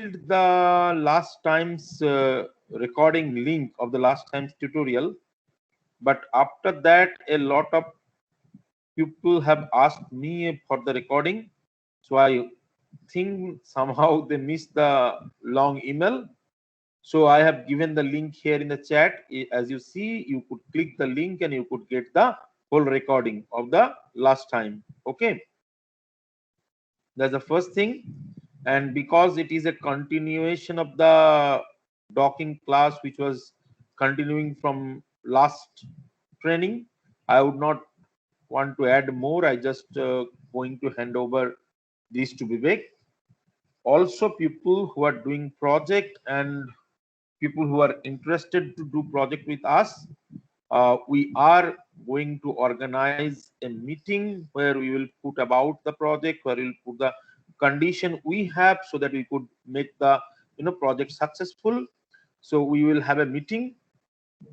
the last time's recording link of the last time's tutorial, but after that a lot of people have asked me for the recording, so I think somehow they missed the long email. So I have given the link here in the chat. As you see, you could click the link and you could get the whole recording of the last time. Okay, that's the first thing. And because it is a continuation of the docking class which was continuing from last training, I would not want to add more. I just going to hand over these to Vivek. Also, people who are doing project and people who are interested to do project with us, we are going to organize a meeting where we will put about the project, where we'll put the condition we have so that we could make the project successful. So we will have a meeting.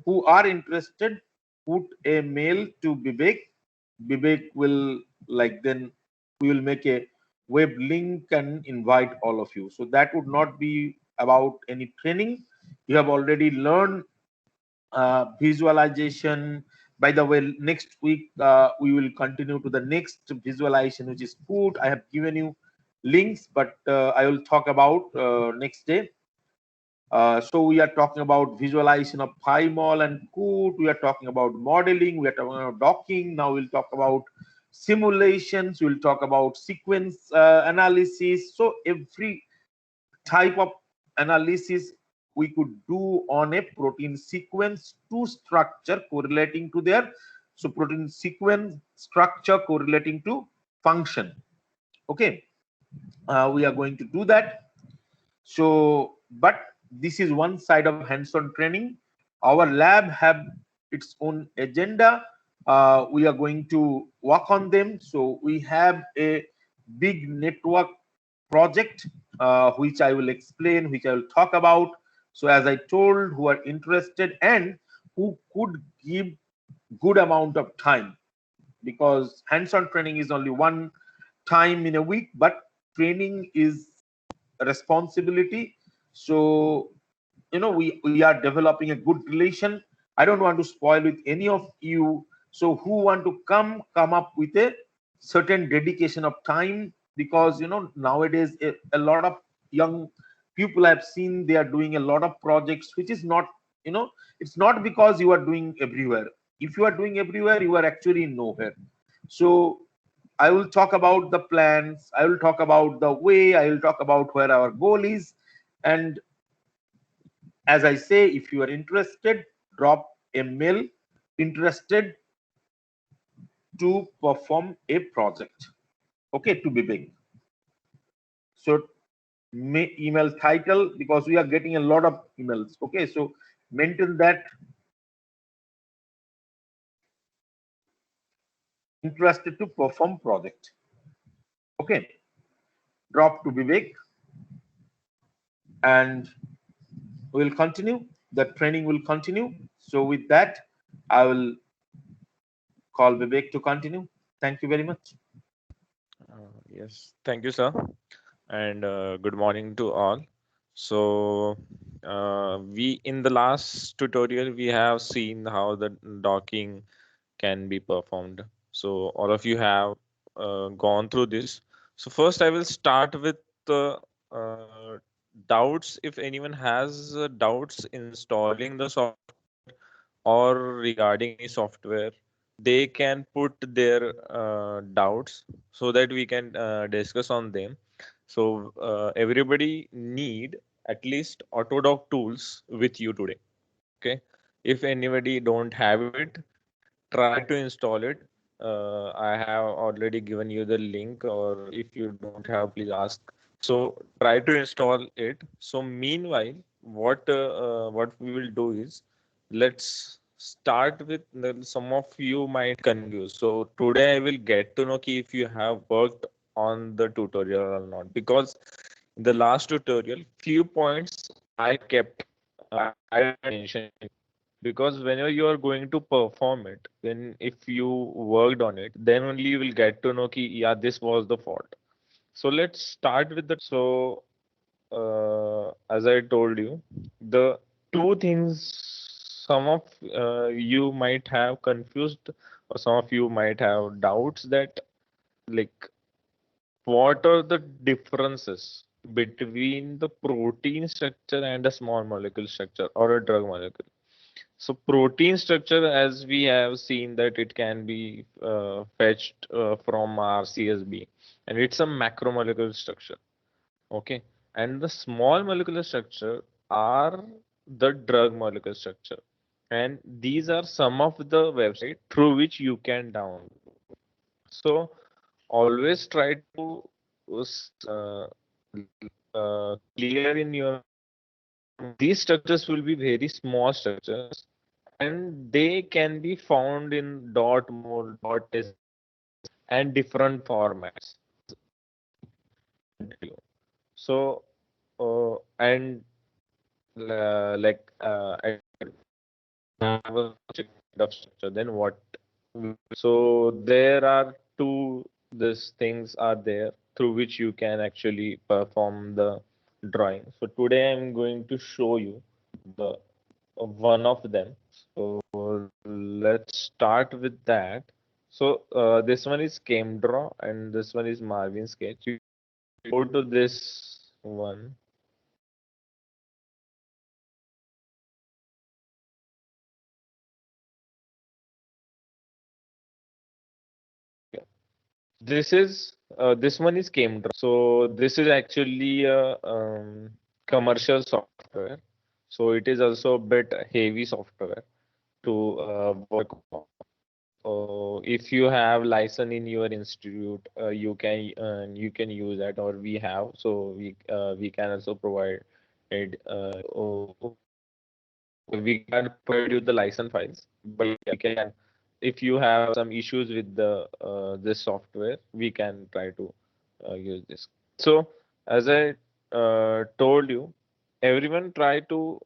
Who are interested, put a mail to Vivek. Vivek will then we will make a web link and invite all of you. So that would not be about any training. You have already learned visualization. By the way, next week we will continue to the next visualization, which is food. I have given you links, but I will talk about next day. So we are talking about visualization of PyMol and Qt. We are talking about modeling. We are talking about docking. Now we'll talk about simulations. We'll talk about sequence analysis. So every type of analysis we could do on a protein sequence to structure correlating to their, so protein sequence structure correlating to function. Okay, we are going to do that. So but this is one side of hands-on training. Our lab have its own agenda. We are going to work on them. So we have a big network project which I will explain, which I will talk about. So as I told, who are interested and who could give good amount of time, because hands-on training is only one time in a week, but training is a responsibility. So we are developing a good relation. I don't want to spoil with any of you. So who want to come up with a certain dedication of time, because nowadays a lot of young people I've seen, they are doing a lot of projects, which is not, it's not because you are doing everywhere. If you are doing everywhere, you are actually nowhere. So I will talk about the plans, I will talk about the way, I will talk about where our goal is. And as I say, if you are interested, drop a mail, interested to perform a project. Okay, to be big. So email title, because we are getting a lot of emails. Okay, so maintain that. Interested to perform project. Okay, drop to Vivek, and we'll continue. The training will continue. So with that, I will call Vivek to continue. Thank you very much. Yes, thank you, sir, and good morning to all. So, we in the last tutorial we have seen how the docking can be performed. So all of you have gone through this. So first, I will start with the doubts. If anyone has doubts installing the software or regarding any software, they can put their doubts so that we can discuss on them. So everybody need at least Autodoc tools with you today. Okay, if anybody don't have it, try to install it. I have already given you the link, or if you don't have, please ask. So try to install it. So meanwhile, what we will do is, let's start with some of you might confuse. So today I will get to know if you have worked on the tutorial or not, because in the last tutorial, few points I kept, I mentioned, because whenever you are going to perform it, then if you worked on it, then only you will get to know yeah, this was the fault. So let's start with the, so as I told you, the two things some of you might have confused, or some of you might have doubts that, like, what are the differences between the protein structure and a small molecule structure or a drug molecule? So protein structure, as we have seen, that it can be fetched from our CSB, and it's a macromolecular structure. Okay, and the small molecular structure are the drug molecular structure, and these are some of the website through which you can download. So always try to clear in your mind that these structures will be very small structures, and they can be found in .mol, .ss, and different formats. So, and like I told, if you have a such a kind of structure, then what? So there are two these things are there through which you can actually perform the drawing. So today I'm going to show you the one of them. So let's start with that. So this one is CameDraw and this one is Marvin Sketch. You go to this one. This one is CameDraw. So this is actually a commercial software. So it is also a bit heavy software to work on. If you have license in your institute, you can use that, or we have. So we can also provide it. We can't provide you the license files, but yeah, we can. If you have some issues with the this software, we can try to use this. So as I told you, everyone try to.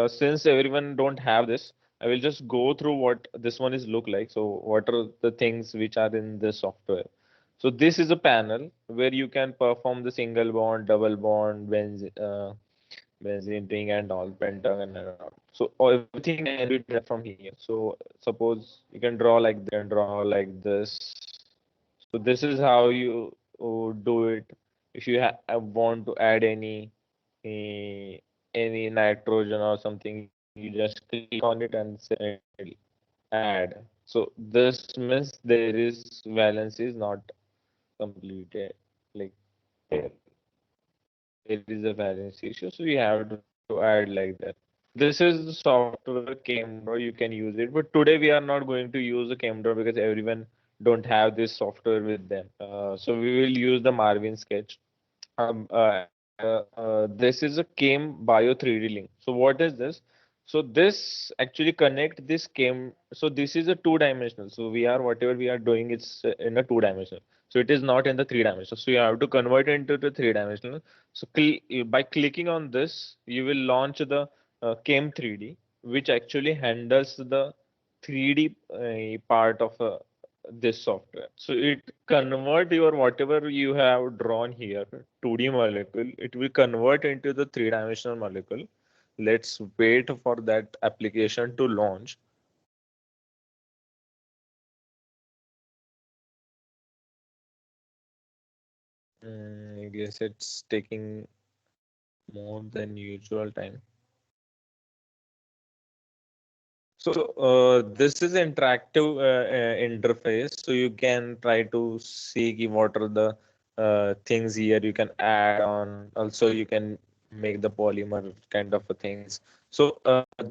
Since everyone don't have this, I will just go through what this one is look like. So what are the things which are in this software? So this is a panel where you can perform the single bond, double bond, benzene ring and all, pentagon and all. So everything can be done from here. So suppose you can draw like this. So this is how you do it. If you want to add eh, any nitrogen or something, you just click on it and say add. So this means there is valence is not completed. Like there is a valence issue, so we have to add like that. This is the software CameDraw, you can use it, but today we are not going to use the CameDraw because everyone don't have this software with them. So we will use the Marvin Sketch. This is a Came Bio 3D link. So what is this? So this actually connect this Came. So this is a two-dimensional. So we are whatever we are doing, it's in a two-dimensional. So it is not in the three-dimensional. So you have to convert it into the three-dimensional. So by clicking on this, you will launch the Came 3D, which actually handles the 3D part of this software. So it convert your whatever you have drawn here, 2D molecule, it will convert into the three-dimensional molecule. Let's wait for that application to launch. I guess it's taking more than usual time. So this is interactive interface, so you can try to see what are the things here you can add on. Also, you can make the polymer kind of a things. So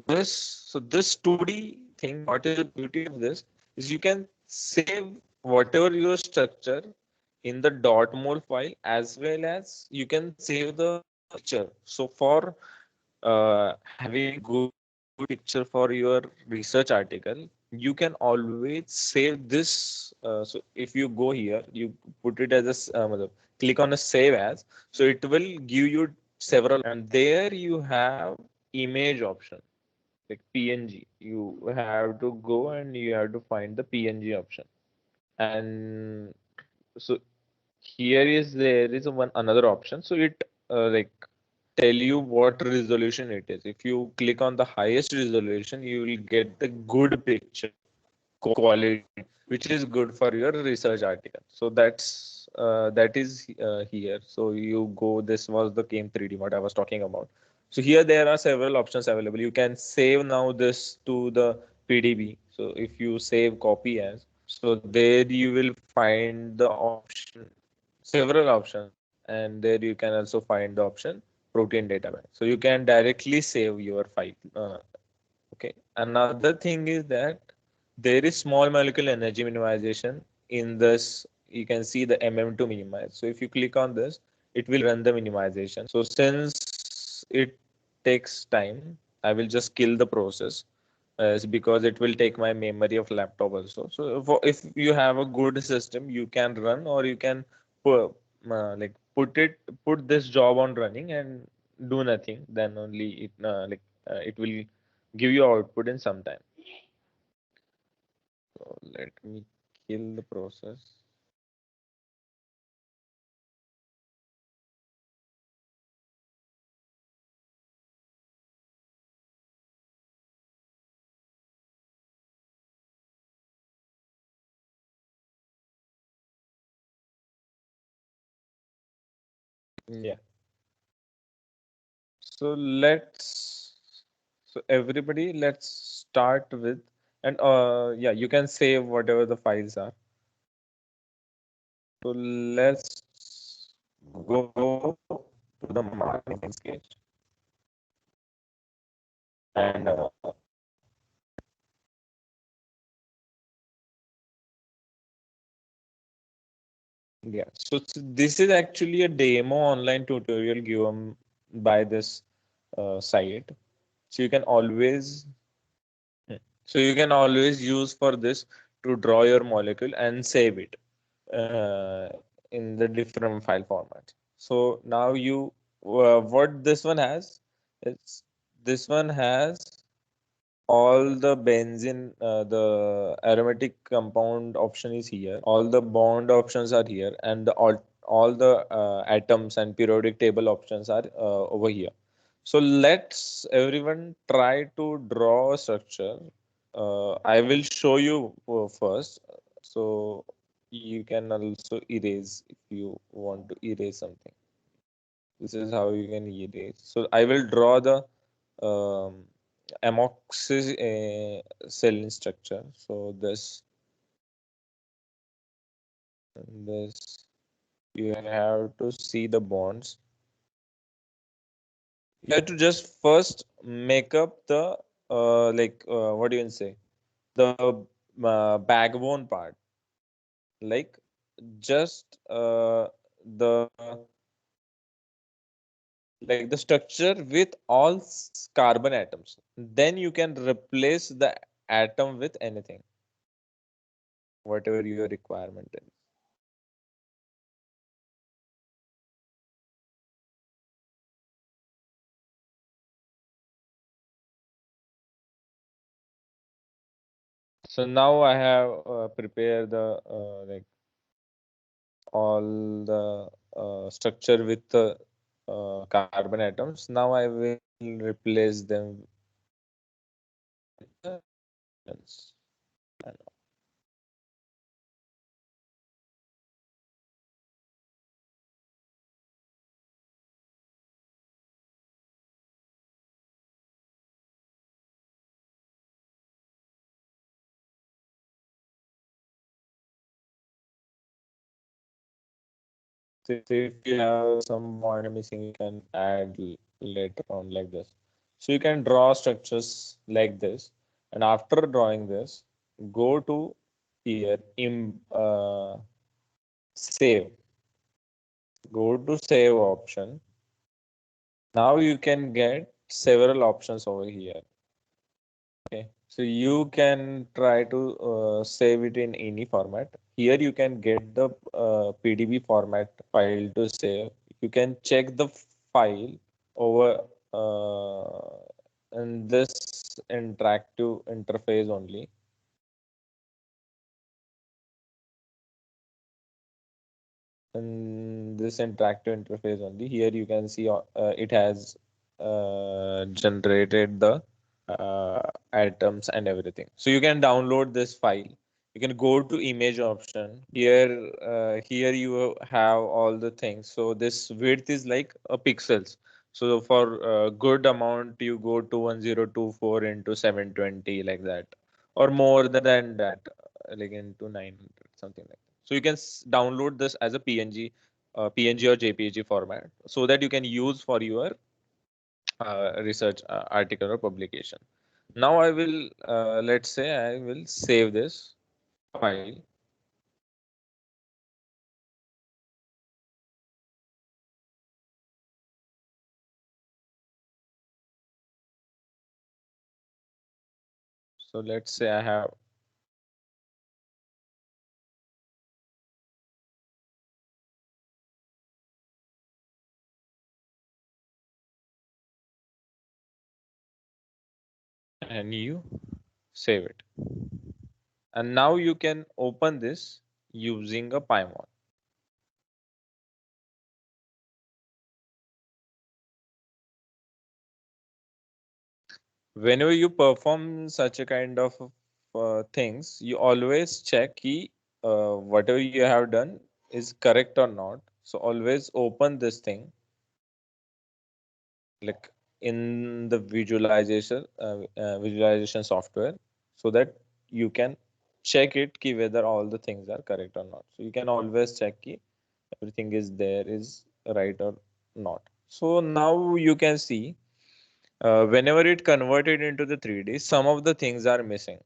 this 2D thing, what is the beauty of this is you can save whatever your structure in the .mol file, as well as you can save the picture. So for having good picture for your research article, you can always save this. So if you go here, you put it as a click on a save as. So it will give you several, and there you have image option like PNG. You have to go and you have to find the PNG option, and so here is there is one another option. So it like tell you what resolution it is. If you click on the highest resolution, you will get the good picture quality, which is good for your research article. So that is here. So you go. This was the game 3D what I was talking about. So here there are several options available. You can save now this to the PDB. So if you save copy as, so there you will find the option, several options, and there you can also find the option protein data bank. So you can directly save your file. Okay. Another thing is that there is small molecule energy minimization in this. You can see the MM to minimize. So if you click on this, it will run the minimization. So since it takes time, I will just kill the process because it will take my memory of laptop also. So if you have a good system, you can run, or you can put, put this job on running and do nothing. Then only it will give you output in some time. So let me kill the process. Yeah. So everybody, let's start with, and yeah, you can save whatever the files are. So let's go to the marketing stage. And yeah, so this is actually a demo online tutorial given by this site. So you can always so you can always use for this to draw your molecule and save it uh, in the different file formats. So now you what this one has is, this one has all the benzene, the aromatic compound option is here. All the bond options are here, and all the atoms and periodic table options are over here. So let's everyone try to draw a structure. I will show you first. So you can also erase if you want to erase something. This is how you can erase. So I will draw the um, amoxicillin structure. So this you have to see the bonds. You have to just first make up the what do you say, the backbone part, like just the like the structure with all carbon atoms. Then you can replace the atom with anything, whatever your requirement is. So now I have prepared the all the structure with the carbon atoms. Now I will replace them with the atoms. So if you have some bond missing, you can add later on like this. So you can draw structures like this, and after drawing this, go to here in save. Go to save option. Now you can get several options over here. Okay, so you can try to save it in any format. Here you can get the PDB format file to save. You can check the file over in this interactive interface only. in this interactive interface only. Here you can see it has generated the items and everything. So you can download this file. You can go to image option. Here you have all the things. So this width is like a pixels. So for a good amount, you go to 1024 into 720 like that, or more than that, like into 900 something like that. So you can download this as a PNG or JPG format, so that you can use for your research article or publication. Now I will, let's say I will save this file. So let's say I have, and you save it. And now you can open this using a Pymon. Whenever you perform such a kind of things, you always check whatever you have done is correct or not. So always open this thing like in the visualization software, so that you can check it whether all the things are correct or not. So you can always check everything is there is right or not. So now you can see whenever it converted into the 3D, some of the things are missing.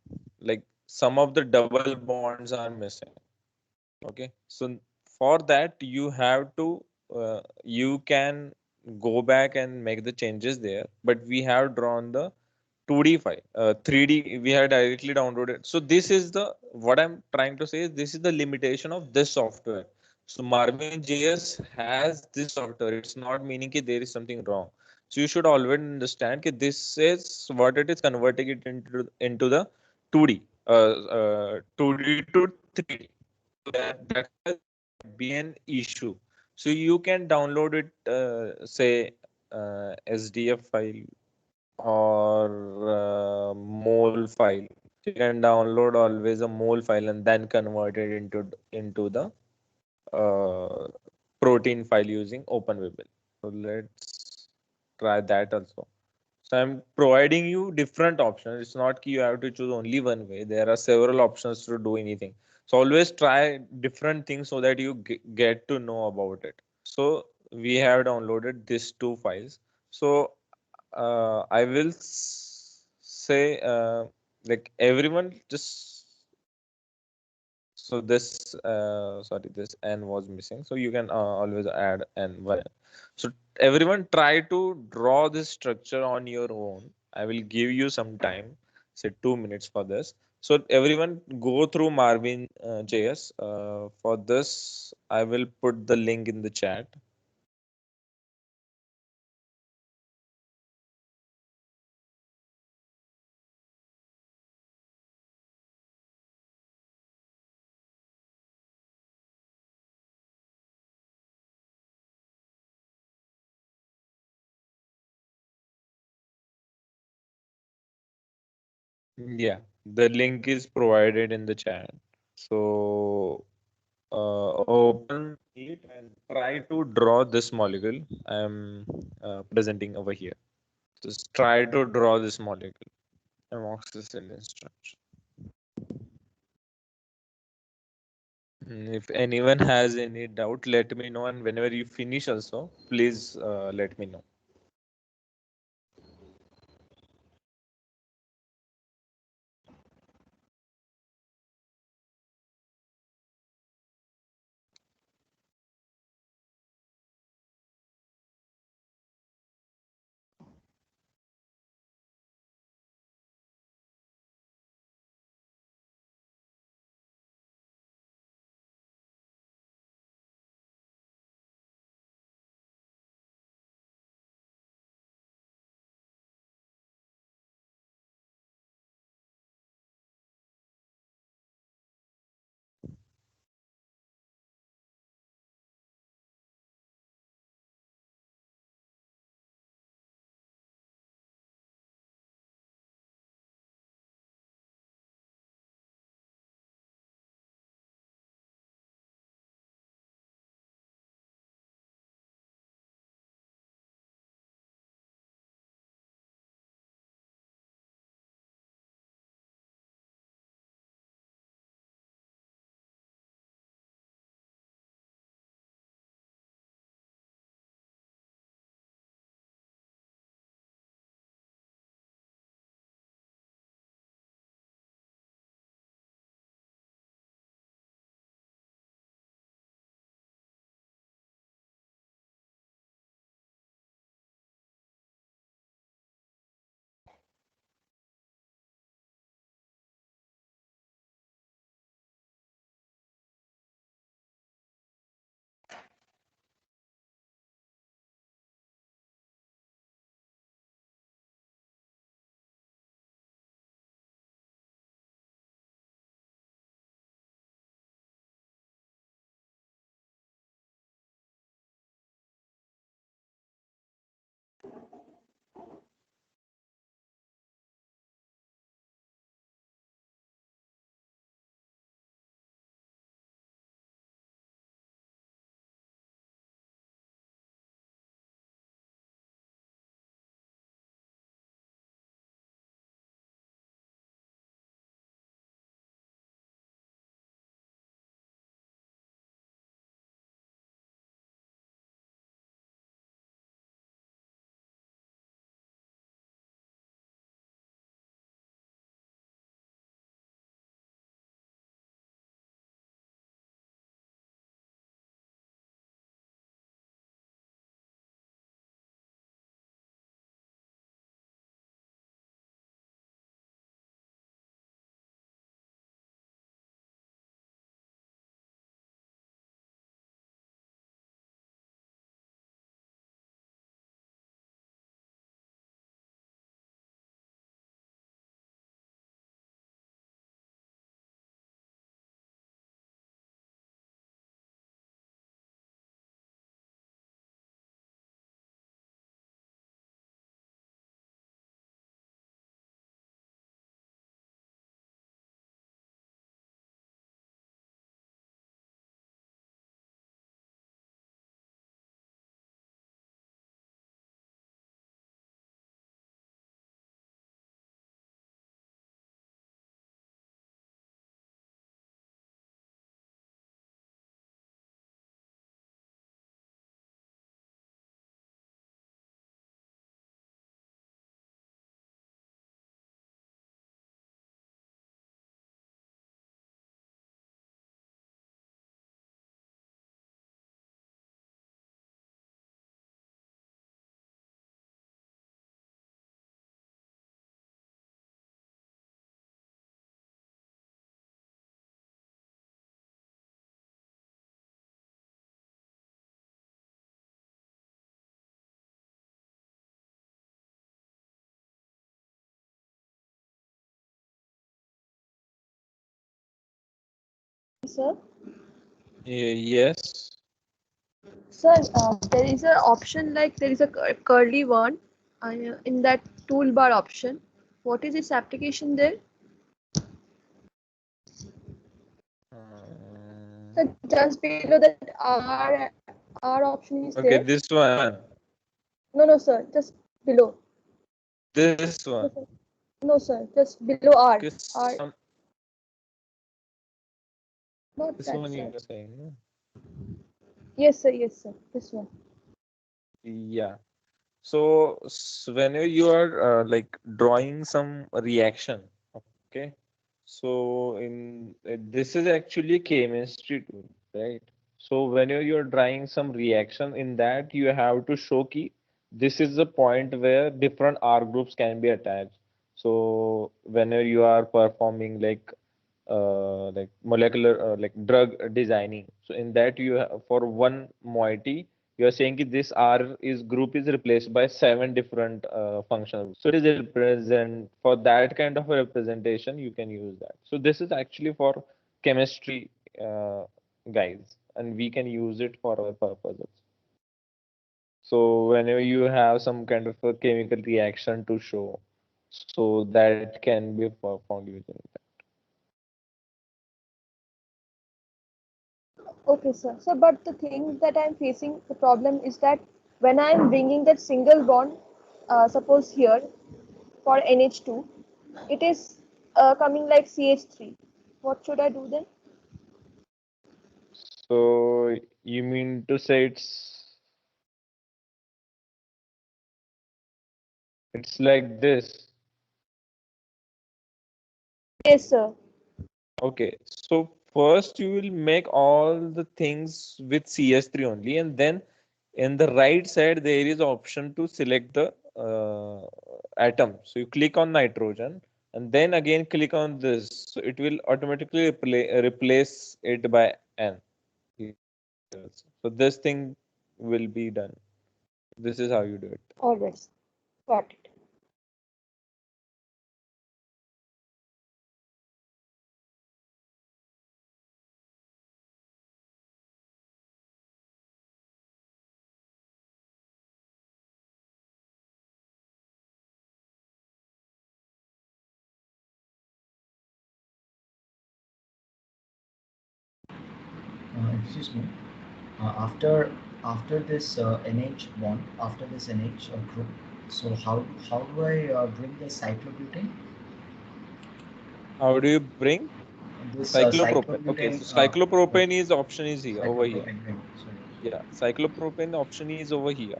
Like some of the double bonds are missing. Okay. So for that, you have to, you can go back and make the changes there. But we have drawn the 2D file, 3D, we have directly downloaded. So this is what I'm trying to say is this is the limitation of this software. So Marvin JS has this software. It's not meaning that there is something wrong. So you should always understand that this is what it is converting it into the 2D, 2D to 3D. So that's why there might be an issue. So you can download it, say SDF file or mole file. So you can download always a mole file and then convert it into the uh, protein file using OpenWebel. So let's try that also. So I'm providing you different options. It's not that you have to choose only one way. There are several options to do anything. So always try different things so that you get to know about it. So we have downloaded these two files. So I will say like everyone just, so this sorry, this n was missing, so you can always add n1. So everyone try to draw this structure on your own. I will give you some time, say 2 minutes for this. So everyone go through Marvin JS. For this I will put the link in the chat. Yeah, the link is provided in the chat. So open it and try to draw this molecule I'm presenting over here. Just try to draw this molecule, amoxicillin structure. If anyone has any doubt, let me know. And whenever you finish also, please let me know. sir. Yes. Sir, there is an option like there is a curly one in that toolbar option. What is its application there? Uh, So just below that R option is there. okay, this one. No, no, sir. Just below. This one. No, sir. No, sir. Just below R. Okay, R. Not this that, one you sir. were saying, no? Yes, sir. Yes, sir. This one. Yeah. So whenever you are like drawing some reaction, okay. So this is actually a chemistry tool, right? So whenever you're drawing some reaction in that, you have to show key. This is the point where different R groups can be attached. So whenever you are performing like molecular like drug designing, so in that you have, for one moiety you are saying that this R is group is replaced by seven different functional groups. So it is represent for that kind of a representation you can use that. So this is actually for chemistry guys, and we can use it for our purposes. So whenever you have some kind of a chemical reaction to show, so that can be performed using Okay, sir. So, but the thing that I'm facing, the problem is that when I'm bringing that single bond, suppose here for NH2, it is coming like CH3. What should I do then? So you mean to say it's like this? Yes, sir. Okay, so first you will make all the things with CS3 only, and then in the right side there is option to select the atom. So you click on nitrogen, and then again click on this. So it will automatically replace it by N. Yes. So this thing will be done. This is how you do it. All right. Got it. Excuse me. After this NH bond, after this NH group, so how do I bring the cyclobutane? How do you bring This cyclopropane? Okay, cyclobutane, so uh, cyclopropane is option is here over here. cyclopropane, right? Sorry. Yeah, cyclopropane option is over here.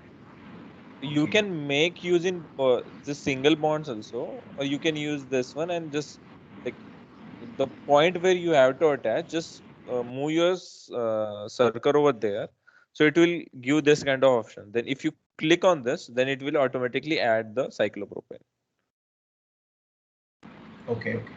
You Okay. can make using the single bonds also, or you can use this one and just like the point where you have to attach, just move your circle over there. So it will give this kind of option. Then if you click on this, then it will automatically add the cyclopropane. Okay. Okay.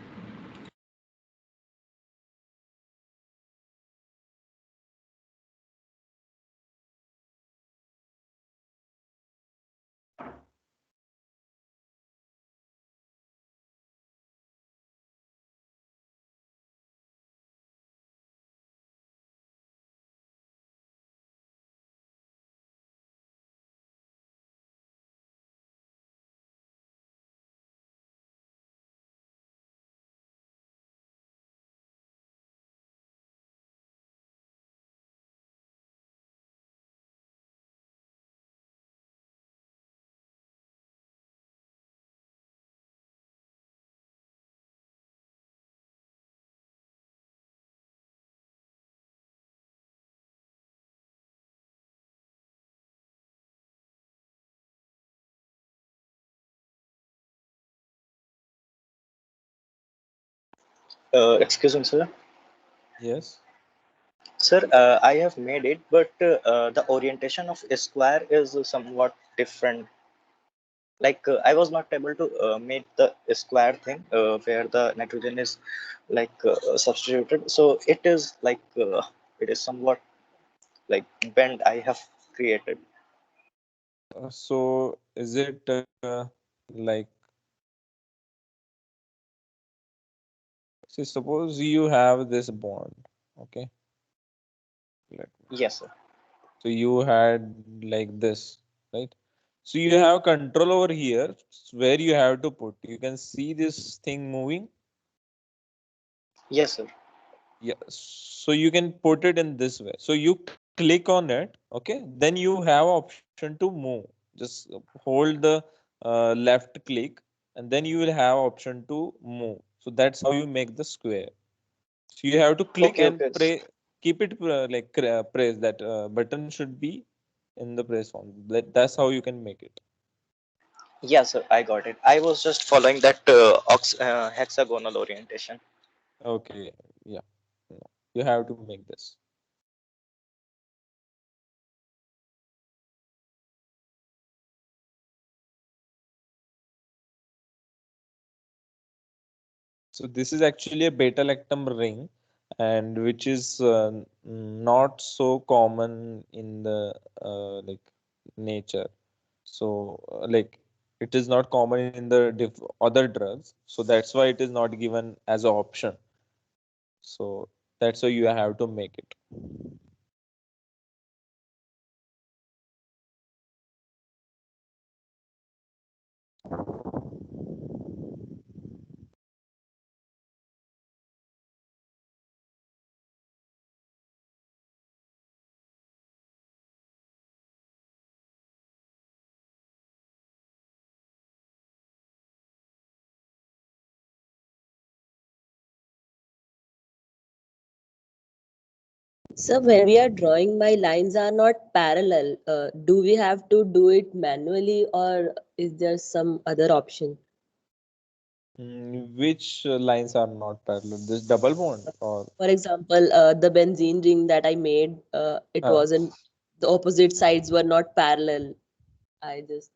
Excuse me, sir. Yes. Sir, I have made it, but the orientation of a square is somewhat different. Like I was not able to make the square thing where the nitrogen is like substituted. So it is somewhat like bend I have created. So is it like, see, suppose you have this bond. Okay. Let me. Yes, sir. So you had like this, right? So you have control over here where you have to put. You can see this thing moving. Yes, sir. Yeah. So you can put it in this way. So you click on it. Okay. Then you have option to move. Just hold the left click, and then you will have option to move. So that's how you make the square. So you have to click Okay, and okay. pray, keep it press that button should be in the press form. That's how you can make it. Yes, sir. I got it. I was just following that hexagonal orientation. Okay, yeah, no, you have to make this. So this is actually a beta lactam ring, and which is not so common in the like nature. So it is not common in the other drugs. So that's why it is not given as an option. So that's why you have to make it. So when we are drawing, my lines are not parallel. Do we have to do it manually, or is there some other option? Which lines are not parallel? This double bond or For example, the benzene ring that I made, it uh, wasn't, the opposite sides were not parallel. I just,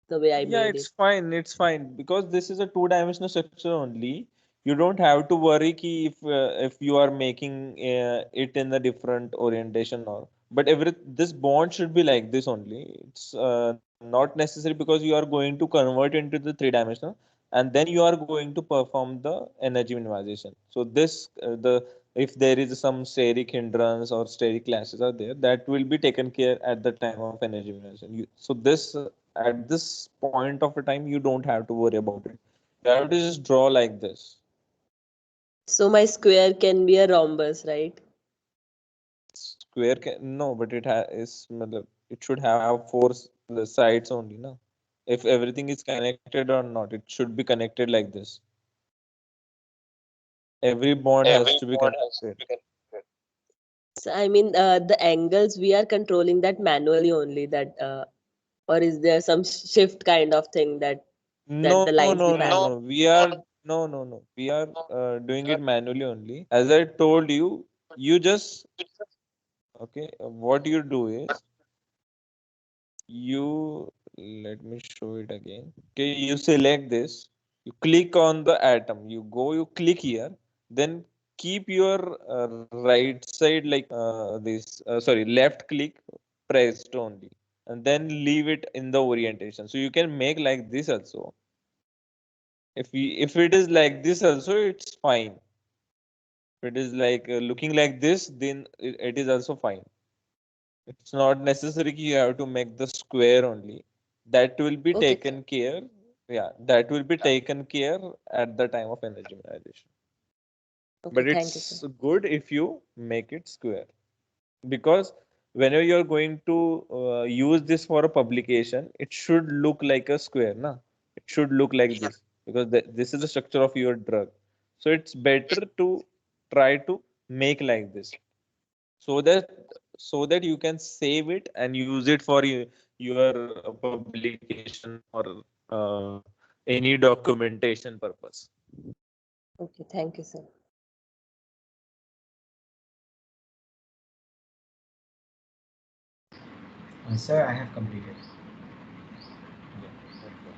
the way I yeah, made it's it. fine. It's fine because this is a two-dimensional structure only. You don't have to worry ki if you are making it in a different orientation or. But every this bond should be like this only. It's not necessary because you are going to convert into the three-dimensional, and then you are going to perform the energy minimization. So this the if there is some steric hindrance or steric clashes are there, that will be taken care at the time of energy minimization. So this at this point of a time you don't have to worry about it. You have to just draw like this. So my square can be a rhombus, right? Square can, no, but it should have four the sides only, no? If everything is connected or not, it should be connected like this. Every bond has to be connected. So I mean, the angles we are controlling that manually only. That or is there some shift kind of thing No, that the no, lines be no, no. parallel? We are no, no, no. We are doing it manually only. As I told you, you just okay. What you do is you let me show it again. Okay, you select this, you click on the atom, you go, you click here, then keep your right side like this sorry, left click pressed only, and then leave it in the orientation. So you can make like this also. If it is like this also, it's fine. If it is like looking like this, then it is also fine. It's not necessary you have to make the square only. That will be Okay, taken care. Yeah, that will be taken care at the time of energy minimization. okay, But thank you, sir. it's good if you make it square because whenever you're going to use this for a publication, it should look like a square, na? It should look like this because this is the structure of your drug. So it's better to try to make like this so that you can save it and use it for your publication or uh, any documentation purpose. Okay, thank you, sir. Sir, I have completed. Yeah, no problem.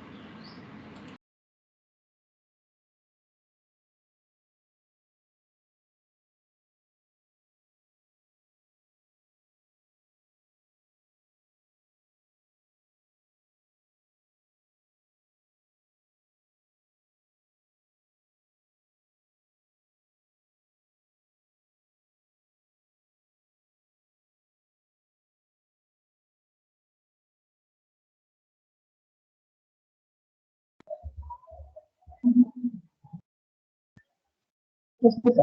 Excuse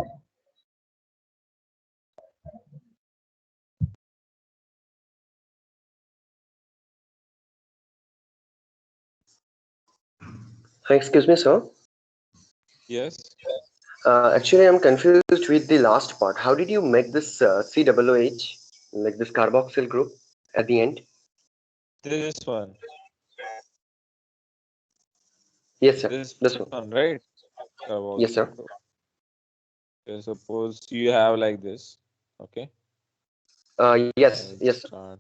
me, sir. Yes, Actually, I'm confused with the last part. How did you make this COOH, like this carboxyl group, at the end? this one, Yes, sir. this This one. one, right? Yes, Carboxyl sir. group. Okay, suppose you have like this. Okay, Yes, let's yes, sir. start.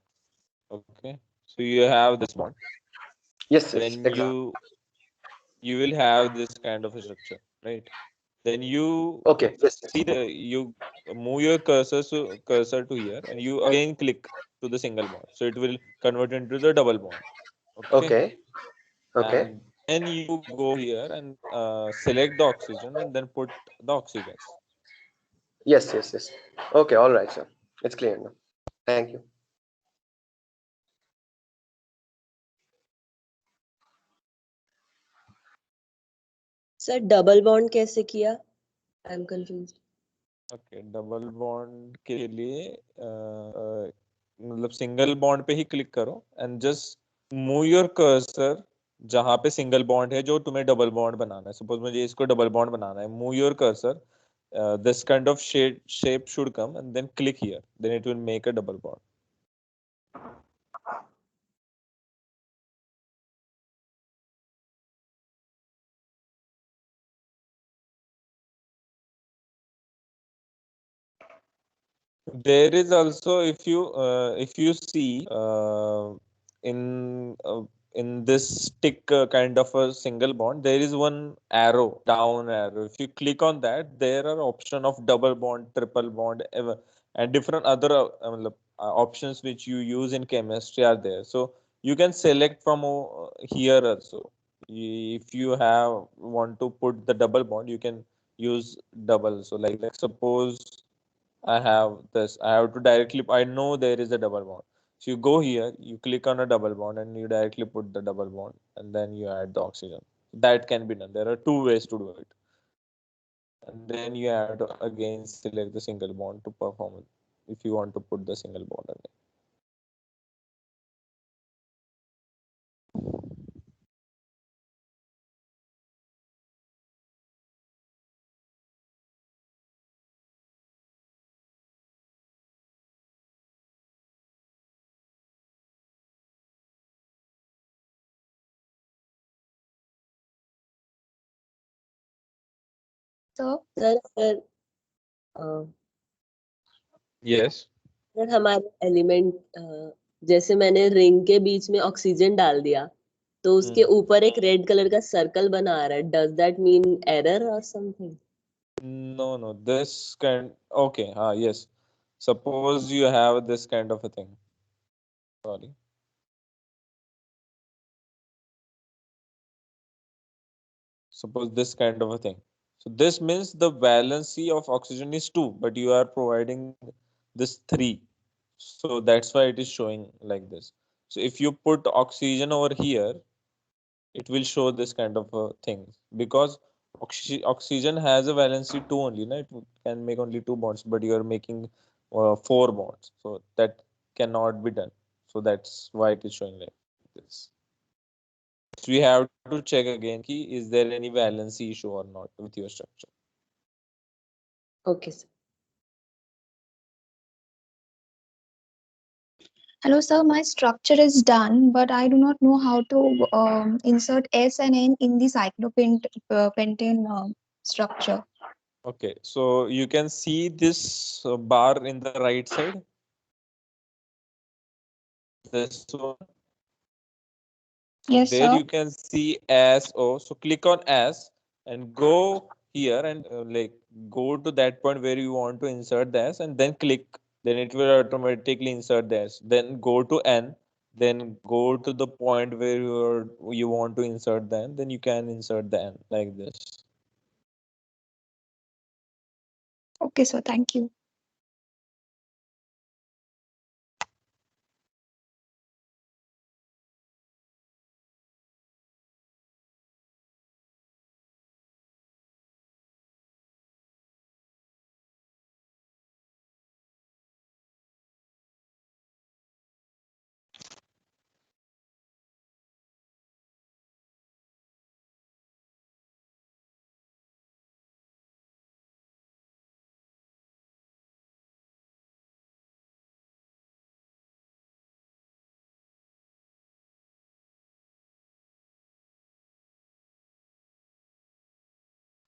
Okay, so you have this bond. Yes, yes, Then exactly. you will have this kind of a structure, right? Then you Okay, yes, yes. see you move your cursor to here, and you again click to the single bond. So it will convert into the double bond. Okay, Okay, okay. and then you go here and select the oxygen and then put the oxygens. Yes, yes, yes. Okay, all right, sir. It's clear now. Thank you. Sir double bond कैसे किया? I am confused. Okay, double bond के लिए मतलब single bond पे ही click करो and just move your cursor जहां पे single bond है जो तुम्हें डबल बॉन्ड बनाना है. सपोज मुझे इसको डबल बॉन्ड बनाना है. Move your cursor, this kind of shape should come and then click here, then it will make a double bond. There is also, if you see in in this stick kind of a single bond, there is one arrow, down arrow. If you click on that, there are option of double bond, triple bond, and different other options which you use in chemistry are there. So you can select from here also. If you have want to put the double bond, you can use double. So like suppose I have this. I have to directly. I know there is a double bond. So you go here, you click on a double bond, and you directly put the double bond, and then you add the oxygen. That can be done. There are two ways to do it, and then you have to again select the single bond to perform it. If you want to put the single bond again. So sir अगर Yes. Sir हमारे element जैसे मैंने ring के बीच में oxygen डाल दिया तो उसके ऊपर एक रेड कलर का सर्कल बना आ रहा है. डज दैट मीन एरर और something? No, no. This kind. Okay. Yes. Suppose you have this kind of a thing. Sorry. Suppose this kind of a thing. So this means the valency of oxygen is 2, but you are providing this 3. So that's why it is showing like this. So if you put oxygen over here, it will show this kind of thing because oxygen has a valency 2 only. No? It can make only 2 bonds, but you are making 4 bonds. So that cannot be done. So that's why it is showing like this. So we have to check again ki is there any valency issue or not with your structure. Okay sir. hello sir, my structure is done, but I do not know how to insert S and N in the cyclopentane structure. Okay, so you can see this bar in the right side. This one. So Yes, there sir. you can see as O. So click on as and go here and like go to that point where you want to insert the S and then click. Then it will automatically insert the S. Then go to N. Then go to the point where you want to insert the N. Then you can insert the N like this. Okay, sir. Thank you.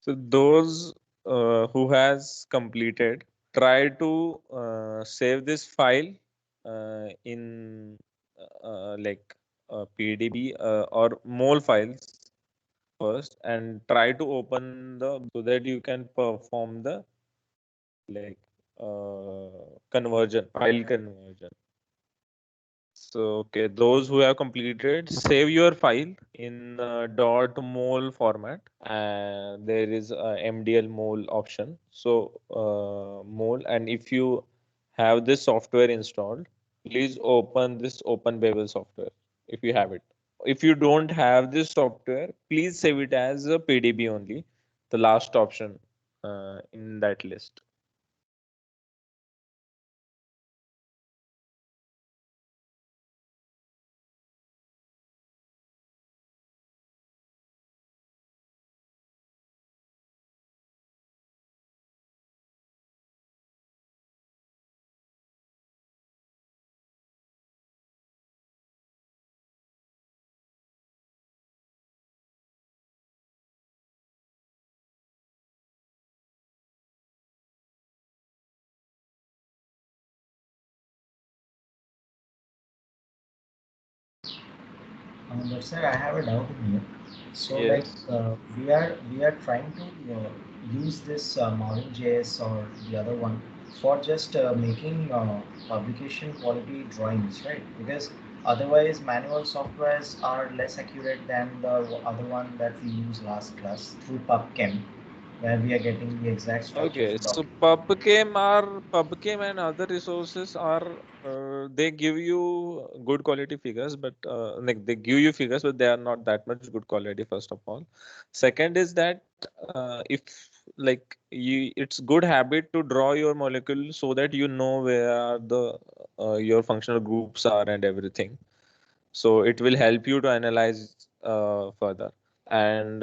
So those who has completed, try to save this file in like PDB or mole files first, and try to open the so that you can perform the like conversion, file conversion. So, okay, those who have completed, save your file in .mol format, and there is a MDL mol option. So, mol, and if you have this software installed, please open this Open Babel software if you have it. If you don't have this software, please save it as a PDB only, the last option in that list. But sir, I have a doubt in here. So like Yes. we are trying to use this JS or the other one for just making publication quality drawings, right? Because otherwise manual softwares are less accurate than the other one that we used last class through PubChem, where we are getting the exact structure Okay, of the so document. PubChem and other resources are they give you good quality figures, but like they give you figures, but they are not that much good quality. First of all, second is that if like it's good habit to draw your molecule so that you know where are the your functional groups are and everything. So it will help you to analyze further. And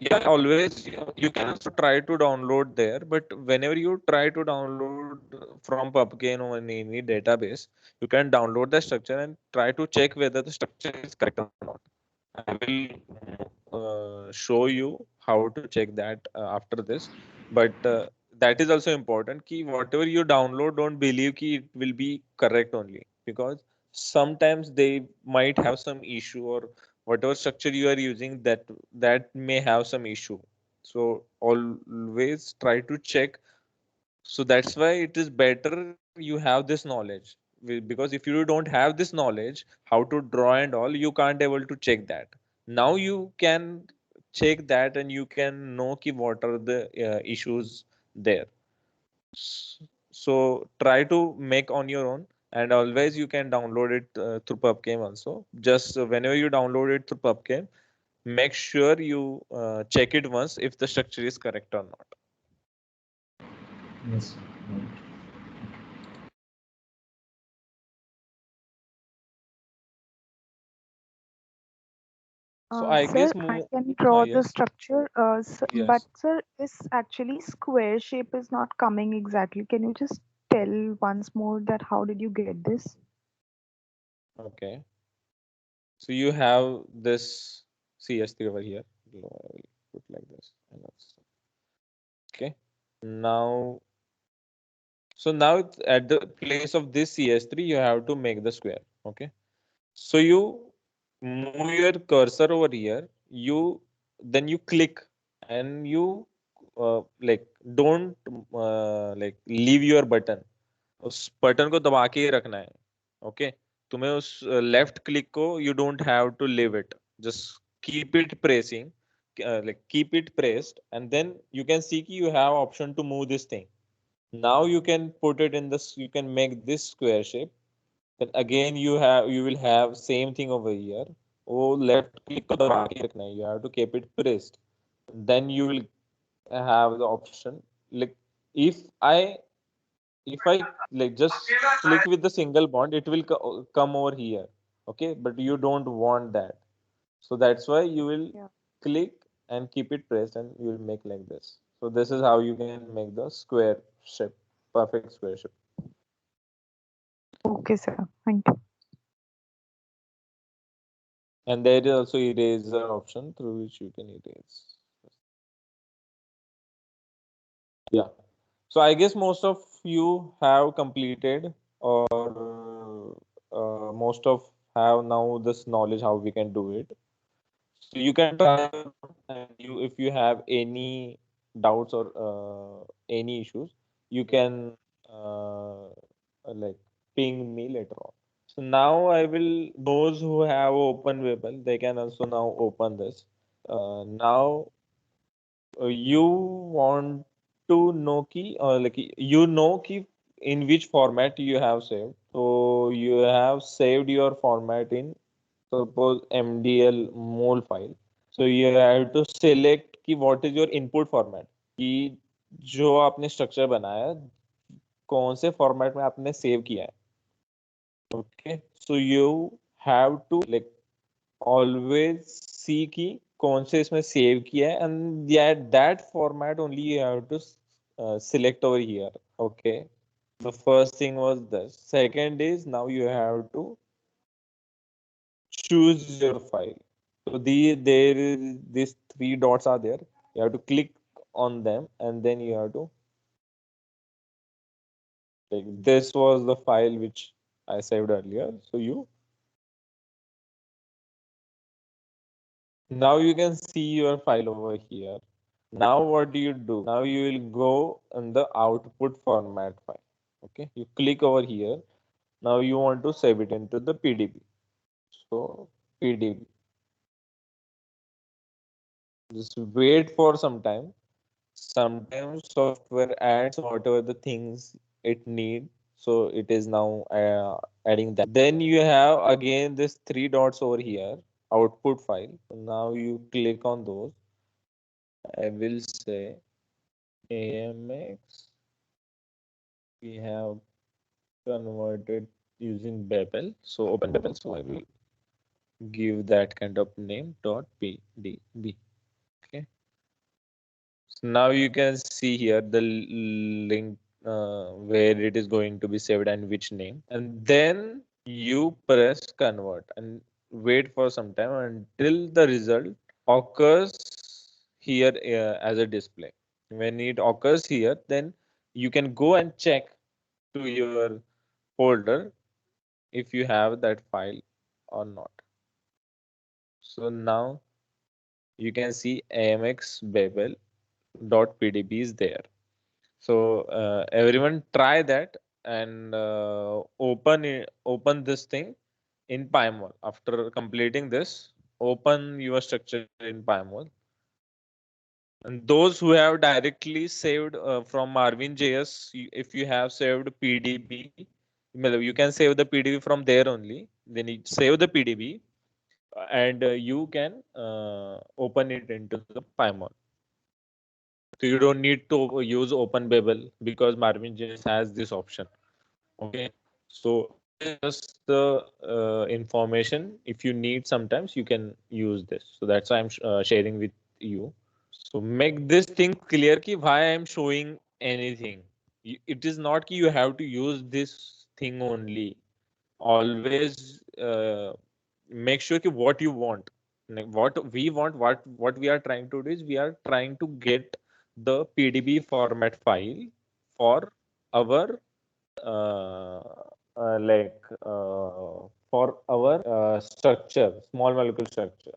yeah, always you can also try to download there, but whenever you try to download from PubChem or any database, you can download the structure and try to check whether the structure is correct or not. I will show you how to check that after this. But that is also important. Ki whatever you download, don't believe ki it will be correct only, because sometimes they might have some issue, or whatever structure you are using, that may have some issue. So always try to check. So that's why it is better you have this knowledge. Because if you don't have this knowledge how to draw and all, you can't able to check that. Now you can check that, and you can know ki what are the issues there. So try to make on your own, and always you can download it through PubChem also. Just whenever you download it through PubChem, make sure you check it once if the structure is correct or not. Yes, sir. Right. So I Sir, guess I can draw the yes, structure, but yes. sir, this actually square shape is not coming exactly. Can you just tell once more that how did you get this? Okay. So you have this CS3 over here. I will put like this. And okay. Now, so now at the place of this CS3, you have to make the square. Okay. So you move your cursor over here. Then you click, and you like don't like leave your button. उस button को दबा के ही रखना है. Okay, तुम्हें उस left click को you don't have to leave it, just keep it pressing, like keep it pressed, and then you can see you have option to move this thing. Now you can put it in this, you can make this square shape. Then again you will have same thing over here. वो left click को दबा के रखना है, you have to keep it pressed. Then you will have the option, like if I if I like just click with the single bond, it will come over here. Okay, but you don't want that. So that's why you will Yeah. click and keep it pressed, and you will make like this. So this is how you can make the square shape, perfect square shape. Okay, sir. Thank you. And there is also eraser option through which you can erase. Yeah. So I guess most of you have completed, or most of have now this knowledge how we can do it. So you can try your own, and you, if you have any doubts or any issues, you can like ping me later on. So now I will, those who have open Webel, they can also now open this. Now you want to know ki, like you know ki in which format you have saved. So you have saved your format in, suppose, MDL mol file. So you have to select कि what is your input format, कि जो आपने structure बनाया है, कौन से format में आपने सेव किया है. Okay, so you have to like always see कि कौन से इसमें सेव किया है, and that format only you have to select over here. Okay, the first thing was this. Second is now you have to choose your file. So there is these three dots are there. You have to click on them, and then you have to like, this was the file which I saved earlier. So you, now you can see your file over here. Now what do you do? Now you will go in the output format file. Okay, you click over here. Now you want to save it into the PDB. So PDB. Just wait for some time. Sometimes software adds whatever the things it need. So it is now adding that. Then you have again this three dots over here, output file. So now you click on those. I will say AMX. We have converted using Babel. So open Babel. So I will give that kind of name dot PDB. Okay. So now you can see here the link where it is going to be saved and which name. And then you press convert and wait for some time until the result occurs here as a display. When it occurs here, then you can go and check to your folder if you have that file or not. So now you can see AMX Babel.pdb is there. So everyone try that and open this thing in PyMol. After completing this, open your structure in PyMol. And those who have directly saved from Marvin JS, if you have saved PDB, you can save the PDB from there only. Then you save the PDB and you can open it into the PyMol. So you don't need to use Open Babel because Marvin JS has this option. Okay, so this is just the information. If you need, sometimes you can use this. So that's why I'm sharing with you. So make this thing clear ki why I am showing anything. It is not ki you have to use this thing only. Always make sure ki what you want. Like what we want, what we are trying to do is we are trying to get the PDB format file for our uh, for our structure, small molecule structure.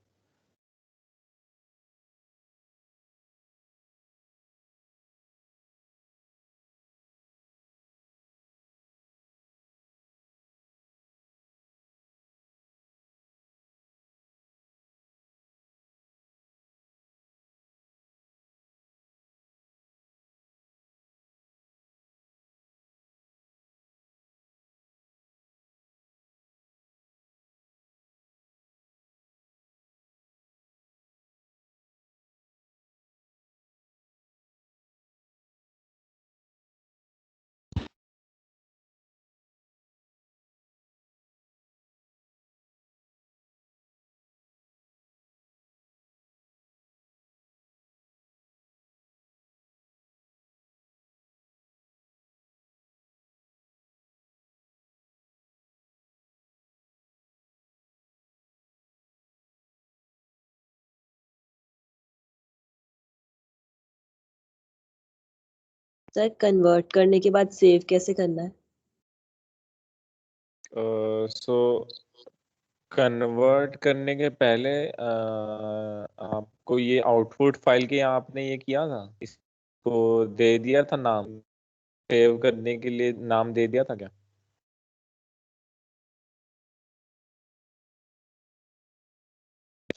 Sir convert करने के बाद save कैसे करना है? So convert करने के पहले आपको ये आउटपुट फाइल के आपने ये किया था, इसको दे दिया था नाम, सेव करने के लिए नाम दे दिया था क्या?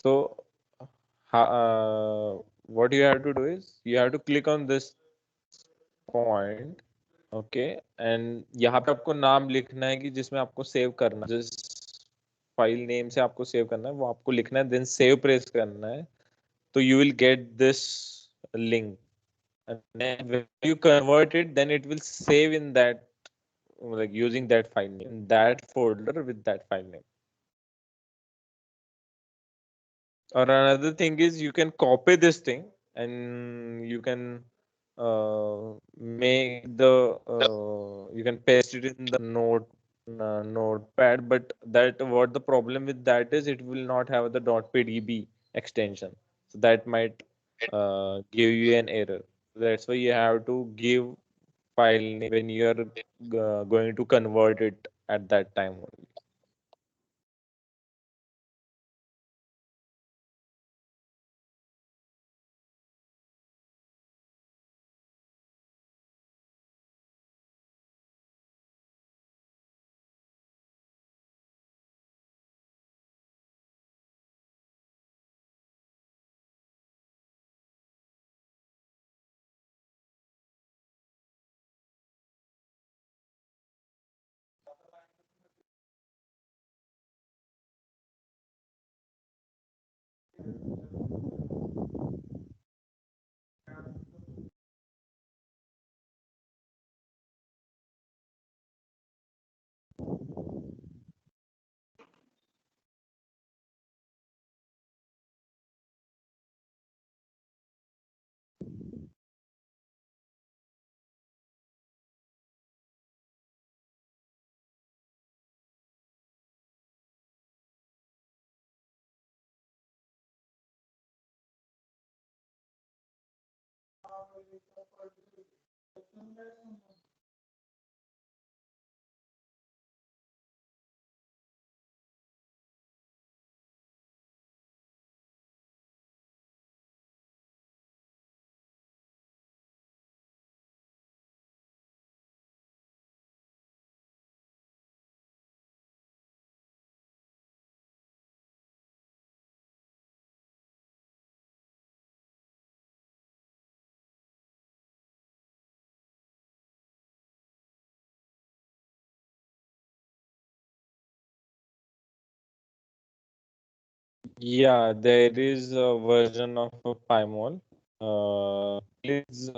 So what you have to do is you have to click on this point, okay, and यहाँ पे आपको नाम लिखना है कि जिसमें आपको सेव करना है, जिस फाइल नेम से आपको सेव करना है वो आपको लिखना है, देन सेव प्रेस करना है, तो you will get this link, and then when you convert it, then it will save in that, like using that file name in that folder with that file name. Or another thing is you can copy this thing and you can make the you can paste it in the notepad, but that what the problem with that is it will not have the .pdb extension, so that might give you an error. That's why you have to give file name when you are going to convert it at that time only. Yeah, there is a version of a Pymol. Please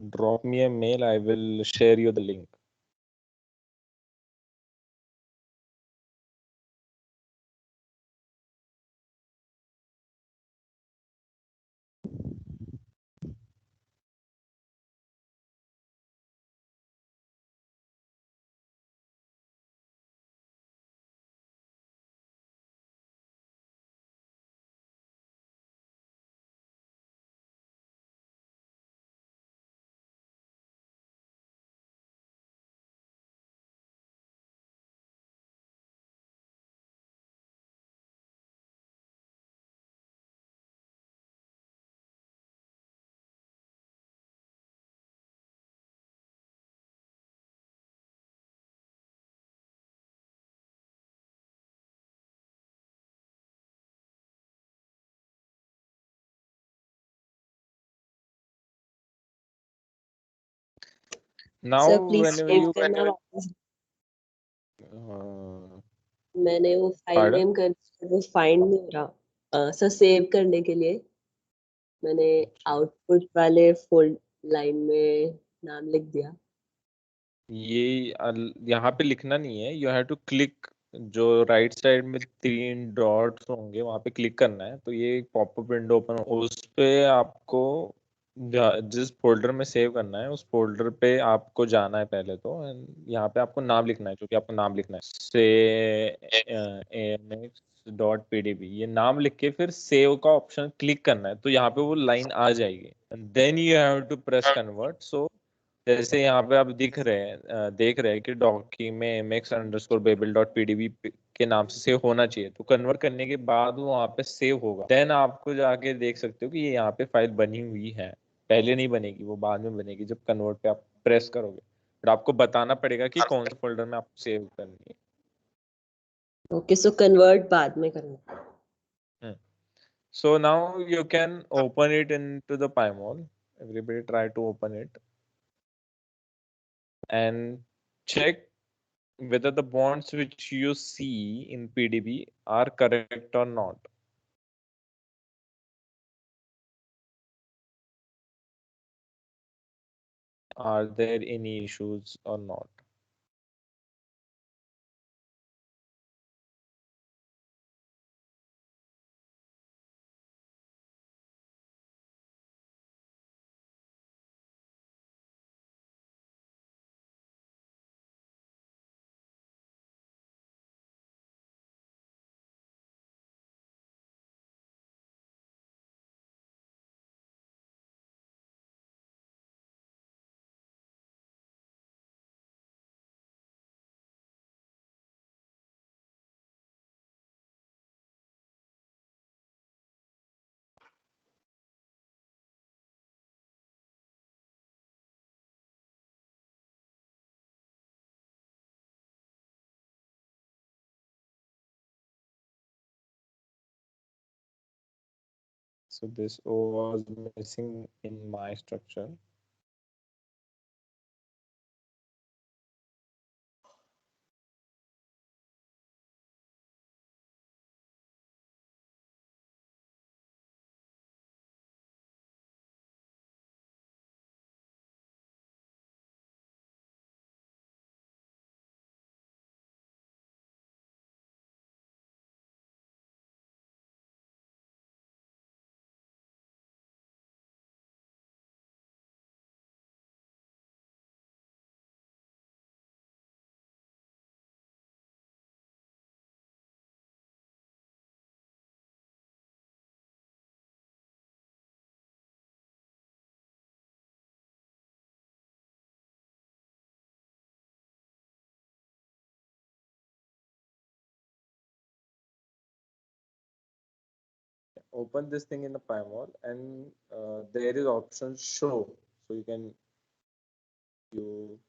drop me a mail. I will share you the link. Now, sir please whenever save you करना वापस। uh, मैंने वो file pardon? Name कर वो find नहीं हो रहा। Sir save करने के लिए मैंने आउटपुट वाले फोल्ड लाइन में नाम लिख दिया। ये यहाँ पे लिखना नहीं है, यू हैव टू क्लिक, जो राइट साइड में 3 डॉट्स होंगे वहां पे क्लिक करना है, तो ये पॉपअप विंडो ओपन हो, उस पे आपको जिस फोल्डर में सेव करना है उस फोल्डर पे आपको जाना है पहले तो, एंड यहाँ पे आपको नाम लिखना है, क्योंकि आपको नाम लिखना है से amx.pdb, ये नाम लिख के फिर सेव का ऑप्शन क्लिक करना है, तो यहाँ पे वो लाइन आ जाएगी, and then you have to press convert. So जैसे यहाँ पे आप देख रहे हैं कि डॉकी में mx_babel.pdb के नाम से सेव होना चाहिए, तो कन्वर्ट करने के बाद वो वहाँ पे सेव होगा। देन आपको जाके देख सकते हो कि ये यहाँ पे फाइल बनी हुई है। पहले नहीं बनेगी, वो बाद में बनेगी जब कन्वर्ट पे आप प्रेस करोगे। बट आपको बताना पड़ेगा कि कौन से फोल्डर में आपको सेव करनी है। ओके, सो कन्वर्ट बाद में करना। So now you can open it into the PyMol. Everybody try to open it and check whether the bonds which you see in PDB are correct or not. Are there any issues or not? So this O was missing in my structure. Open this thing in the PyMol and there is option show. So you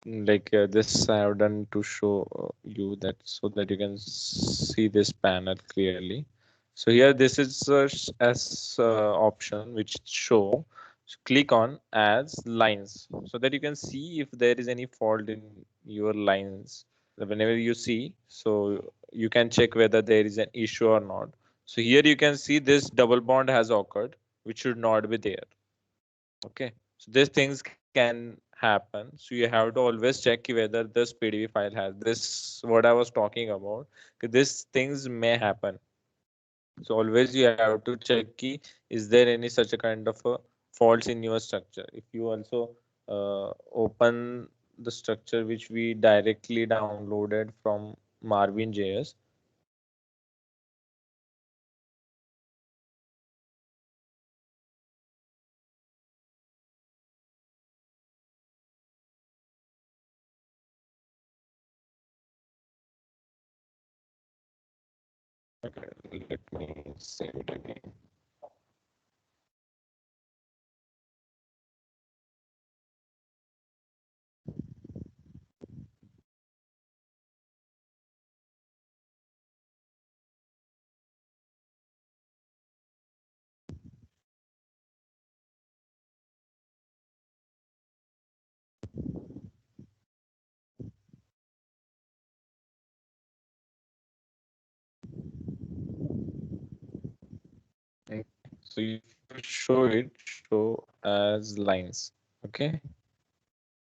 like this I have done to show you that so that you can see this panel clearly. So here this is as option which show. So click on as lines so that you can see if there is any fault in your lines. Whenever you see, so you can check whether there is an issue or not. So here you can see this double bond has occurred, which should not be there. Okay, so these things can happen, so you have to always check whether this pdb file has this what I was talking about. These things may happen, so always you have to check key is there any such a kind of a faults in your structure. If you also open the structure which we directly downloaded from marvin.js. Okay, let me save it again. Okay. So you show it show as lines. Okay.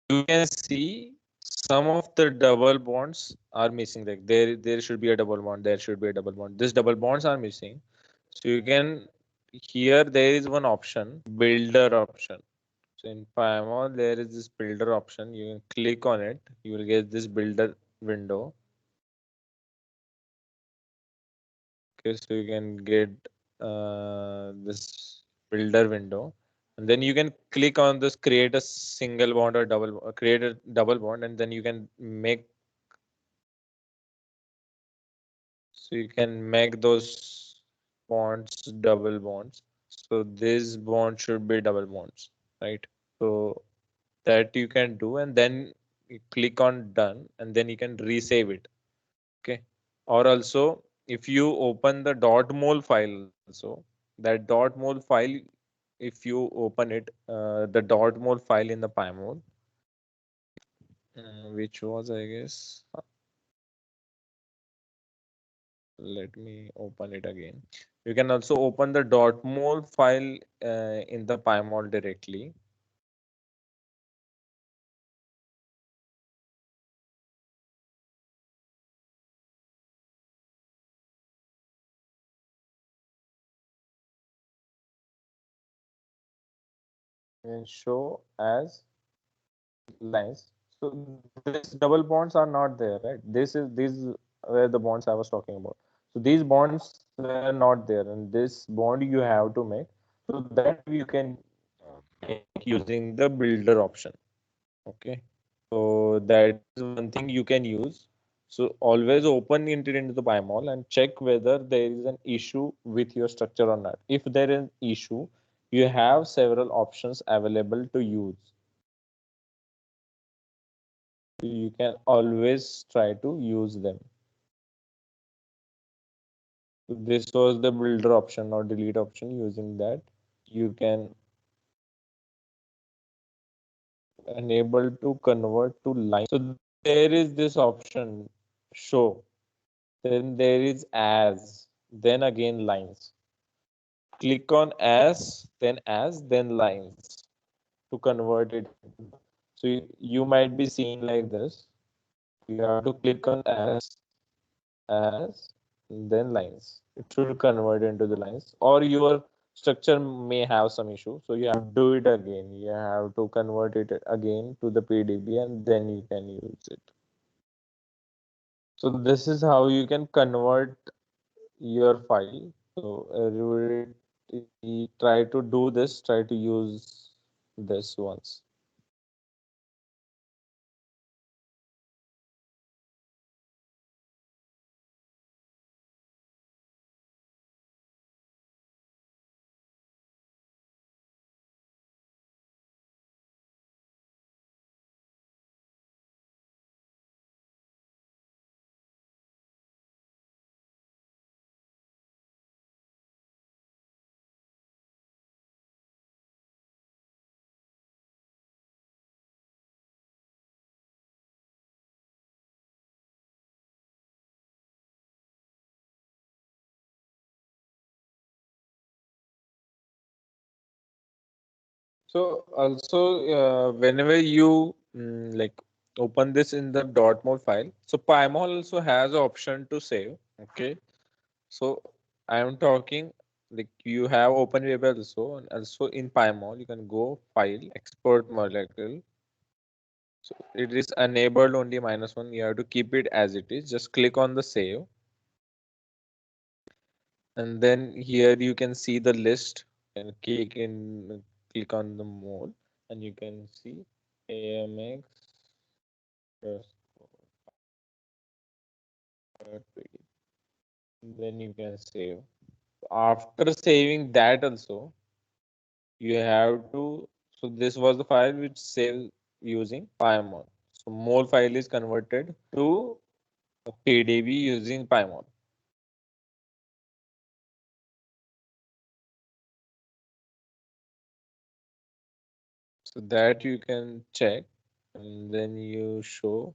You can see some of the double bonds are missing. Like there should be a double bond. There should be a double bond. These double bonds are missing. So you can here there is one option, builder option. So in Pymol, there is this builder option. You can click on it. You will get this builder window. Okay, so you can get this builder window, and then you can click on this create a single bond or create a double bond, and then you can make, so you can make those bonds double bonds. So this bond should be double bonds, right? So that you can do, and then you click on done, and then you can resave it. Okay. Or also, if you open the .mol file also, that .mol file, if you open it, the .mol file in the PyMol, which was, I guess, let me open it again. You can also open the .mol file in the PyMol directly. And show as lines. So this double bonds are not there, right? These were the bonds I was talking about. So these bonds were not there, and this bond you have to make. So that you can make using the builder option. Okay. So that is one thing you can use. So always open it into the PyMol and check whether there is an issue with your structure or not. If there is an issue, you have several options available to use. You can always try to use them. So this was the builder option or delete option. Using that, you can enable to convert to line. So there is this option show, then there is as, then again lines. Click on as, then lines to convert it. So you might be seeing like this. You have to click on as, then lines. It should convert into the lines, or your structure may have some issue. So you have to do it again. You have to convert it again to the PDB, and then you can use it. So this is how you can convert your file. So everybody try to do this, try to use this once. So also whenever you like open this in the .mol file, so PyMol also has an option to save. Okay, so I am talking like you have OpenWeb also, and also in PyMol you can go file export molecule. So it is enabled only -1. You have to keep it as it is. Just click on the save, and then here you can see the list, and click on the mode, and you can see AMX. Then you can save. After saving that also, you have to. So this was the file which saved using PyMol. So mol file is converted to PDB using PyMol. So that you can check, and then you show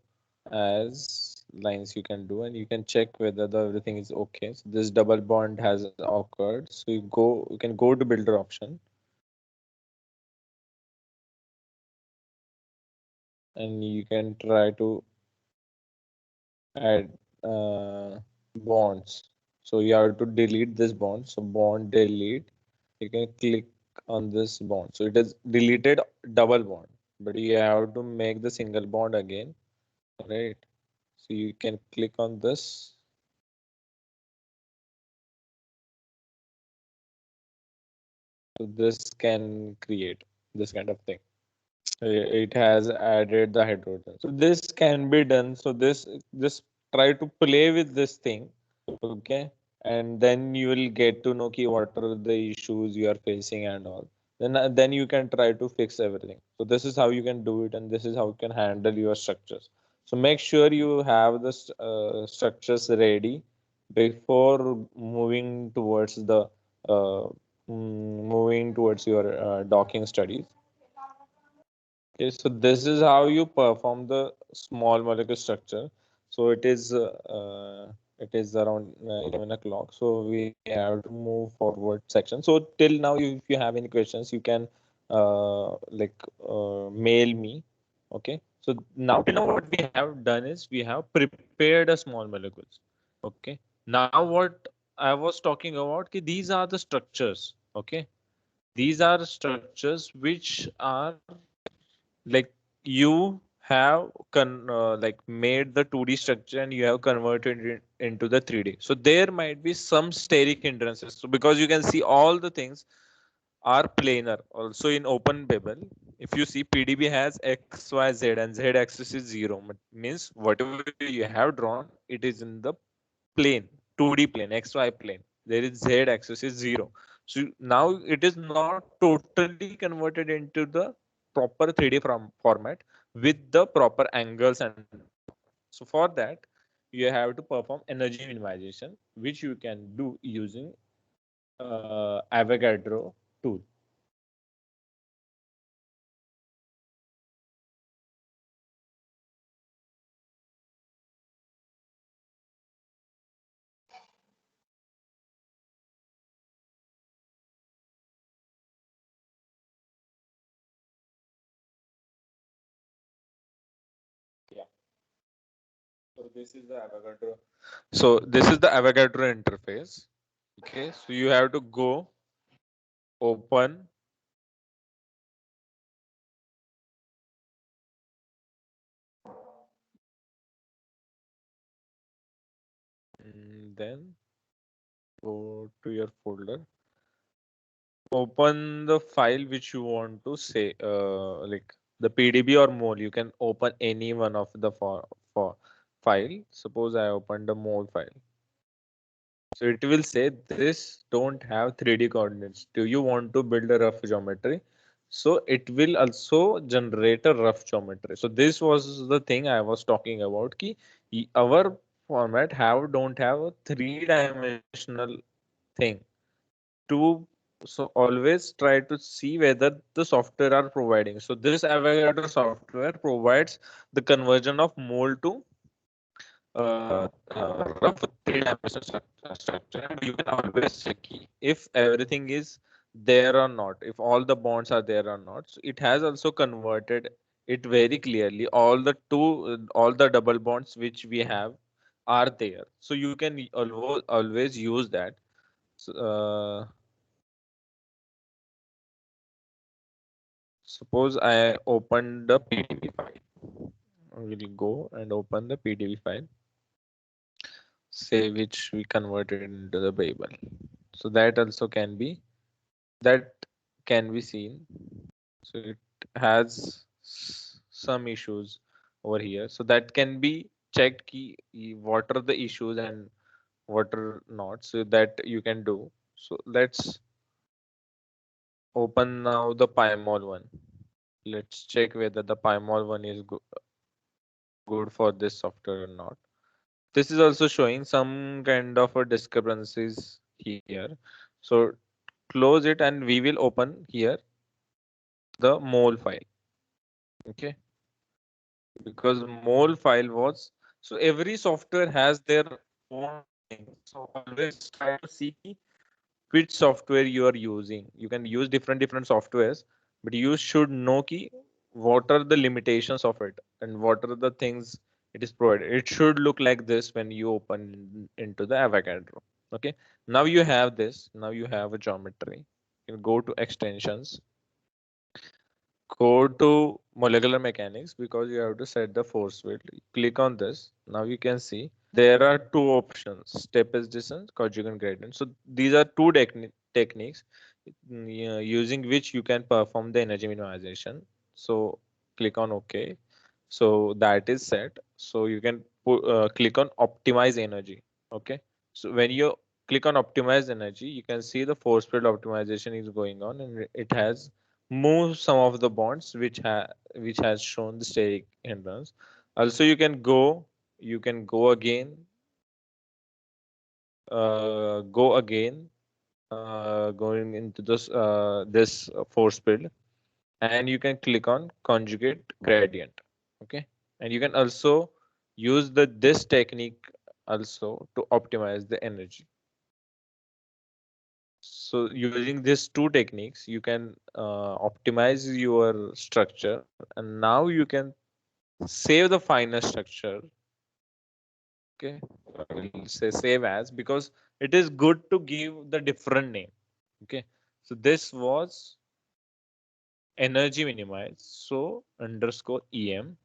as lines you can do, and you can check whether everything is okay. So this double bond has occurred. So you can go to builder option, and you can try to add bonds. So you have to delete this bond. So bond delete, you can click on this bond. So it is deleted double bond, but you have to make the single bond again, right? So you can click on this. So this can create this kind of thing. It has added the hydrogen. So this can be done. So this just try to play with this thing, okay? And then you will get to know ki what are the issues you are facing and all. Then you can try to fix everything. So this is how you can do it, and this is how you can handle your structures. So make sure you have the structures ready before uh, moving towards your docking studies. Okay, so this is how you perform the small molecule structure. So it is around 11 o'clock. So we have to move forward section. So till now, if you have any questions, you can mail me. Okay. So now till now, what we have done is we have prepared a small molecules. Okay. Now what I was talking about, ki these are the structures. Okay. These are structures which are like you have made the 2D structure and you have converted it into the 3D. So there might be some steric hindrances. So because you can see all the things are planar also in open babel. If you see PDB has X, Y, Z and Z axis is 0, means whatever you have drawn, it is in the plane, 2D plane, XY plane. There is Z axis is 0. So now it is not totally converted into the proper 3D format with the proper angles and all. So for that, you have to perform energy minimization, which you can do using Avogadro tool. Yeah. So this is the Avogadro. So this is the Avogadro interface. Okay. So you have to go open. Then go to your folder, open the file which you want to say, like the PDB or mole. You can open any one of the for file. Suppose I opened the mole file. So it will say this don't have 3D coordinates. Do you want to build a rough geometry? So it will also generate a rough geometry. So this was the thing I was talking about. Ki our format don't have a three-dimensional thing to, so always try to see whether the software are providing. So this Avogadro software provides the conversion of mole to rough three-dimensional structure, and you can always check if everything is there or not, if all the bonds are there or not. So it has also converted it very clearly. All the double bonds which we have are there. So you can always use that. So, suppose I open the PDB file. I will go and open the PDB file, say which we converted into the Babel. So that can be seen. So it has some issues over here. So that can be checked key what are the issues and what are not. So that you can do. So let's open now the PyMol one. Let's check whether the PyMol one is good for this software or not. This is also showing some kind of a discrepancies here. So close it and we will open here the mole file. Okay. Because mole file was, so every software has their own thing. So always try to see which software you are using. You can use different softwares, but you should know what are the limitations of it and what are the things it is provided. It should look like this when you open into the Avogadro. Okay. Now you have this. Now you have a geometry. You can go to extensions, go to molecular mechanics, because you have to set the force field. Click on this. Now you can see there are two options: step is distance, conjugate gradient. So these are two techniques using which you can perform the energy minimization. So click on OK. So that is set. So you can click on optimize energy. Okay. So when you click on optimize energy, you can see the force field optimization is going on, and it has moved some of the bonds which has shown the steric hindrance. Also, you can go again, going into this force field, and you can click on conjugate gradient. Okay, and you can also use this technique also to optimize the energy. So using these two techniques, you can optimize your structure, and now you can save the final structure. Okay, I will say save as, because it is good to give the different name. Okay, so this was energy minimized. So underscore em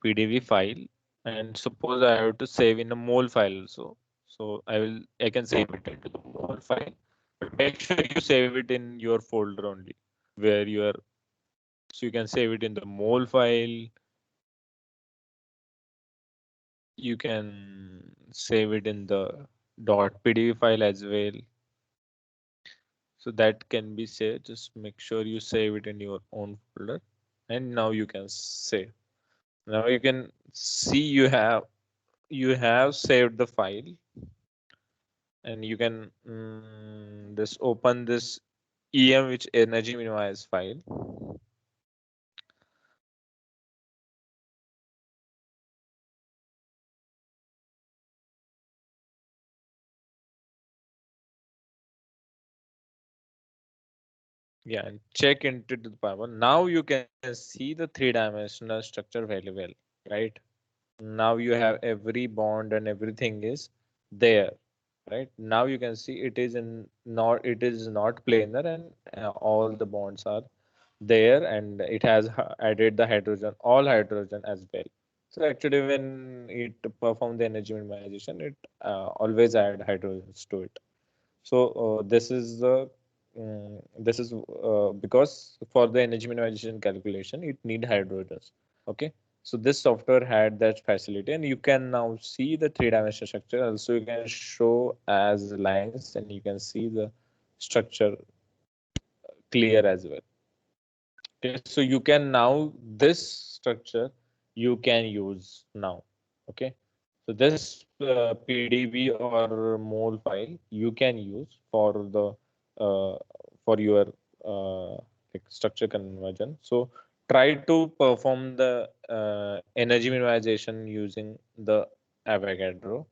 PDB file, and suppose I have to save in a mole file also. So I can save it into the mole file, but make sure you save it in your folder only where you are. So you can save it in the mole file. You can save it in the .pdb file as well. So that can be saved. Just make sure you save it in your own folder. And now you can save. Now you can see you have saved the file, and you can just open this em, which energy minimize file. Yeah, and check into the power. Now you can see the three-dimensional structure very well, right? Now you have every bond and everything is there, right? Now you can see it is not planar, and all the bonds are there, and it has added the hydrogen, all hydrogen as well. So actually when it perform the energy minimization, it always add hydrogens to it. So this is because for the energy minimization calculation, it need hydrogens. Okay, so this software had that facility, and you can now see the three-dimensional structure. Also, you can show as lines, and you can see the structure clear as well. Okay, so you can now this structure you can use now. Okay, so this PDB or mole file you can use uh, for your like structure conversion. So try to perform the energy minimization using the Avogadro.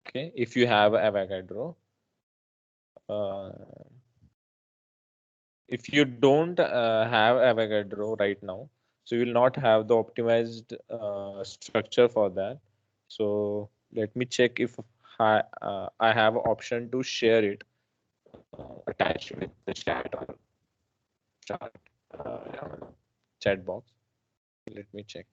Okay, if you have Avogadro. Uh, if you don't have Avogadro right now, so you will not have the optimized structure for that. So let me check if I have an option to share it attached with the chat or chat yeah, chat box. Let me check.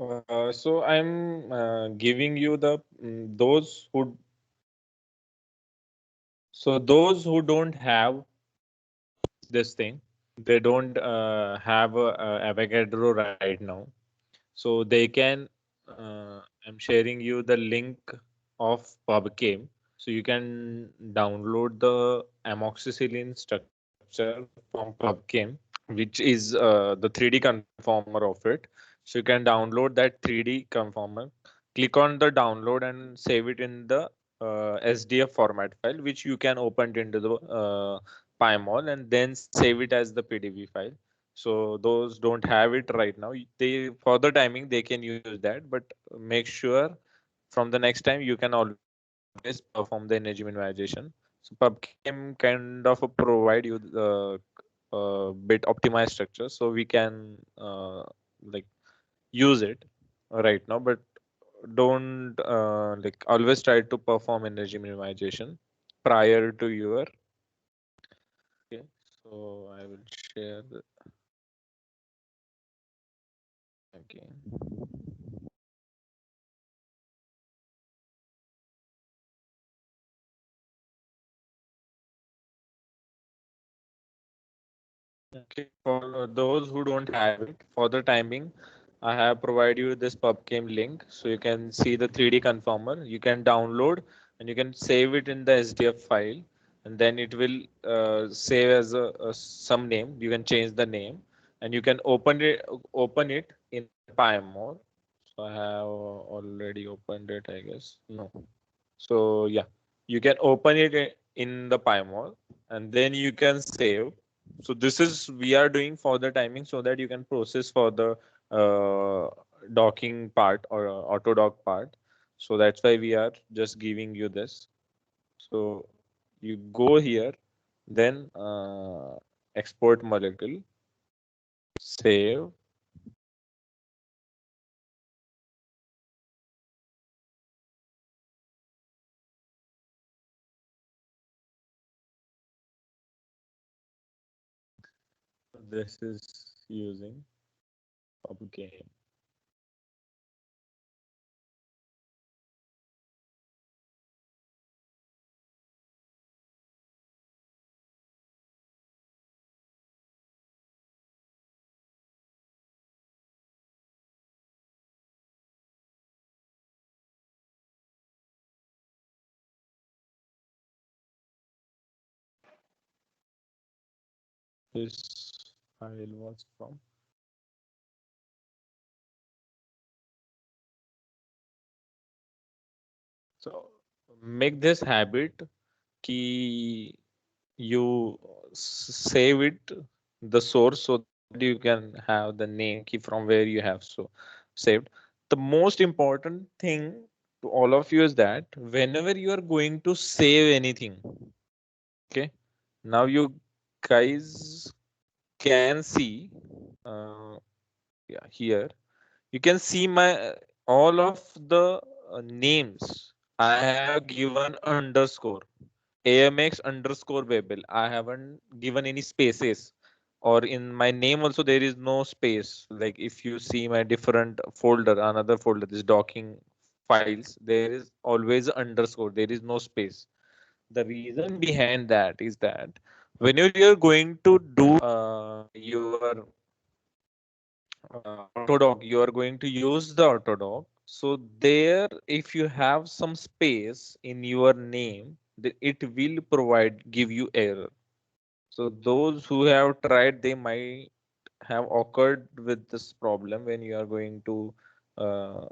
So I'm giving you the those who don't have this thing, they don't have a Avogadro right now. So they can. I'm sharing you the link of PubChem, so you can download the amoxicillin structure from PubChem, which is the 3D conformer of it. So you can download that 3D conformer, click on the download and save it in the SDF format file, which you can open it into the PyMol and then save it as the PDB file. So those don't have it right now. They for the timing they can use that, but make sure from the next time you can always perform the energy minimization. So PubChem kind of provide you the bit optimized structure, so we can like use it right now, but don't like always try to perform energy minimization prior to your. Okay, so I will share the again. Okay, for those who don't have it, for the timing, I have provided you this PubChem link, so you can see the 3D conformer. You can download and you can save it in the SDF file, and then it will save as a some name. You can change the name, and you can open it in PyMore. So I have already opened it, I guess. No. So yeah, you can open it in the PyMol and then you can save. So this is we are doing for the timing so that you can process for the uh, docking part or auto dock part. So that's why we are just giving you this. So you go here, then export molecule, save. This is using PubChem. This file was from. So make this habit key you save it the source so that you can have the name key from where you have so saved. The most important thing to all of you is that whenever you are going to save anything, okay, now you guys can see yeah, here you can see my all of the names I have given underscore AMX underscore Babel. I haven't given any spaces, or in my name also there is no space. Like if you see my different folder, another folder, this docking files, there is always underscore. There is no space. The reason behind that is that whenever you're going to do your Autodoc, you are going to use the Autodoc. So there, if you have some space in your name, it will give you error. So those who have tried, they might have occurred with this problem when you are going to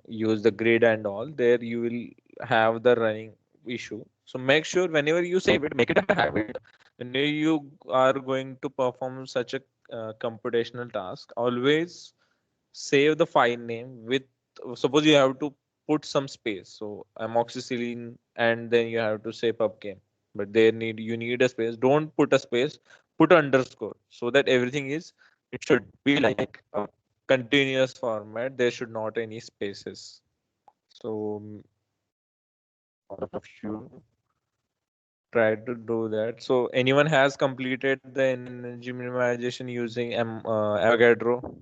use the grid and all. There you will have the running issue. So make sure whenever you save it, make it a habit. Whenever you are going to perform such a computational task, always save the file name with, suppose you have to put some space, so amoxicillin and then you have to say pubchem, but there you need a space. Don't put a space, put underscore, so that everything is, it should be like a continuous format. There should not any spaces. So all of you try to do that. So anyone has completed the energy minimization using Avogadro?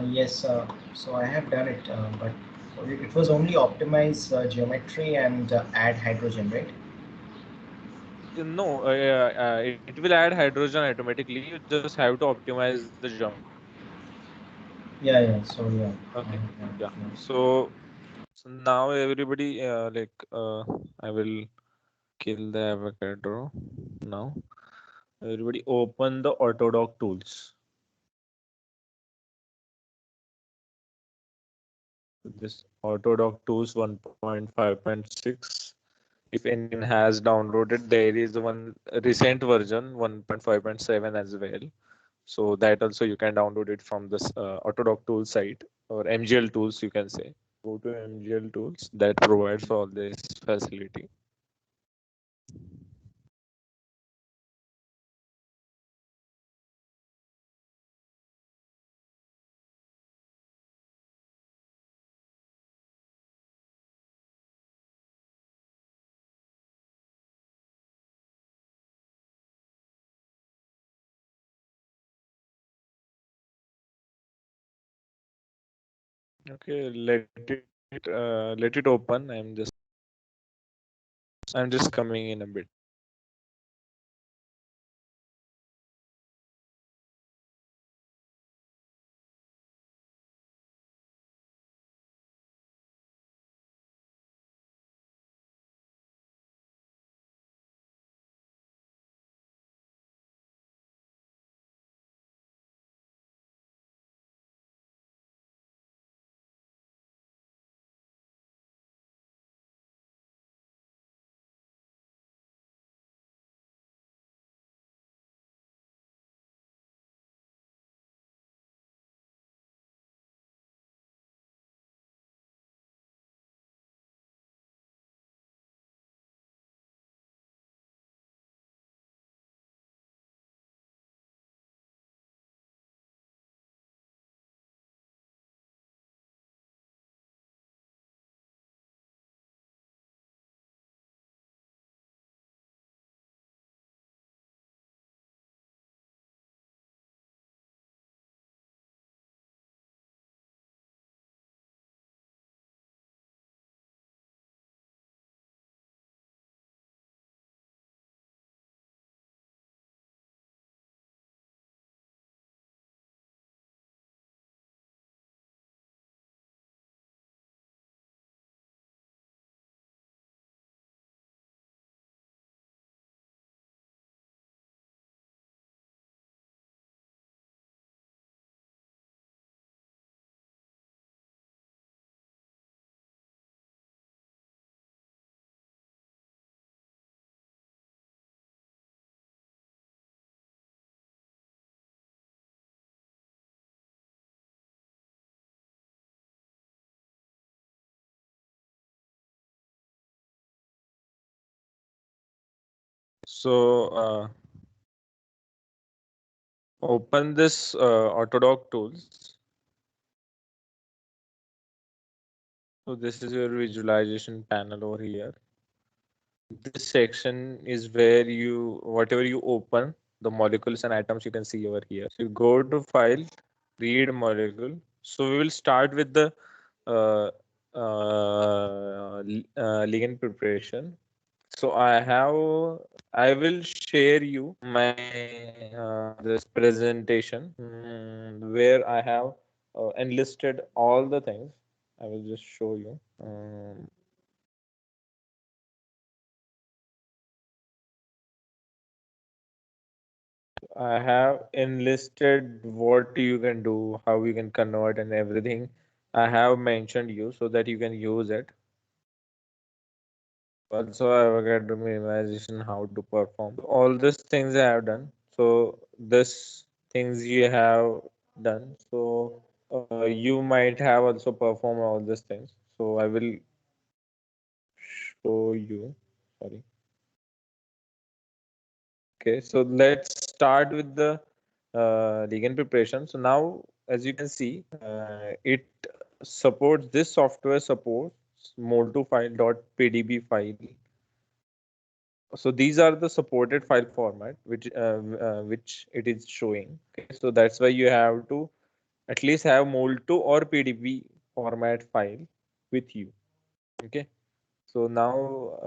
Yes, so I have done it, but it was only optimize geometry and add hydrogen, right? No, it will add hydrogen automatically. You just have to optimize the geometry. Yeah, yeah. So yeah, I Okay. have done Yeah. it. Yeah. So now everybody, I will kill the avocado now. Everybody open the Autodoc tools. This Autodoc tools 1.5.6. If anyone has downloaded, there is one recent version 1.5.7 as well. So that also you can download it from this Autodoc tool site or MGL tools, you can say. Go to MGL tools that provides all this facility. Okay, let it open. I'm just coming in a bit. So open this Autodoc tools. So this is your visualization panel over here. This section is where whatever you open, the molecules and atoms you can see over here. So you go to file, read molecule. So we will start with the uh, ligand preparation. So I will share you my this presentation where I have enlisted all the things. I will just show you. I have enlisted what you can do, how you can convert, and everything. I have mentioned you so that you can use it. Also, I have got the minimization, how to perform. All these things I have done. So this things you have done. So you might have also performed all these things. So I will show you. Sorry. Okay, so let's start with the ligand preparation. So now, as you can see, it supports this software supports mol2 file.pdb file. So these are the supported file format which it is showing. Okay, so that's why you have to at least have mol2 or PDB format file with you. Okay. So now,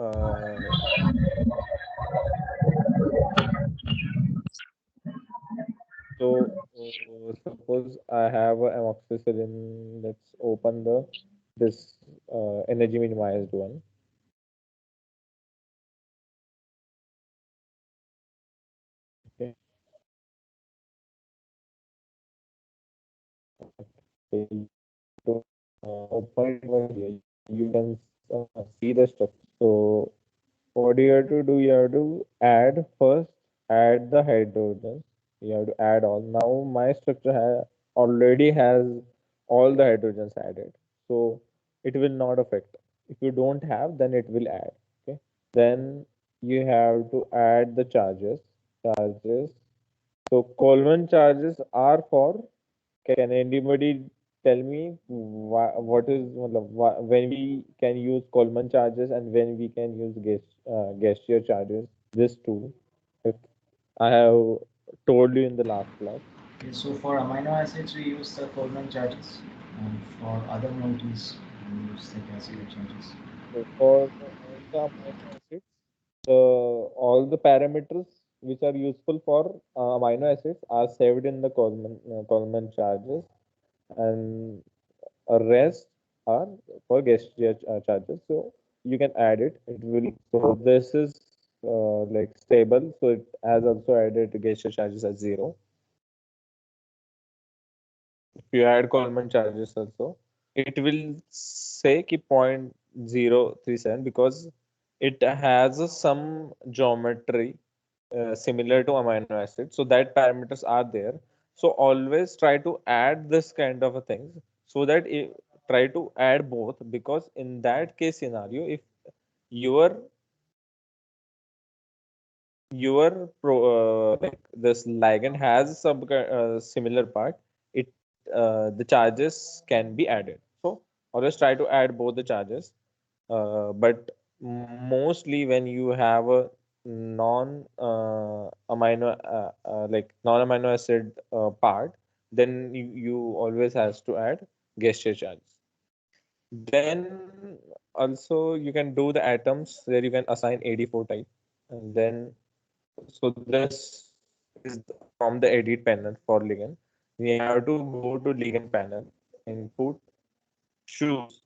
suppose I have a amoxicillin. Let's open this energy minimized one. Okay. Okay. So, open it over here. You can see the structure. So what you have to do, you have to add first, add the hydrogens. You have to add all. Now my structure already has all the hydrogens added. So it will not affect. If you don't have, then it will add. Okay. Then you have to add the charges. Charges. So Coleman charges are for, can anybody tell me what is when we can use Coleman charges and when we can use gesture charges? This tool, if I have told you in the last class. Okay, so for amino acids, we use the Coleman charges, and for other moieties, we use the Cassidy charges. So for all the amino acids, all the parameters which are useful for amino acids are saved in the Coleman charges, and rest are for gesture charges. So you can add it. It will. So this is like stable. So it has also added gesture charges as 0. If you add Coleman charges also, it will say ki 0.037 because it has some geometry similar to amino acids. So that parameters are there. So always try to add this kind of a things so that try to add both, because in that case scenario, if your like this ligand has some similar part, it the charges can be added. So always try to add both the charges. But mostly when you have a non amino like non amino acid part, then you always has to add gesture charges. Then also you can do the atoms where you can assign 84 type, and then so this is from the edit panel for ligand. We have to go to ligand panel, input, choose.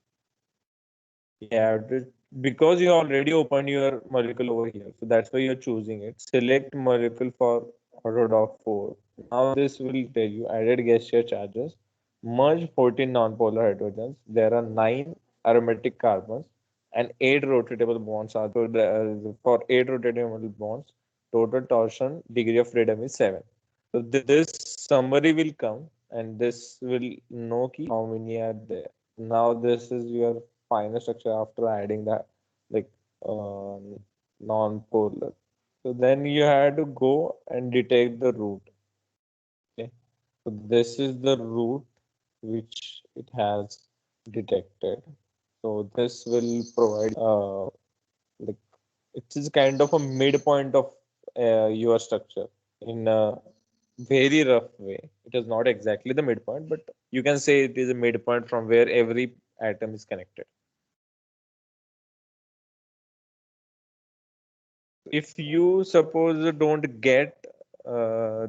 You have to, because you already opened your molecule over here, so that's why you're choosing it. Select molecule for autodoc 4. Now this will tell you added gesture charges, merge 14 nonpolar hydrogens. There are 9 aromatic carbons and 8 rotatable bonds are there. So for 8 rotatable bonds, total torsion degree of freedom is 7. So this summary will come and this will know ki how many are there. Now this is your final structure after adding that, like uh, non-polar. So then you have to go and detect the root. Okay. So this is the root which it has detected. So this will provide like it is kind of a midpoint of your structure in a very rough way. It is not exactly the midpoint, but you can say it is a midpoint from where every atom is connected. If you suppose don't get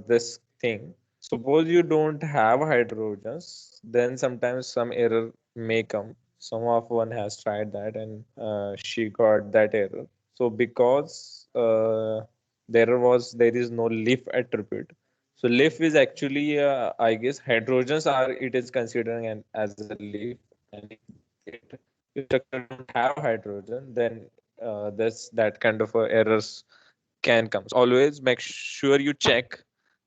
this thing, suppose you don't have hydrogens, then sometimes some error may come. Some of one has tried that and she got that error. So because there is no leaf attribute. So leaf is actually I guess hydrogens are, it is considering as a leaf, and if your structure don't have hydrogen, then this that kind of errors can come. So always make sure you check.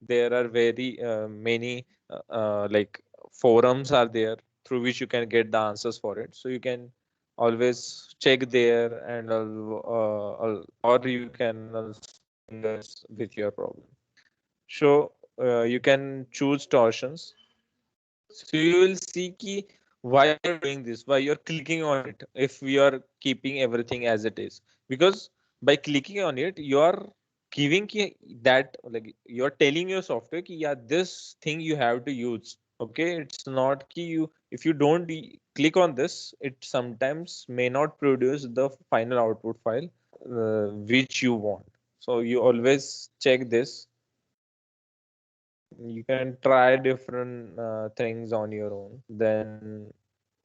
There are very many like forums are there through which you can get the answers for it. So you can always check there, and or you can also ping us with your problem. So you can choose torsions. So you will see ki why you're doing this, why you're clicking on it if we are keeping everything as it is. Because by clicking on it, you are giving ki that, like you're telling your software ki yeah, this thing you have to use. Okay, it's not key you, if you don't click on this, it sometimes may not produce the final output file which you want. So you always check this. You can try different things on your own, then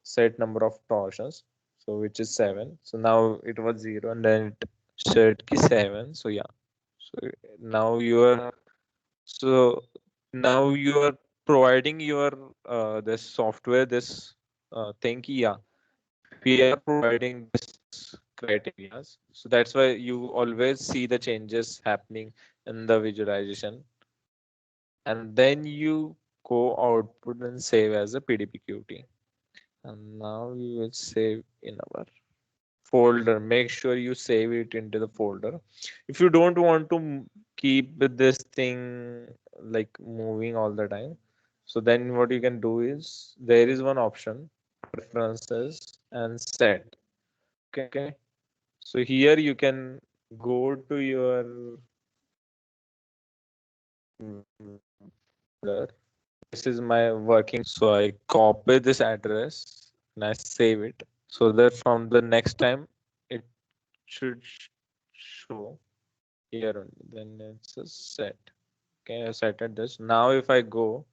set number of torsions, so which is 7. So now it was 0 and then it set key 7. So yeah, so now you are, so now you are providing your this software this thing ki, yeah, we are providing this criterias. So that's why you always see the changes happening in the visualization, and then you go output and save as a pdbqt. And now we will save in our folder. Make sure you save it into the folder. If you don't want to keep this thing like moving all the time, so then what you can do is there is one option, preferences and set. Okay, so here you can go to your folder. This is my working, so I copy this address and I save it so that from the next time it should show here only. Then it's a set. Okay, I set at this. Now if I go,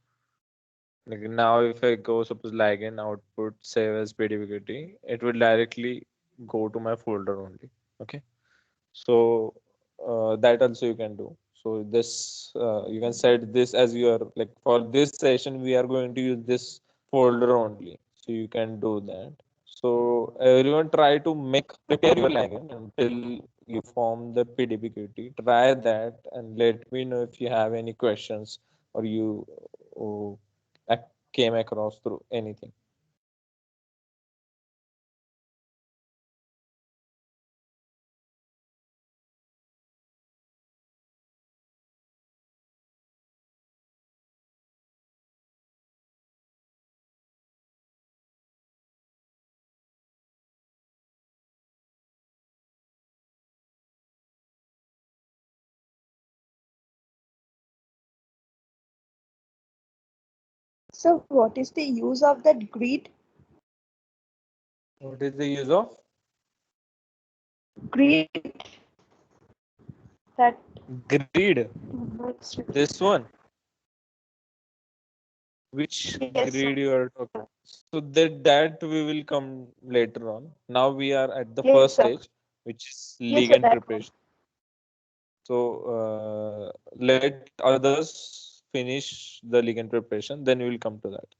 like now if I go, suppose login output save as pdbqt, it will directly go to my folder only. Okay, so that also you can do. So this you can set this as your, like for this session we are going to use this folder only. So you can do that. So everyone try to make prepare your login until you form the PDBQT. Try that and let me know if you have any questions or you came across through anything. So what is the use of that grid? What is the use of Grid that grid? it's This one. Which yes, sir. grade you are talking? So that we will come later on. Now we are at the Yes, first sir. stage, which is Yes, sir. ligand That one. preparation. So let others finish the ligand preparation, then we will come to that.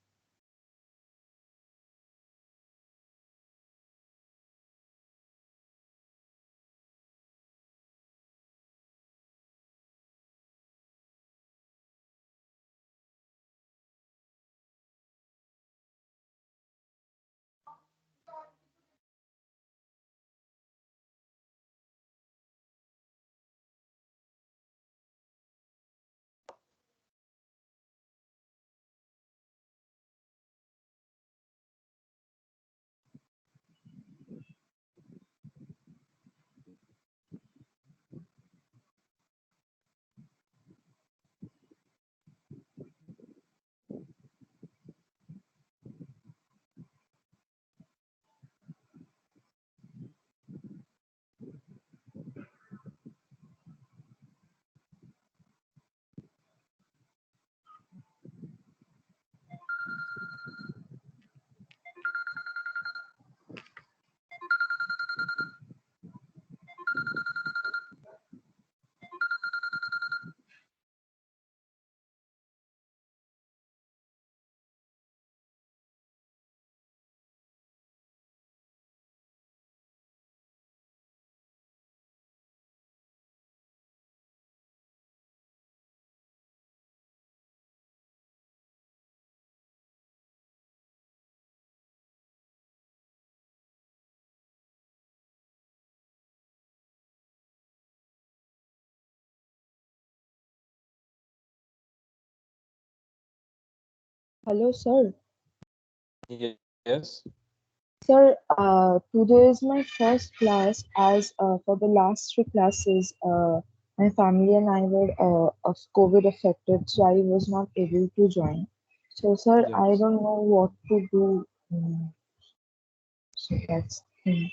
Hello, sir. Yes. Sir, today is my first class as for the last three classes, my family and I were of COVID affected, so I was not able to join. So, sir, I Yes. don't know what to do. So that's thing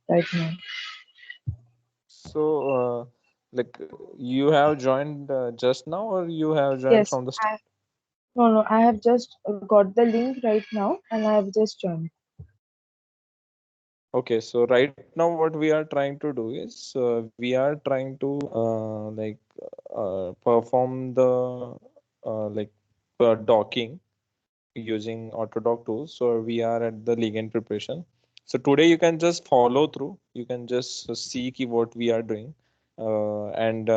right now. So, like, you have joined just now, or you have joined Yes, from the start? no, I have just got the link right now and I have just joined. Okay, so right now what we are trying to do is we are trying to perform the like docking using Autodoc tools. So we are at the ligand preparation. So today you can just follow through. You can just see what we are doing, and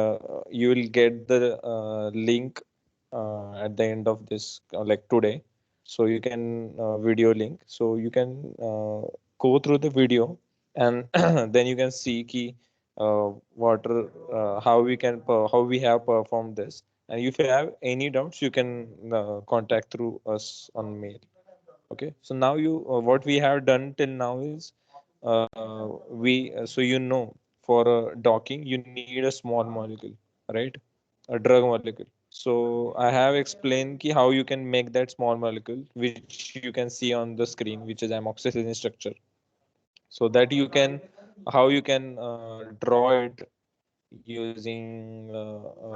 you will get the link at the end of this like today. So you can video link. So you can go through the video, and then you can see what how we can how we have performed this. And if you have any doubts, you can contact through us on mail. Okay. So now what we have done till now is so for docking you need a small molecule, right? A drug molecule. So I have explained how you can make that small molecule, which you can see on the screen, which is amoxicillin structure. So that you can how you can draw it using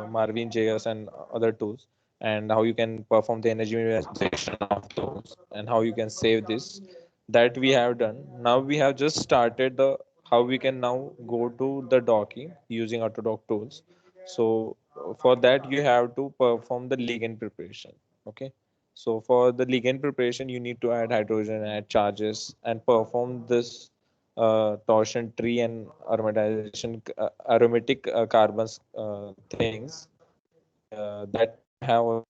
Marvin JS and other tools, and how you can perform the energy minimization of those, and how you can save this. That we have done. Now we have just started the how we can now go to the docking using Autodoc tools. So for that you have to perform the ligand preparation. Okay. So for the ligand preparation, you need to add hydrogen, add charges, and perform this torsion tree and aromatic carbons things that I have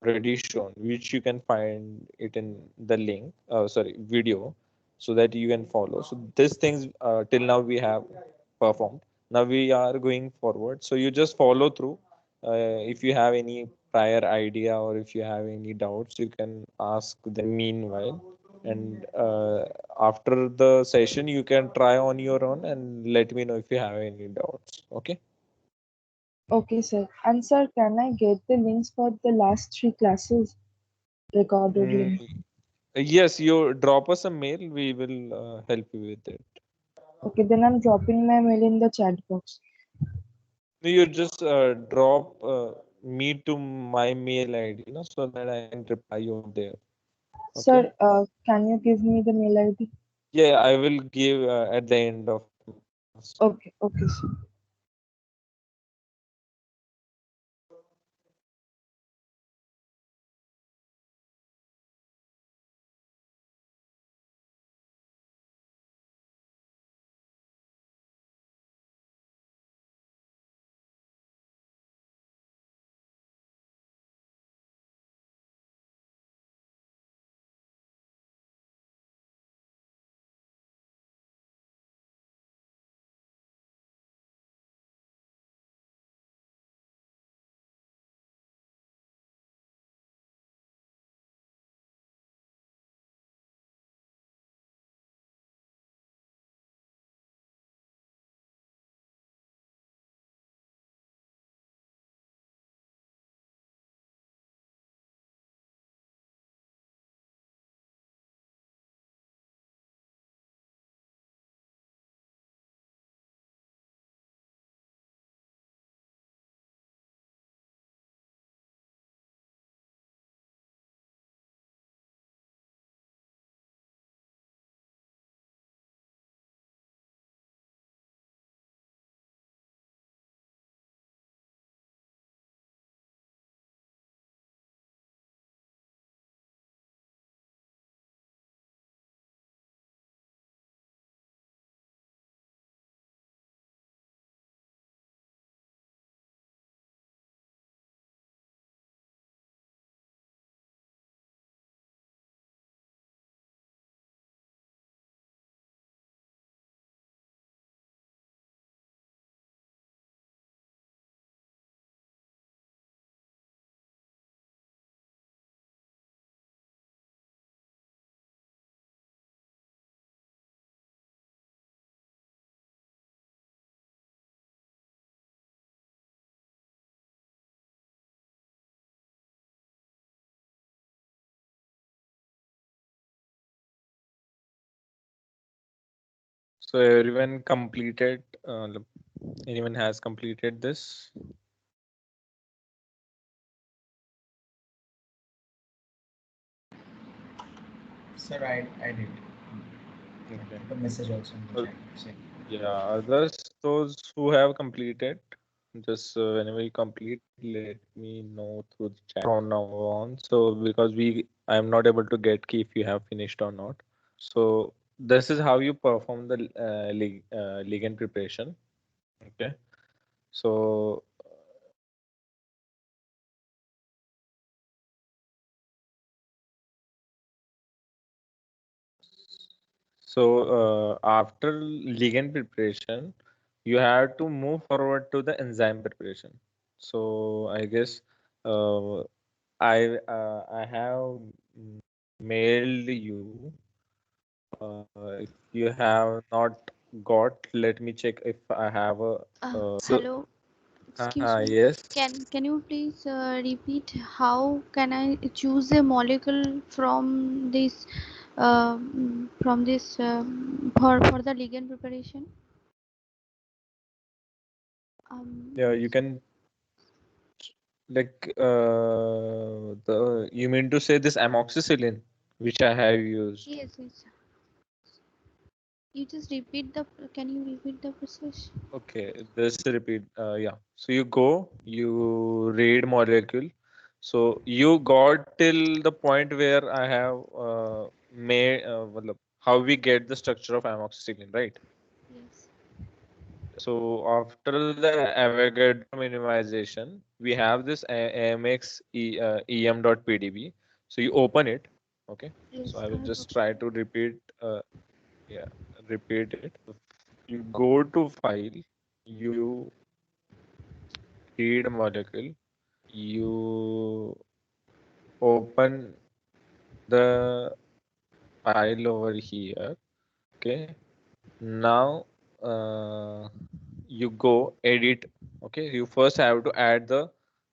already shown, which you can find it in the link, sorry, video, so that you can follow. So these things till now we have performed. Now we are going forward. So you just follow through. If you have any prior idea or if you have any doubts, you can ask them meanwhile. And after the session, you can try on your own and let me know if you have any doubts. Okay. Okay, sir. And sir, can I get the links for the last three classes recorded Mm, link? yes, you drop us a mail. We will help you with it. Okay, then I'm dropping my mail in the chat box. No, you just drop me to my mail ID, so that I can reply you over there. Okay. Sir, can you give me the mail ID? Yeah, I will give at the end of class. Okay, okay, sir. So everyone completed. Anyone has completed this? Sir, I did. Okay. The message also in the Uh, chat. Same. Yeah, others, those who have completed, just whenever you complete, let me know through the chat from now on. So because I am not able to get key if you have finished or not. So this is how you perform the ligand preparation. Okay. So after ligand preparation, you have to move forward to the enzyme preparation. So I guess uh, I have mailed you. If you have not got, let me check if I have a. So Hello, excuse me. yes. Can you please repeat how can I choose a molecule from this for the ligand preparation? Yeah, you can like the you mean to say this amoxicillin which I have used. Yes, yes. You just repeat the. Can you repeat the process? Okay, just repeat. Yeah. So you go, you read molecule. So you got till the point where I have made how we get the structure of amoxicillin, right? Yes. So after the Avogadro minimization, we have this AMX em.pdb. So you open it. Okay. So Yes, I I will have just opened try it. to repeat. Yeah, repeat it. You go to file. You read molecule. You open the file over here. Okay. Now you go edit. Okay. You first have to add the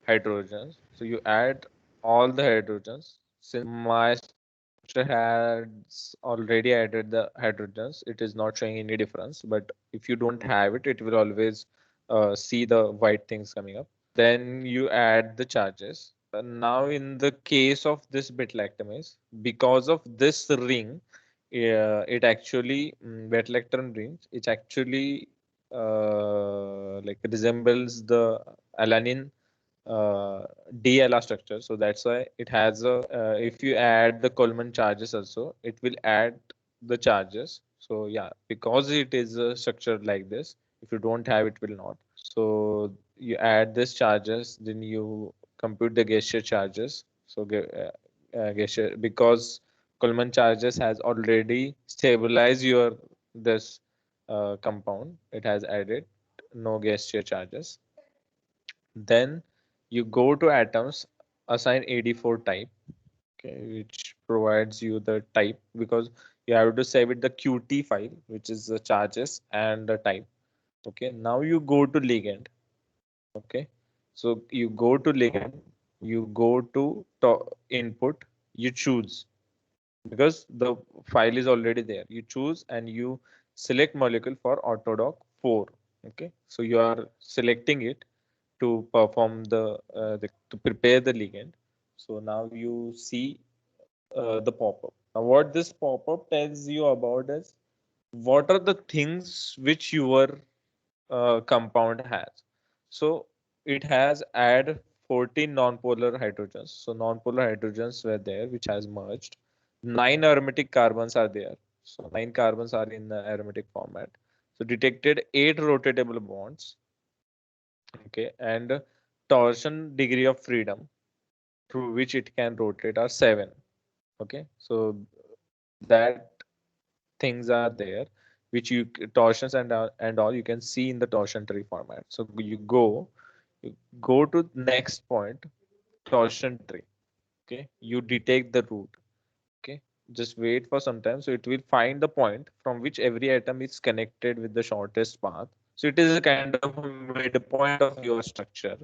hydrogens. So you add all the hydrogens. Since my structure has already added the hydrogens, it is not showing any difference. But if you don't have it, it will always see the white things coming up. Then you add the charges. Now in the case of this bit lactamase, because of this ring, it actually beta lactam rings, it actually like resembles the alanine uh, DLR structure. So that's why it has a, if you add the Coleman charges also, it will add the charges. So yeah, because it is a structure like this, if you don't have it, will not. So you add this charges, then you compute the gesture charges. So gesture, because Coleman charges has already stabilized your this compound, it has added no gesture charges. Then you go to atoms, assign 84 type, okay, which provides you the type because you have to save it the Qt file, which is the charges and the type. Okay, now you go to ligand. Okay, so you go to ligand, you go to input, you choose because the file is already there. You choose and you select molecule for Autodoc 4. Okay, so you are selecting it to perform to prepare the ligand. So now you see the pop-up. Now what this pop-up tells you about is what are the things which your compound has. So it has add 14 non-polar hydrogens. So non-polar hydrogens were there which has merged. 9 aromatic carbons are there. So 9 carbons are in the aromatic format. So detected 8 rotatable bonds. Okay, and torsion degree of freedom through which it can rotate are 7. Okay, so that things are there which you torsions and all you can see in the torsion tree format. So you go to next point, torsion tree. Okay, you detect the root. Okay, just wait for some time. So it will find the point from which every atom is connected with the shortest path. So it is a kind of a midpoint of your structure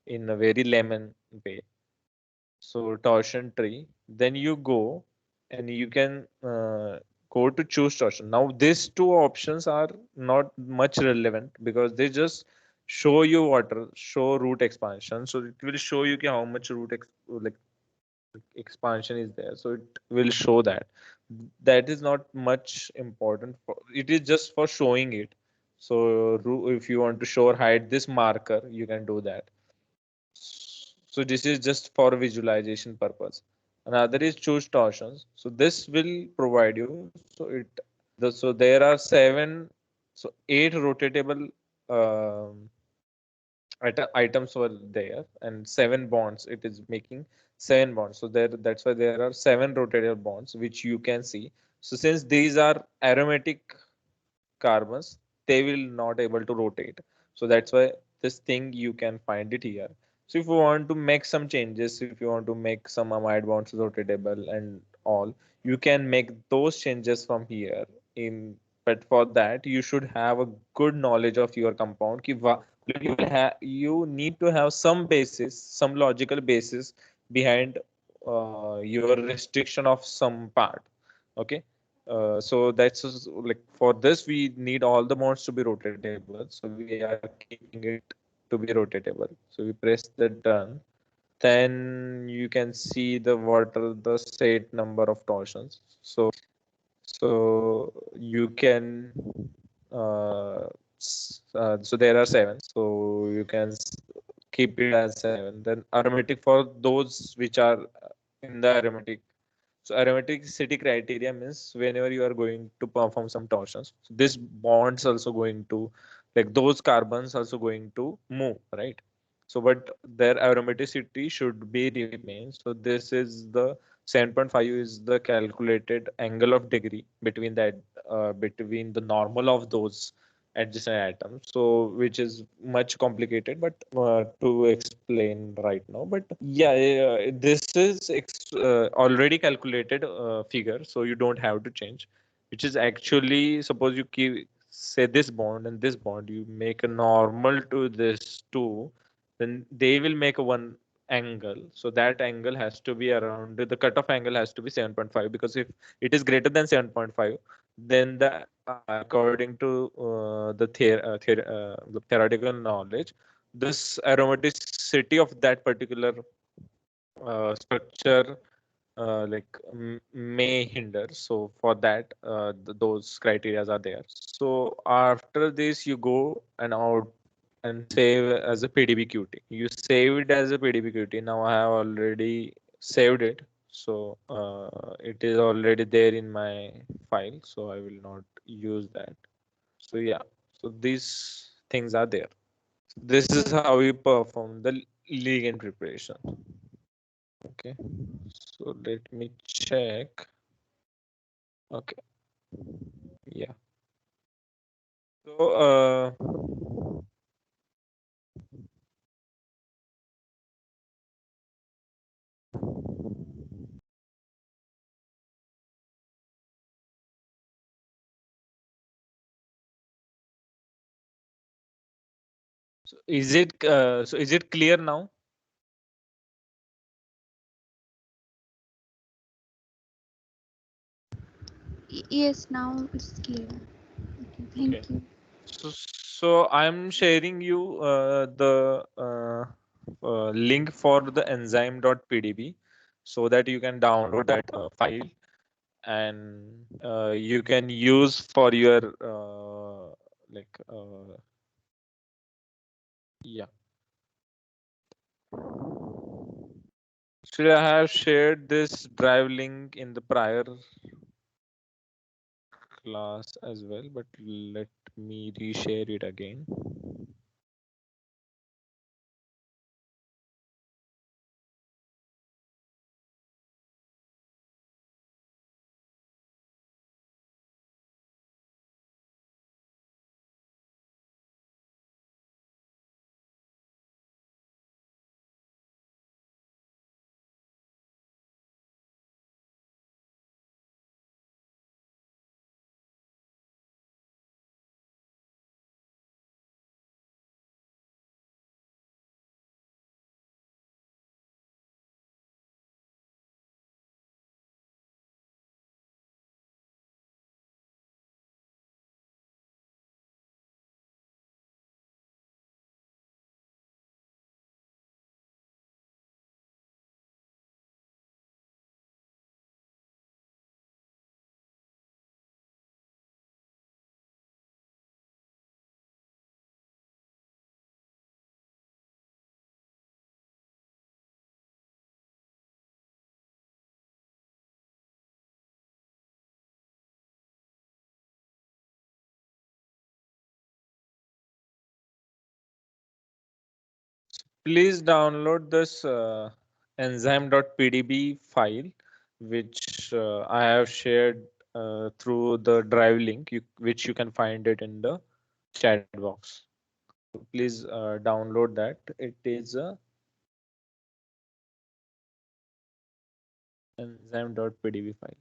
in a very lemon way. So torsion tree. Then you go and you can go to choose torsion. Now these two options are not much relevant because they just show you water, show root expansion. So it will show you how much like expansion is there. So it will show that. That is not much important for it is just for showing it. So if you want to show or hide this marker, you can do that. So this is just for visualization purpose. Another is choose torsions. So this will provide you. So there are eight rotatable um, items were there and seven bonds. It is making seven bonds. So that's why there are seven rotatable bonds which you can see. So since these are aromatic carbons, they will not able to rotate. So that's why this thing you can find it here. So if you want to make some changes, if you want to make some amide bonds rotatable and all, you can make those changes from here. In But for that you should have a good knowledge of your compound. Like you need to have some basis, some logical basis behind your restriction of some part. Okay. So like for this we need all the modes to be rotatable. So we are keeping it to be rotatable. So we press the done. Then you can see what are the set number of torsions. So you can so there are seven. So you can keep it as seven. Then aromatic for those which are in the aromatic. So aromaticity criteria means whenever you are going to perform some torsions, so this bonds also going to, like those carbons also going to move, right? So but their aromaticity should be remain. So this is the 7.5 is the calculated angle of degree between between the normal of those adjacent atoms. So which is much complicated, but to explain right now. But yeah, this is already calculated figure, so you don't have to change. Which is actually, suppose you keep say this bond and this bond, you make a normal to this two, then they will make a one angle. So that angle has to be around, the cutoff angle has to be 7.5, because if it is greater than 7.5, then according to the theoretical knowledge, this aromaticity of that particular structure may hinder. So for that, those criterias are there. So after this you go and out and save as a pdbqt. You save it as a pdbqt. Now I have already saved it. So it is already there in my file, so I will not use that. So yeah, so these things are there. This is how we perform the ligand preparation. Okay, so let me check. Okay, yeah. So is it clear now? Yes, now it's clear. Okay, Okay. thank you. So I'm sharing you the link for the enzyme.pdb so that you can download that file, and you can use for your like yeah. Actually, I have shared this drive link in the prior class as well, but let me reshare it again. please download this enzyme.pdb file, which I have shared through the drive link, which you can find it in the chat box. So please download that. It is a enzyme.pdb file.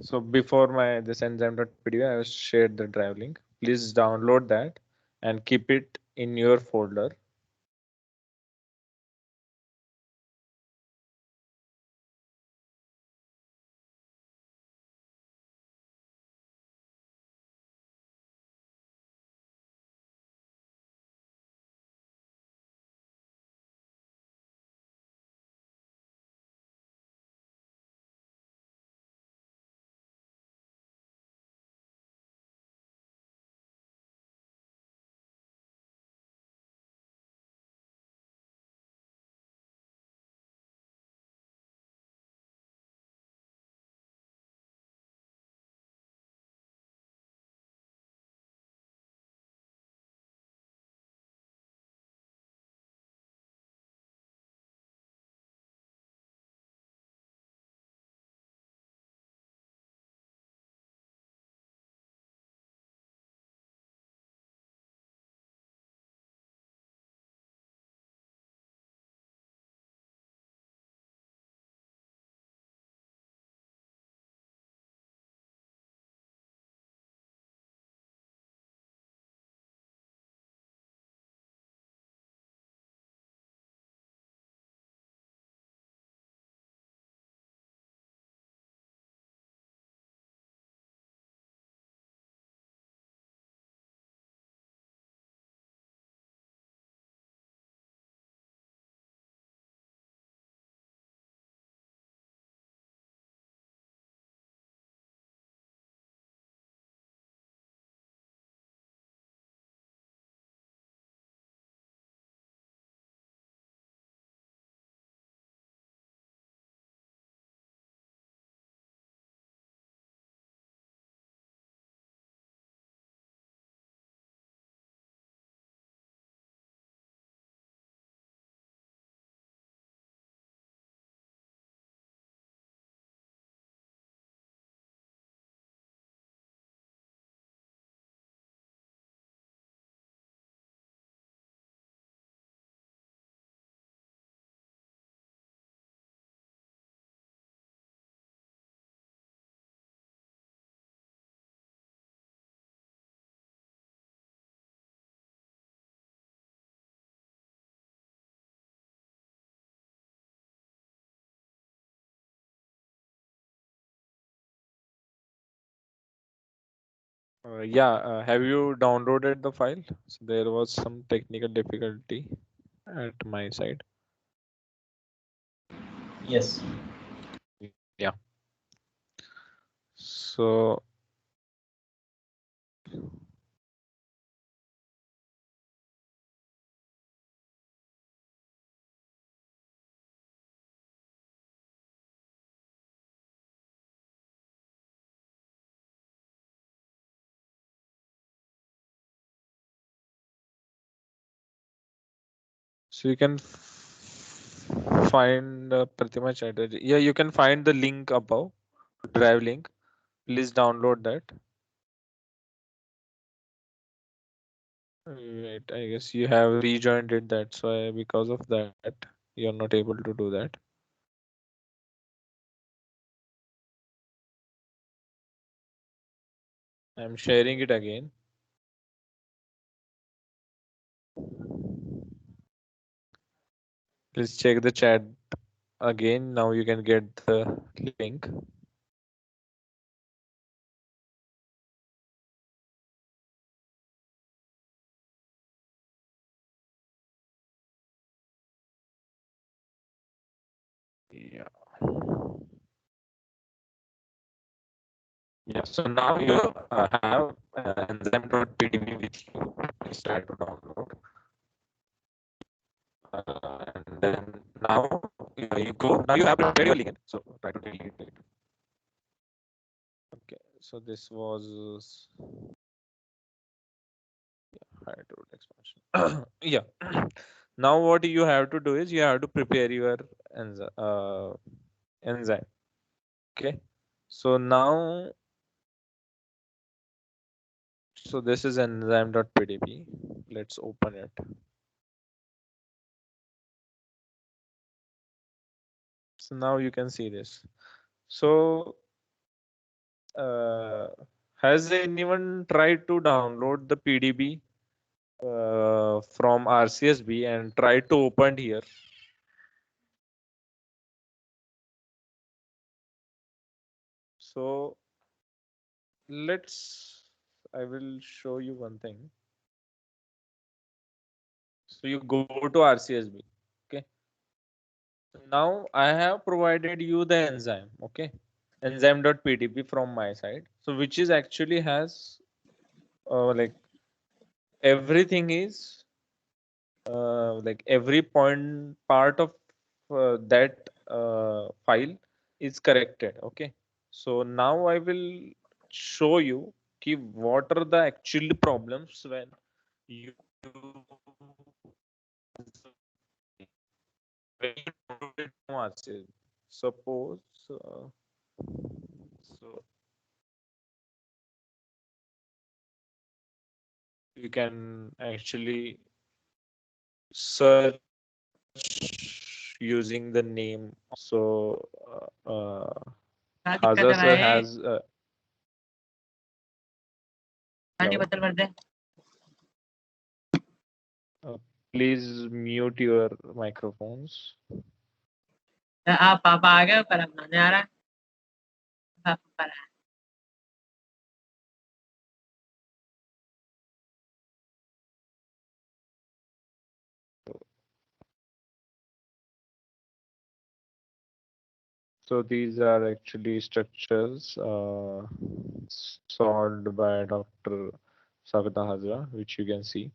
So before this enzyme.pdb, I have shared the drive link. Please download that and keep it in your folder. Yeah, have you downloaded the file? So there was some technical difficulty at my side. Yes. Yeah. So you can find pretty much at it. Yeah, you can find the link above, drive link. Please download that. Wait, I guess you have rejoined it. That's why, because of that, you're not able to do that. I'm sharing it again. Please check the chat again. Now you can get the link. Yeah. Yeah. So now you have enzyme.pdb with you. Please try to download. And then now you go. Now you have prepared your link. So try to delete it. Okay. So this was hydrolyzed expansion. Yeah. Now what you have to do is you have to prepare your enzyme. Okay. So now, so this is enzyme.pdb. Let's open it. So now you can see this. So uh, has anyone tried to download the PDB from RCSB and tried to open here? So I will show you one thing. So you go to RCSB. Okay. Now I have provided you the enzyme. Okay. Enzyme.pdb from my side. So which is actually has like everything is like every part of that file is corrected. Okay. So now I will show you what are the actual problems when you when you download it from RCS. Suppose so you can actually search using the name. So Hazra sir has uh, please mute your microphones. So these are actually structures solved by Dr. Savita Hazra, which you can see.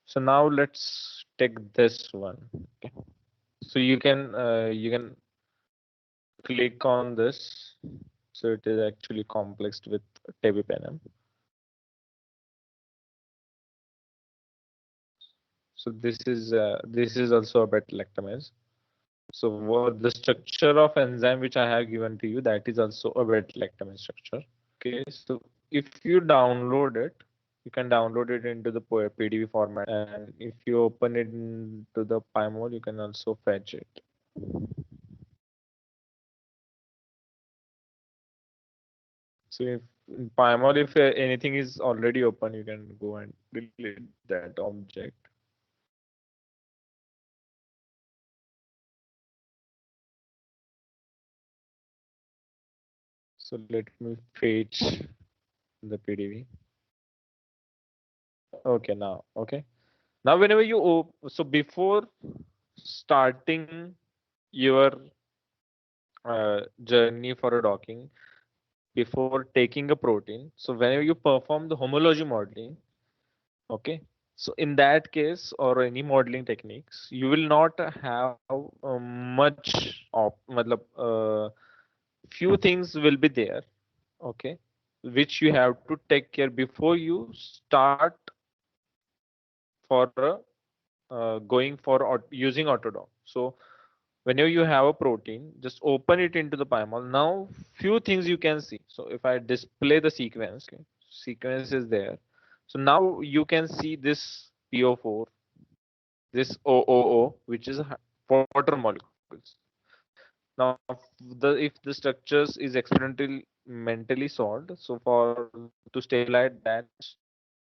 So now let's take this one. Okay. So you can click on this. So it is actually complexed with tebipenem. So this is also a beta-lactamase. So what the structure of enzyme which I have given to you, that is also a beta-lactamase structure. Okay, so if you download it, you can download it into the PDB format, and if you open it into the PyMol, you can also fetch it. So if in PyMol, if anything is already open, you can go and delete that object. So let me fetch the PDB. Okay, now, okay. Now, whenever you so before starting your journey for a docking, before taking a protein, so whenever you perform the homology modeling, okay, so in that case or any modeling techniques, you will not have much of matlab, few things will be there, okay, which you have to take care before you start for going for using Autodoc. So whenever you have a protein, just open it into the PyMol. Now, few things you can see. So if I display the sequence, okay, sequence is there. So now you can see this PO4, this OOO, which is water molecules. Now, if the structures is experimentally mentally solved, so for to stabilize that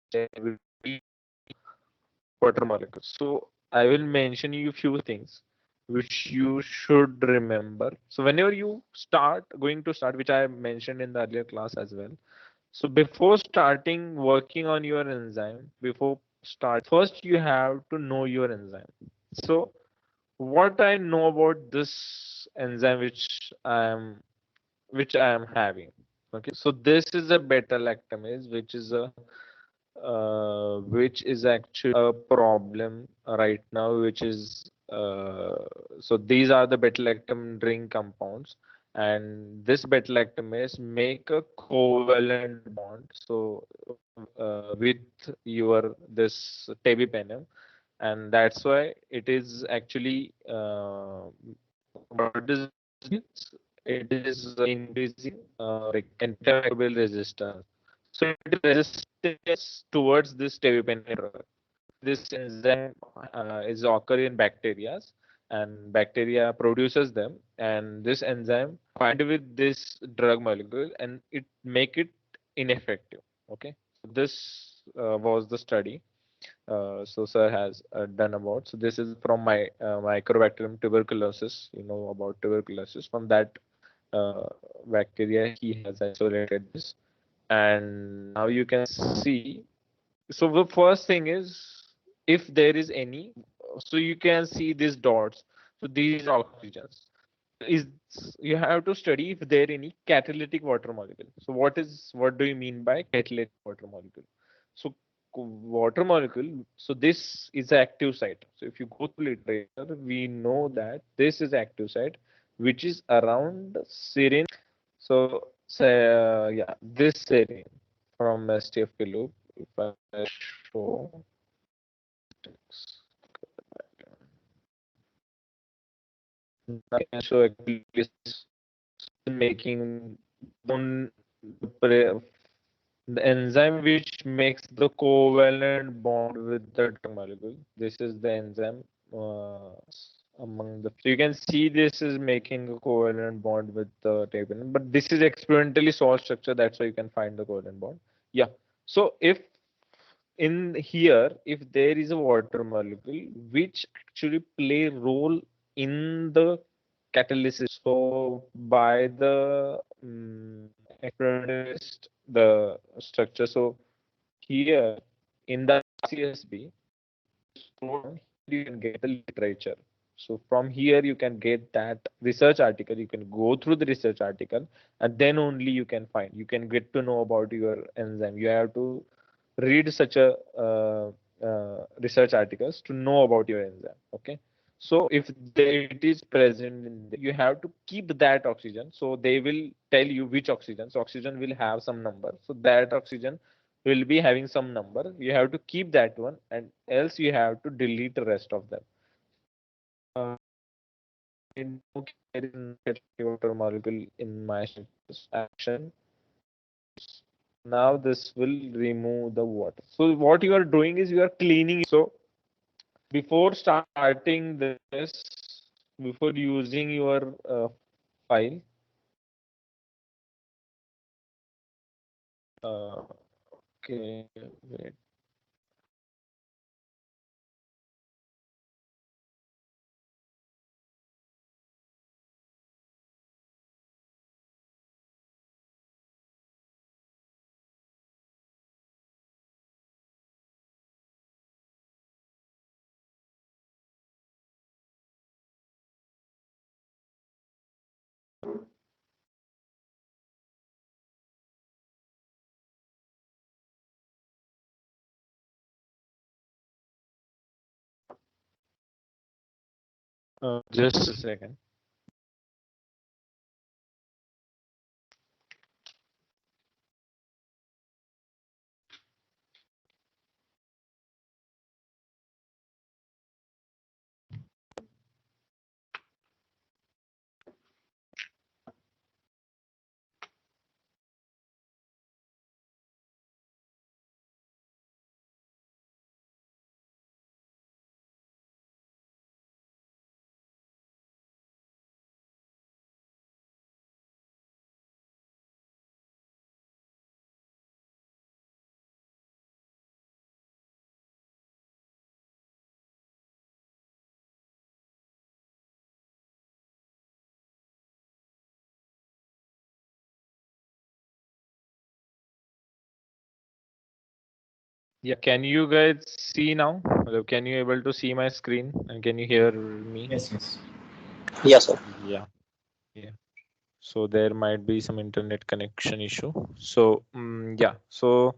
stability water molecules. So I will mention you few things which you should remember. So whenever you going to start, which I mentioned in the earlier class as well. So before starting working on your enzyme, before start, first you have to know your enzyme. So what I know about this enzyme which I am having. Okay, so this is a beta lactamase, which is actually a problem right now, which is so these are the beta lactam ring compounds, and this beta-lactamase make a covalent bond. So with your this tebipenem, and that's why it is actually what does it means? It is increasing antimicrobial resistance. So it is resistance towards this tebipenem drug. This enzyme is occur in bacteria, and bacteria produces them, and this enzyme find with this drug molecule and it make it ineffective. Okay, so this was the study so sir has done about. So this is from my Microbacterium tuberculosis. You know about tuberculosis. From that uh, bacteria, he has isolated this, and now you can see. So the first thing is, if there is any, so you can see these dots. So these are oxygens. Is you have to study if there any catalytic water molecule. So what do you mean by catalytic water molecule? So water molecule. So this is active site. So if you go through literature, we know that this is active site, which is around serine. So say yeah, this serine from STFK loop. If I show I can show actually this making one the enzyme which makes the covalent bond with the drug molecule. This is the enzyme uh, among the. So you can see this is making a covalent bond with the terpen, but this is experimentally solved structure. That's why you can find the covalent bond. Yeah. So if in here, if there is a water molecule which actually play role in the catalysis, so by the experimentalist the structure. So here in the CSB, scroll down, here you can get the literature. So from here you can get that research article. You can go through the research article, and then only you can find. You can get to know about your enzyme. You have to read such a research articles to know about your enzyme. Okay, so if it is present in there, you have to keep that oxygen. So they will tell you which oxygen. So oxygen will have some number. So that oxygen will be having some number. You have to keep that one, and else you have to delete the rest of them. Uh, in there is no water molecule in my status action. Now this will remove the water. So what you are doing is you are cleaning. So before starting this, before using your file, uh, okay, wait. Just a second. Yeah, can you guys see now? Hello, can you able to see my screen and can you hear me? Yes, yes. Yes, sir. Yeah, yeah. So there might be some internet connection issue. So yeah. So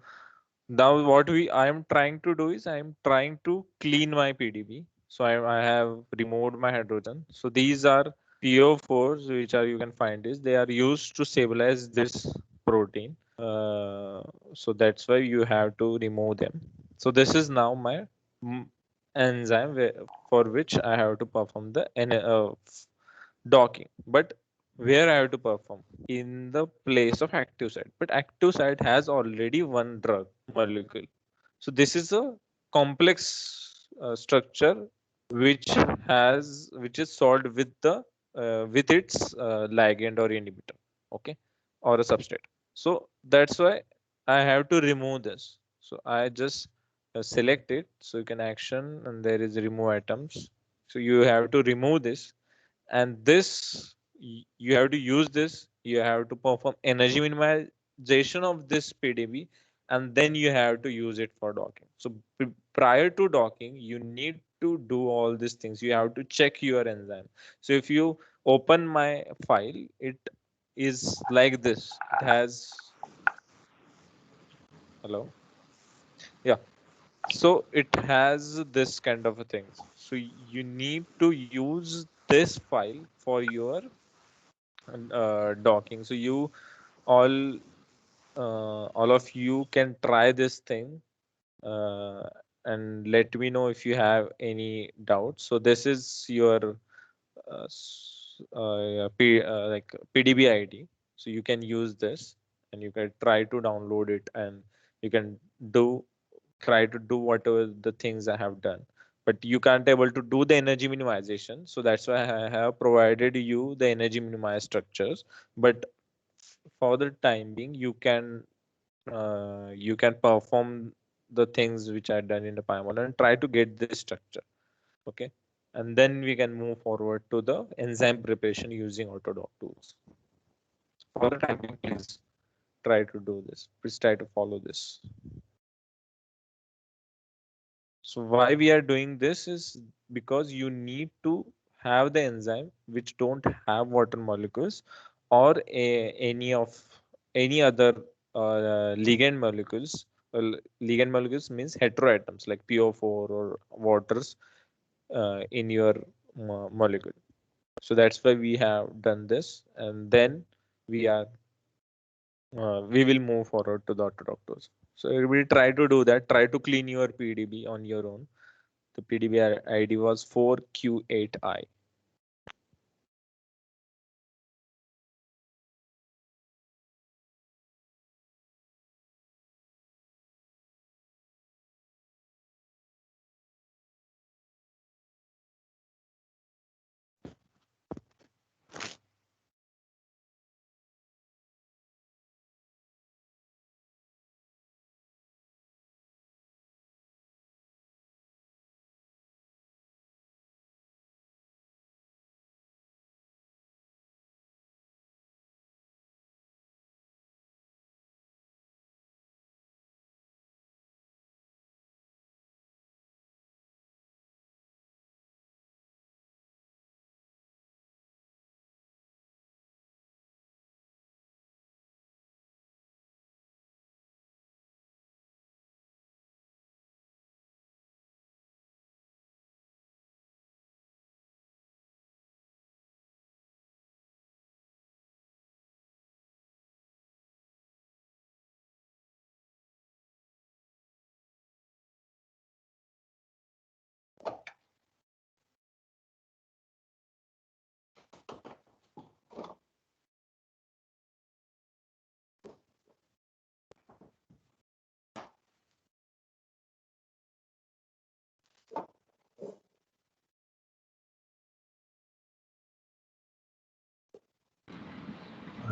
now what I am trying to do is I am trying to clean my PDB. So I have removed my hydrogen. So these are PO4s, which are you can find is they are used to stabilize this protein. So that's why you have to remove them. So this is now my enzyme for which I have to perform the docking. But where I have to perform? In the place of active site. But active site has already one drug molecule. So this is a complex structure which which is solved with the with its ligand or inhibitor, okay, or a substrate. So that's why I have to remove this. So I just select it. So you can action and there is remove atoms. So you have to remove this, and this you have to use this. You have to perform energy minimization of this PDB, and then you have to use it for docking. So prior to docking, you need to do all these things. You have to check your enzyme. So if you open my file, it is like this. It has, hello, yeah. So it has this kind of a things. So you need to use this file for your docking. So you all all of you can try this thing, uh, and let me know if you have any doubts. So this is your like PDB ID. So you can use this and you can try to download it, and you can do try to do whatever the things I have done. But you can't able to do the energy minimization. So that's why I have provided you the energy minimized structures. But for the time being, you can perform the things which are done in the Pymon and try to get this structure. Okay. And then we can move forward to the enzyme preparation using Autodoc tools. For the time being, please try to do this. Please try to follow this. So why we are doing this is because you need to have the enzyme which don't have water molecules or any other ligand molecules. Ligand molecules means heteroatoms like PO4 or waters in your molecule. So that's why we have done this, and then we are we will move forward to the autodoctors. So we try to do that. Try to clean your PDB on your own. The PDB ID was 4Q8I.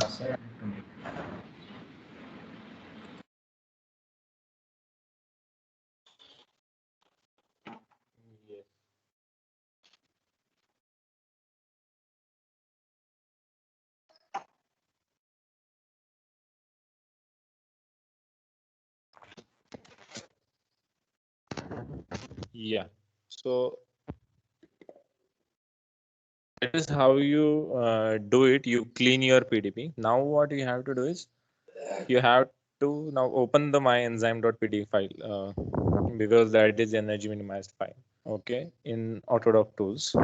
Sir, Yes. Yeah. So that is how you do it. You clean your PDB. Now what you have to do is you have to now open the myenzyme.pdb file because that is energy minimized file. Okay, in Autodoc tools.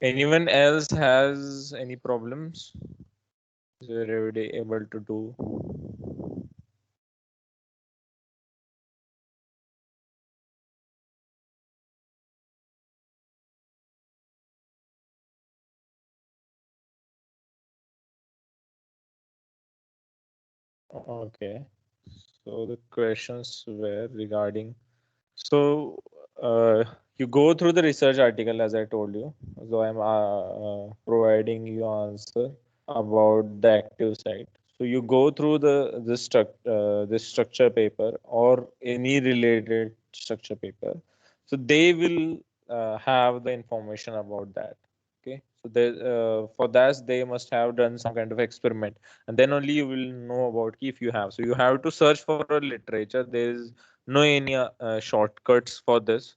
Anyone else has any problems? Is everybody able to do? Okay. So the questions were regarding. So you go through the research article as I told you. So I'm providing you answer about the active site. So you go through this structure paper or any related structure paper. So they will have the information about that. Okay. So they, for that they must have done some kind of experiment, and then only you will know about if you have. So you have to search for a literature. There is no any shortcuts for this.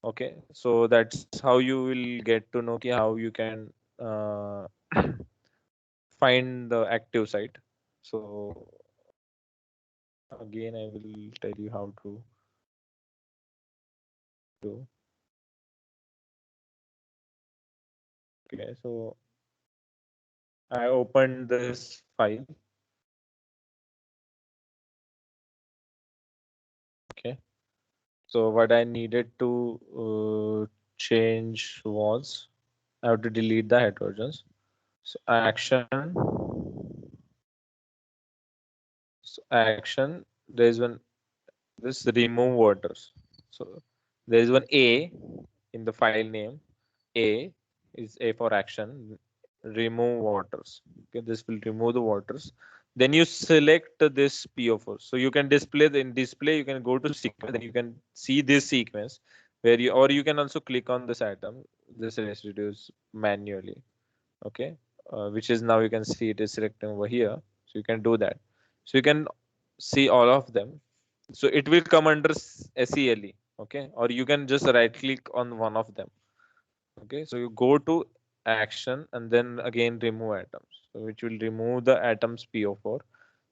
Okay, so that's how you will get to know how you can uh, find the active site. So again I will tell you how to do. Okay, so I opened this file. Okay, so what I needed to change was I have to delete the heterogeneous. So action, there is one, this remove waters. So there is one A in the file name. A is A for action. Remove waters. Okay, this will remove the waters. Then you select this PO4. So you can display in display. You can go to sequence. Then you can see this sequence where you, or you can also click on this atom, this residues manually. Okay, which is now you can see it is selecting over here. So you can do that. So you can see all of them. So it will come under SELE. Okay, or you can just right click on one of them. Okay, so you go to action and then again remove atoms, so which will remove the atoms PO4.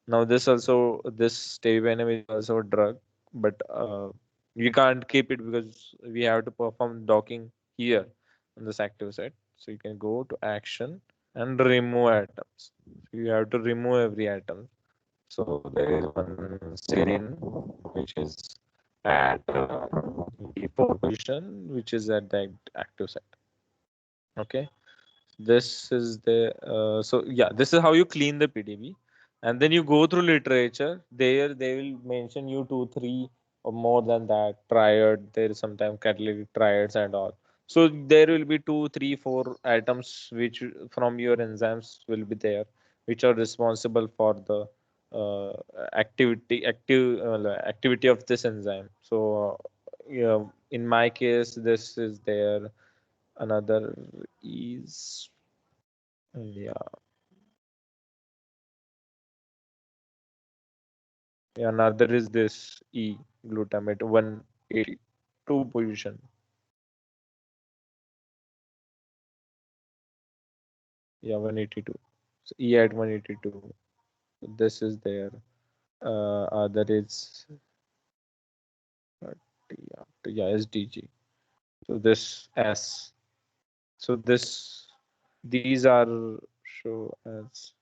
Now this also, this tebipenem is also a drug, but we can't keep it because we have to perform docking here on this active site. So you can go to action and remove atoms. So you have to remove every atom. So there is one serine which is at the position, which is at the active site. Okay, this is the so yeah, this is how you clean the PDB, and then you go through literature. There they will mention you 2 3 or more than that triad. There is sometimes catalytic triads and all. So there will be 2 3 4 atoms which from your enzymes will be there, which are responsible for the uh, activity of this enzyme. So yeah, in my case this is there. Another is, yeah, yeah, another is this E glutamate 182 position. Yeah, 182. So E at 182. This is there. Other is yeah, SDG. So this S. So this, these are show as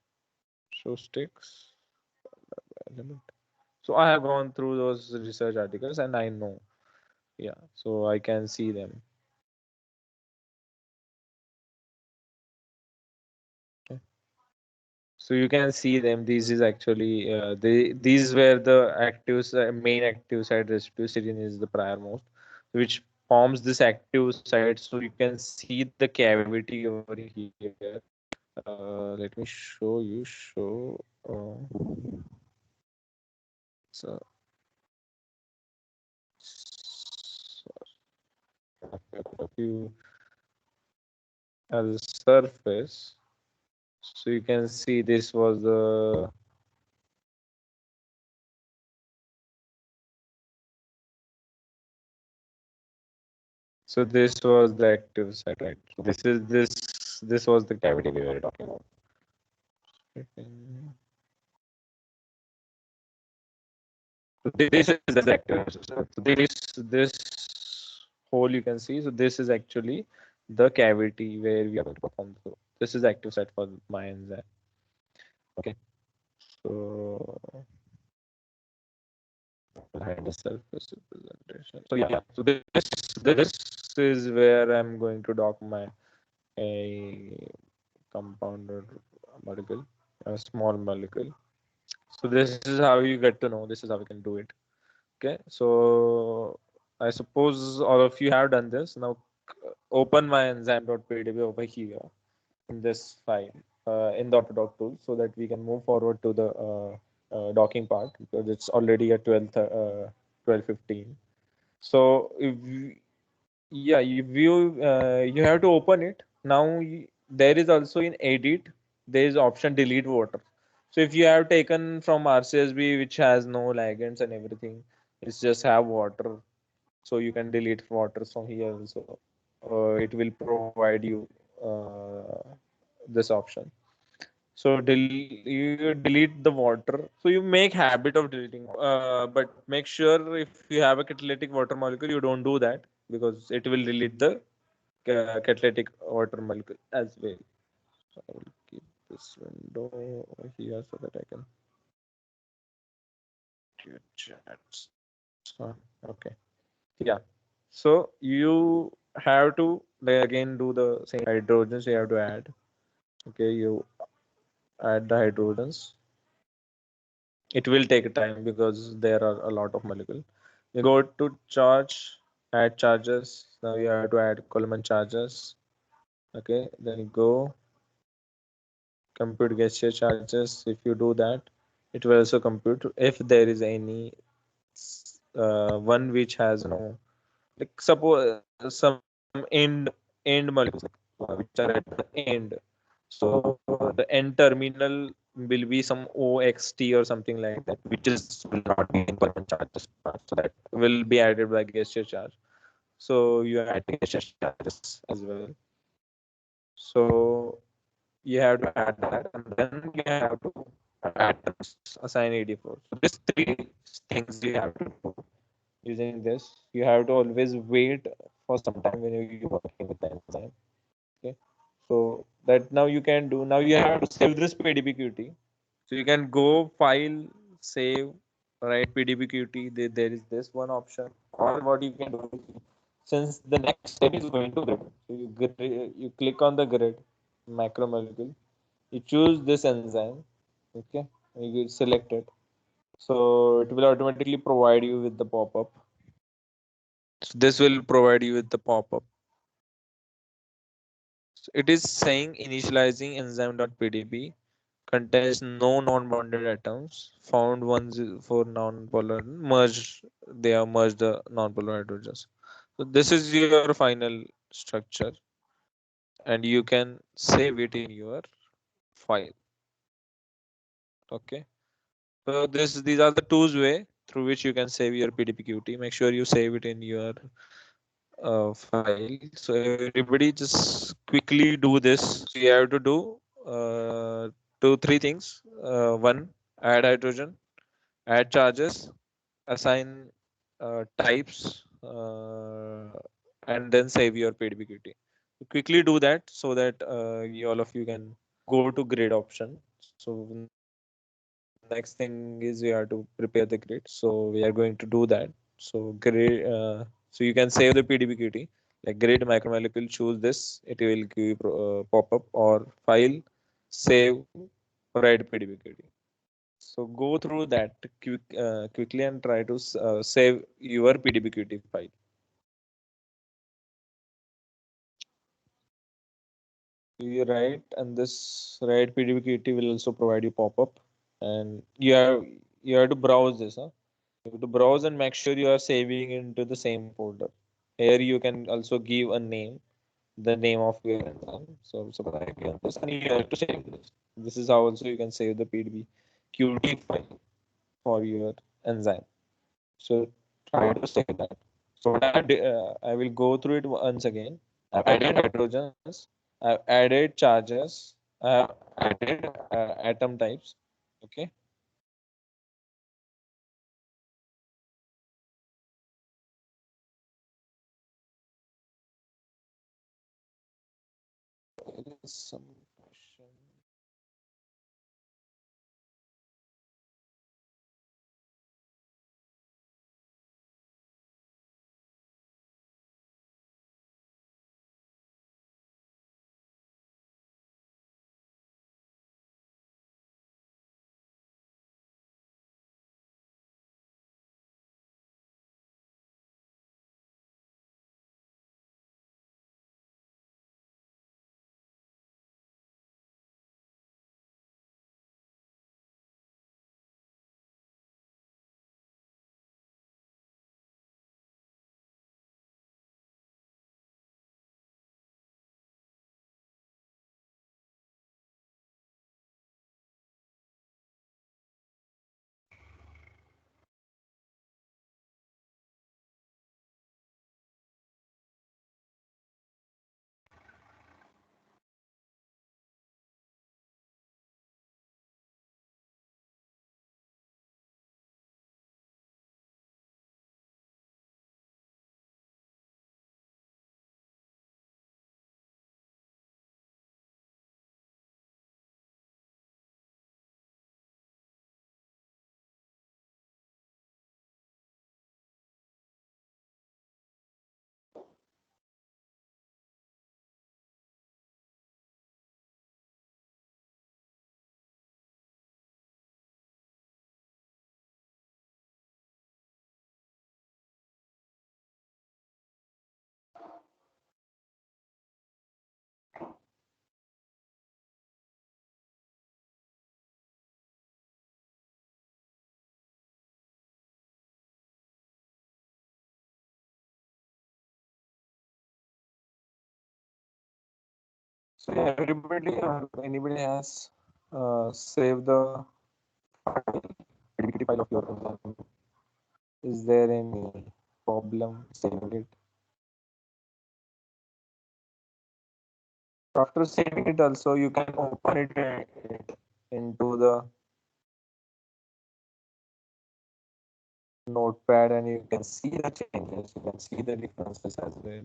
show sticks element. So I have gone through those research articles and I know. Yeah, so I can see them. Okay. So you can see them. These is actually these were the active main active site residue. Serine is the prior most, which forms this active site. So you can see the cavity over here. Let me show you. Show so, so you as a surface. So you can see this was the. So this was the active site, right? So this was the cavity we were talking about. So this is the active. So this hole you can see. So this is actually the cavity where we are going to perform the flow. This is active site for my enzyme. Okay, so hide the surface representation. So yeah, so this is where I'm going to dock my a compounded molecule, a small molecule. So this is how you get to know. This is how we can do it. Okay, so I suppose all of you have done this. Now open my enzyme.pdb over here in this file in the Autodoc tool so that we can move forward to the docking part because it's already at 12:15. So if yeah, you have to open it now. There is also in edit there is option delete water. So if you have taken from RCSB which has no ligands and everything, it's just have water. So you can delete water from here also. It will provide you this option. So you delete the water. So you make habit of deleting, but make sure if you have a catalytic water molecule, you don't do that because it will delete the catalytic water molecule as well. So I will keep this window over here so that I can get chats. Okay. Yeah. So you have to like, again do the same hydrogens you have to add. Okay, you add the hydrogens. It will take time because there are a lot of molecules. You go to charge, add charges. Now you have to add Coleman charges. Okay, then you go compute gesture charges. If you do that, it will also compute if there is any one which has no like suppose some end molecules which are at the end. So the end terminal will be some OXT or something like that, which is will not be in Coleman charges. So that will be added by gesture charge. So you are adding gesture charges as well. So you have to add that, and then you have to add assign AD4. So these three things you have to do using this. You have to always wait for some time when you're working with the enzyme. Okay, so that now you can do. Now you have to save this PDBQT. So you can go file, save, write PDBQT. There is this one option. Or what you can do is, since the next step is going to grid, so you click on the grid macromolecule. You choose this enzyme. Okay, you select it. So it will automatically provide you with the pop-up. So this will provide you with the pop-up. So it is saying initializing enzyme.pdb contains no non-bonded atoms. Found ones for non-polar merge. They have merged the non-polar hydrogens. So this is your final structure, and you can save it in your file. Okay. So these are the two way through which you can save your PDBQT. Make sure you save it in your file. So everybody just quickly do this. So you have to do three things. One, add hydrogen, add charges, assign types, and then save your PDBQT. Quickly do that so that all of you can go to grid option. So next thing is we have to prepare the grid. So we are going to do that. So grid, so you can save the PDBQT like grid macromolecule. Choose this. It will give you pop up or file, save, write PDBQT. So go through that quickly and try to save your PDBQT file. You write, and this write PDBQT will also provide you pop-up, and you have to browse this. You have to browse and make sure you are saving into the same folder. Here you can also give a name, the name of your enzyme. So suppose I give this, and you have to save this. This is how also you can save the PDBQT file for your enzyme. So try to save that. So what I will go through it once again. I've added hydrogens. I've added charges. I've added atom types. Okay. There is some question. So yeah, everybody or anybody has saved the file, PDB file of your enzyme. Is there any problem saving it? After saving it, also you can open it into the notepad and you can see the changes. You can see the differences as well.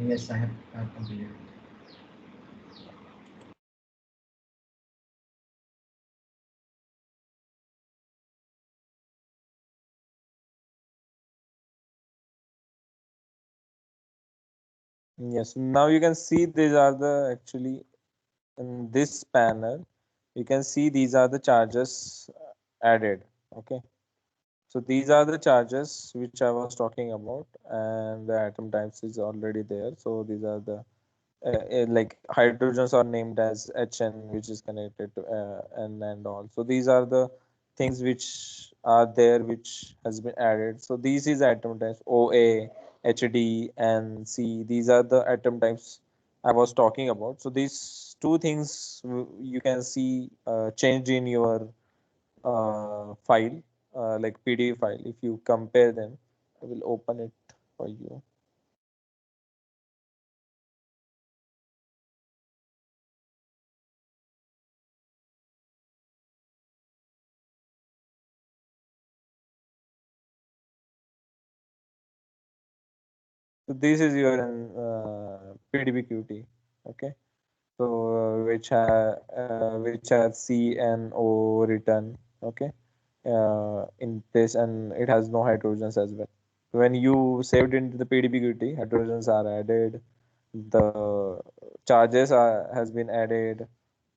Yes, I have completed. Yes, now you can see these are the actually in this panel. You can see these are the charges added. Okay, so these are the charges which I was talking about, and the atom types is already there. So these are the like hydrogens are named as HN, which is connected to N and all. So these are the things which are there, which has been added. So these is atom types OA, HD, and C. These are the atom types I was talking about. So these two things you can see change in your file, like PDF file. If you compare them, I will open it for you. So this is your PDBQT, okay? So which has C and O written, okay? In this, and it has no hydrogens as well. When you saved into the PDBQT, hydrogens are added, the charges are has been added,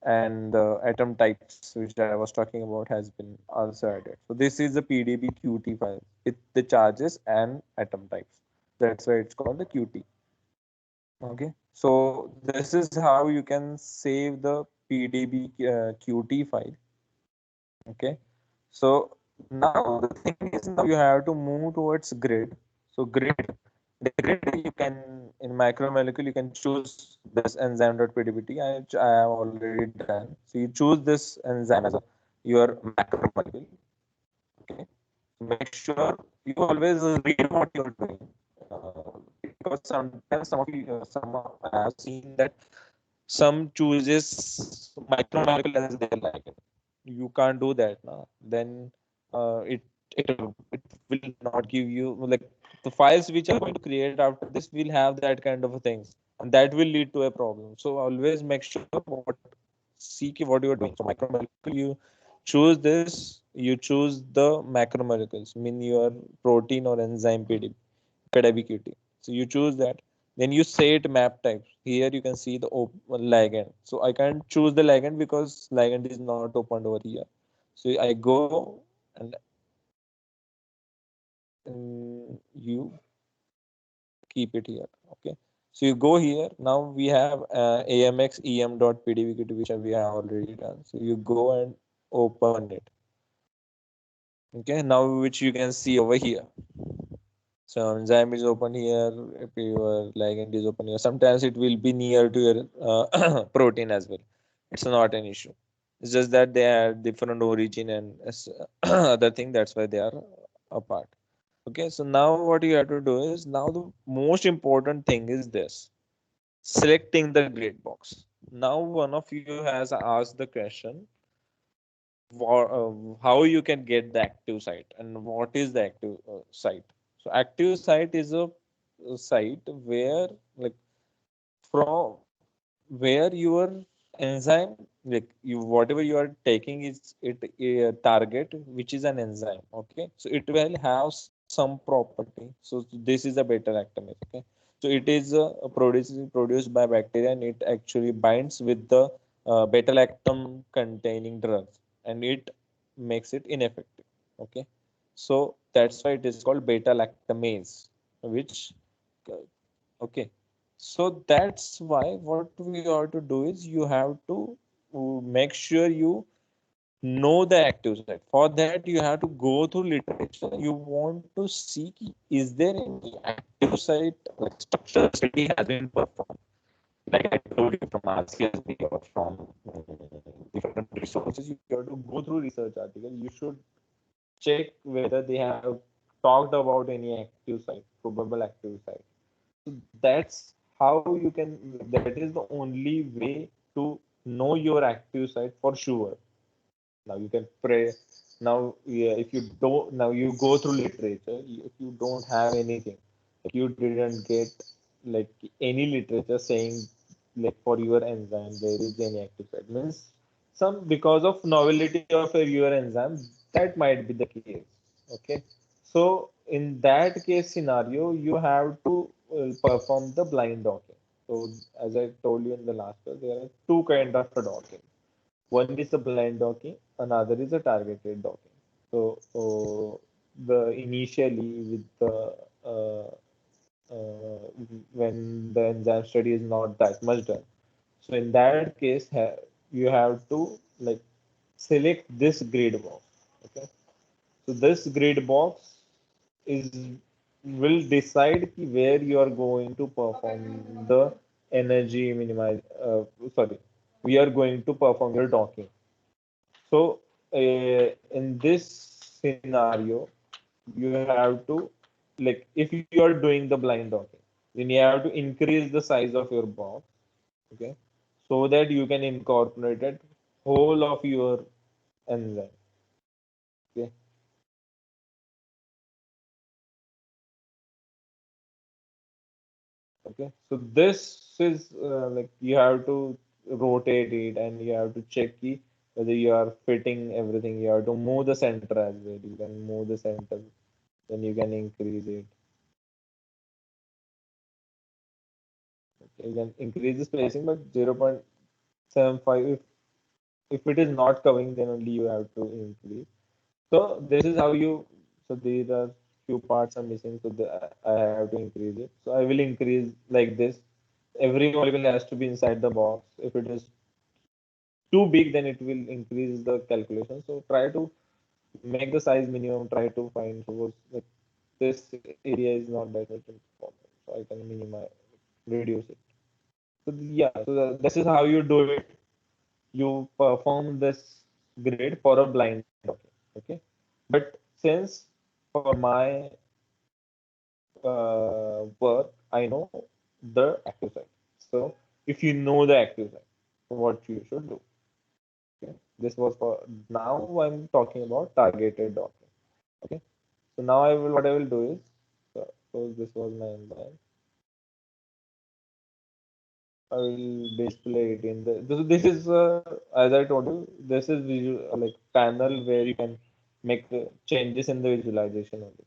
and the atom types which I was talking about has been also added. So this is the PDBQT file with the charges and atom types. That's why it's called the QT. Okay, so this is how you can save the PDB QT file. Okay, so now the thing is, now you have to move towards grid. So grid, the grid you can in macromolecule you can choose this enzyme.pdbt. I have already done. So you choose this enzyme as your macromolecule. Okay, make sure you always read what you're doing, because sometimes I have seen that some chooses micromolecule as they like it. you can't do that now. Then it will not give you like the files which are going to create after this will have that kind of things, and that will lead to a problem. So always make sure what see what you are doing. So macromolecule, you choose this, you choose the macromolecules, mean your protein or enzyme PDB. So you choose that. Then you set map types. Here you can see the ligand. So I can't choose the ligand because ligand is not opened over here. So I go and you keep it here. Okay. So you go here. Now we have amx em.pdb which we have already done. So you go and open it. Okay. Now which you can see over here. So enzyme is open here, if your ligand is open here. Sometimes it will be near to your protein as well. It's not an issue. It's just that they are different origin and other thing. That's why they are apart. Okay, so now what you have to do is now the most important thing is this: selecting the grid box. Now one of you has asked the question, how you can get the active site and what is the active site. So active site is a site where like from where your enzyme like you whatever you are taking is it a target which is an enzyme. Okay, so it will have some property. So this is a beta lactamase. Okay, so it is produced by bacteria and it actually binds with the beta lactam containing drugs and it makes it ineffective. Okay, so that's why it is called beta lactamase, which okay, so that's why what we have to do is you have to make sure you know the active site. For that, you have to go through literature. You want to see is there any active site like structural study has been performed. Like I told you from RCSB or from different resources, you have to go through research articles. You should check whether they have talked about any active site, probable active site. So that's how you can, that is the only way to know your active site for sure. Now you can pray. Now, yeah, if you don't, now you go through literature. If you don't have anything, if you didn't get like any literature saying like for your enzyme there is any active site, means some because of novelty of your enzyme that might be the case. Okay, so in that case scenario, you have to perform the blind docking. So as I told you in the last class, there are two kind of docking. One is a blind docking, another is a targeted docking. So the initially with the when the enzyme study is not that much done. So in that case, you have to like select this grid box. Okay. So this grid box is will decide where you are going to perform the energy minimize. Sorry, we are going to perform your docking. So in this scenario, you have to like if you are doing the blind docking, then you have to increase the size of your box, okay, so that you can incorporate it whole of your enzyme. Okay, okay. So this is like you have to rotate it and you have to check whether you are fitting everything. You have to move the center as well. You can move the center, then you can increase it. You can increase the spacing, but 0.75 if it is not covering, then only you have to increase. So this is how you. So these are few parts are missing, so I have to increase it. So I will increase like this. Every molecule has to be inside the box. If it is too big, then it will increase the calculation. So try to make the size minimum. Try to find suppose like this area is not that much important, so I can minimize, reduce it. So yeah, so this is how you do it. You perform this grid for a blind document. Okay, but since for my work, I know the active site. So if you know the active site, what you should do. Okay, this was for now. I'm talking about targeted docking. Okay, so now what I will do is, suppose this was my inline. I will display it in the. This is as I told you. This is visual like panel where you can make changes in the visualization only.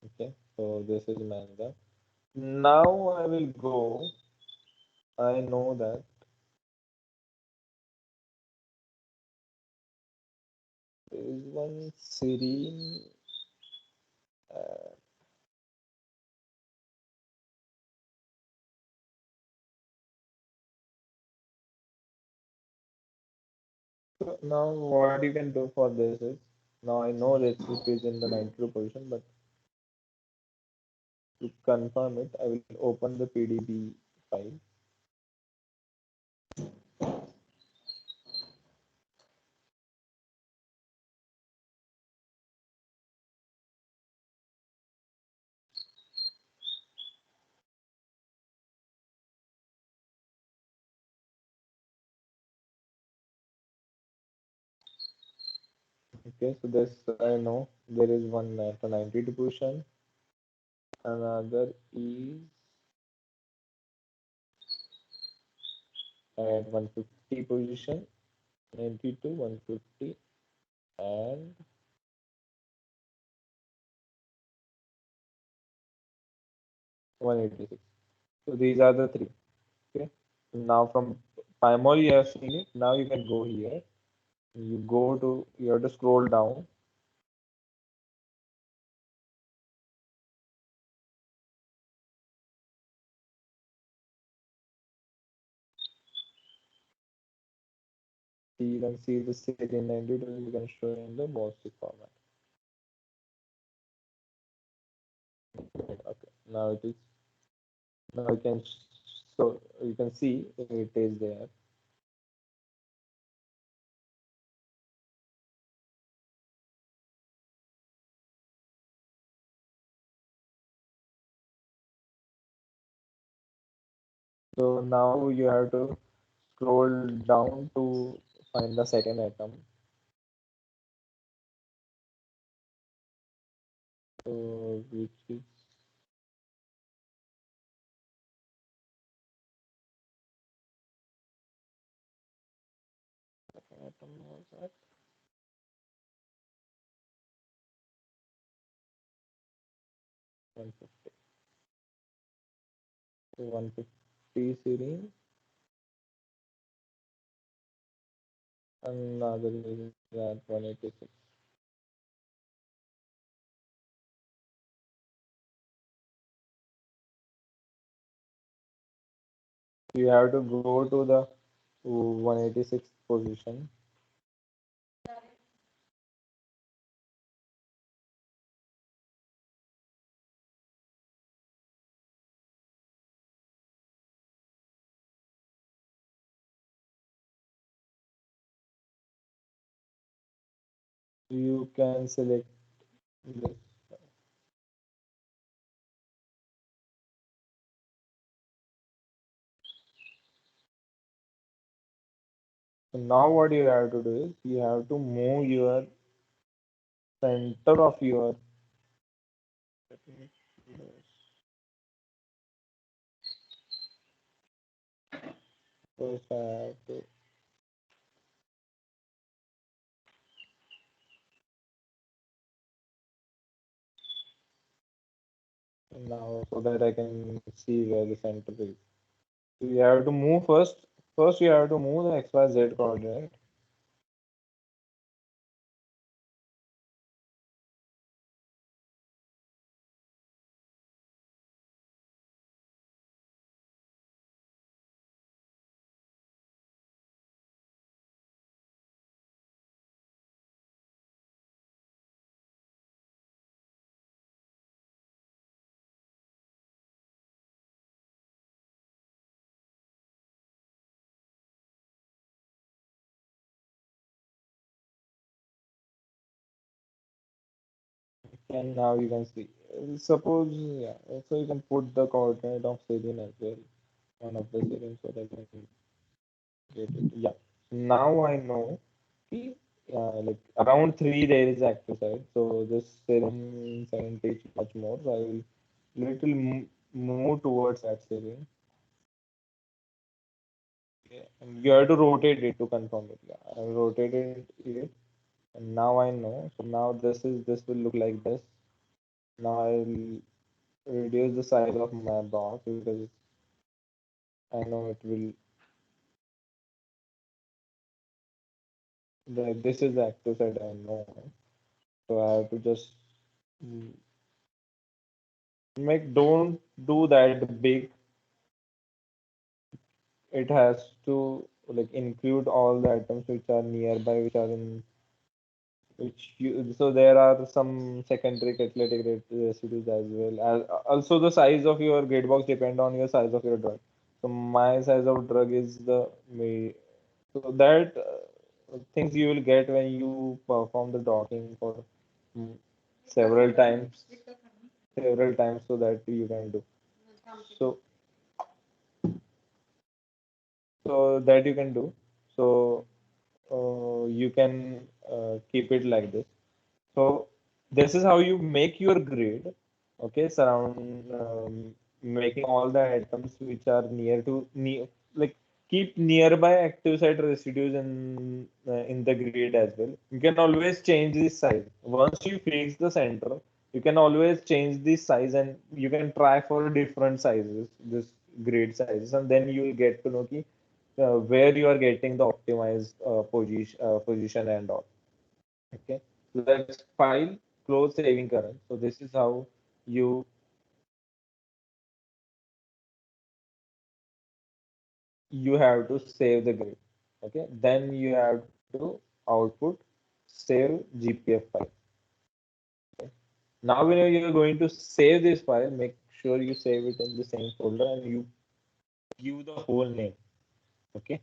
Okay, so this is manga. Now I will go. I know that there is one serene. Uh, so now what you can do for this is, now I know that it is in the 92 position, but to confirm it, I will open the PDB file. Okay, so this I know there is one at a 92 position, another is at 150 position, 92, 150, and 186. So these are the three. Okay. Now from Pymol you have seen it. Now you can go here. You go to, you have to scroll down. You can see the serial 92 you can show in the BOSTIC format. Okay. Now it is, now you can, so you can see it is there. So now you have to scroll down to find the second atom. So which is atom was that? 150. So 150 serine. Another is at 186. You have to go to the 186th position. You can select this. So now what you have to do is you have to move your center of your, first I have to, now so that I can see where the center is. So you have to move first. First you have to move the XYZ coordinate. And now you can see. Suppose, yeah, so you can put the coordinate of serine as well. one of the settings so that I can get it. Yeah. Now I know ki, like around 3 there is active side. So this serum 70 is much more. So I will little move towards that serum. Okay. And you have to rotate it to confirm it. Yeah. I rotated it and now I know. So now this will look like this. Now I'll reduce the size of my box because I know it will this is the active side I know. So I have to just mm, don't do that big. It has to like include all the items which are nearby, which are in which you so there are some secondary catalytic residues as well. Also the size of your gate box depend on your size of your drug. So my size of drug is the me. So that things you will get when you perform the docking for mm, several times, several times, so that you can do. So so that you can do. So you can keep it like this. So this is how you make your grid. Okay, surround making all the items which are like keep nearby active site residues in the grid as well. You can always change the size. Once you fix the center, you can always change the size and you can try for different sizes, this grid sizes, and then you will get to know where you are getting the optimized position and all. Okay, so that's file close saving current. So this is how you you have to save the grid. Okay, then you have to output save GPF file. Okay. Now when you're going to save this file, make sure you save it in the same folder and you give the whole name. Okay,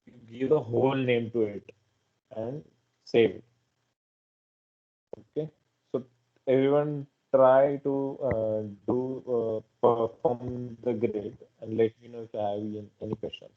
you give the whole name to it and save it. Okay, so everyone try to do perform the grid and let me know if I have any questions.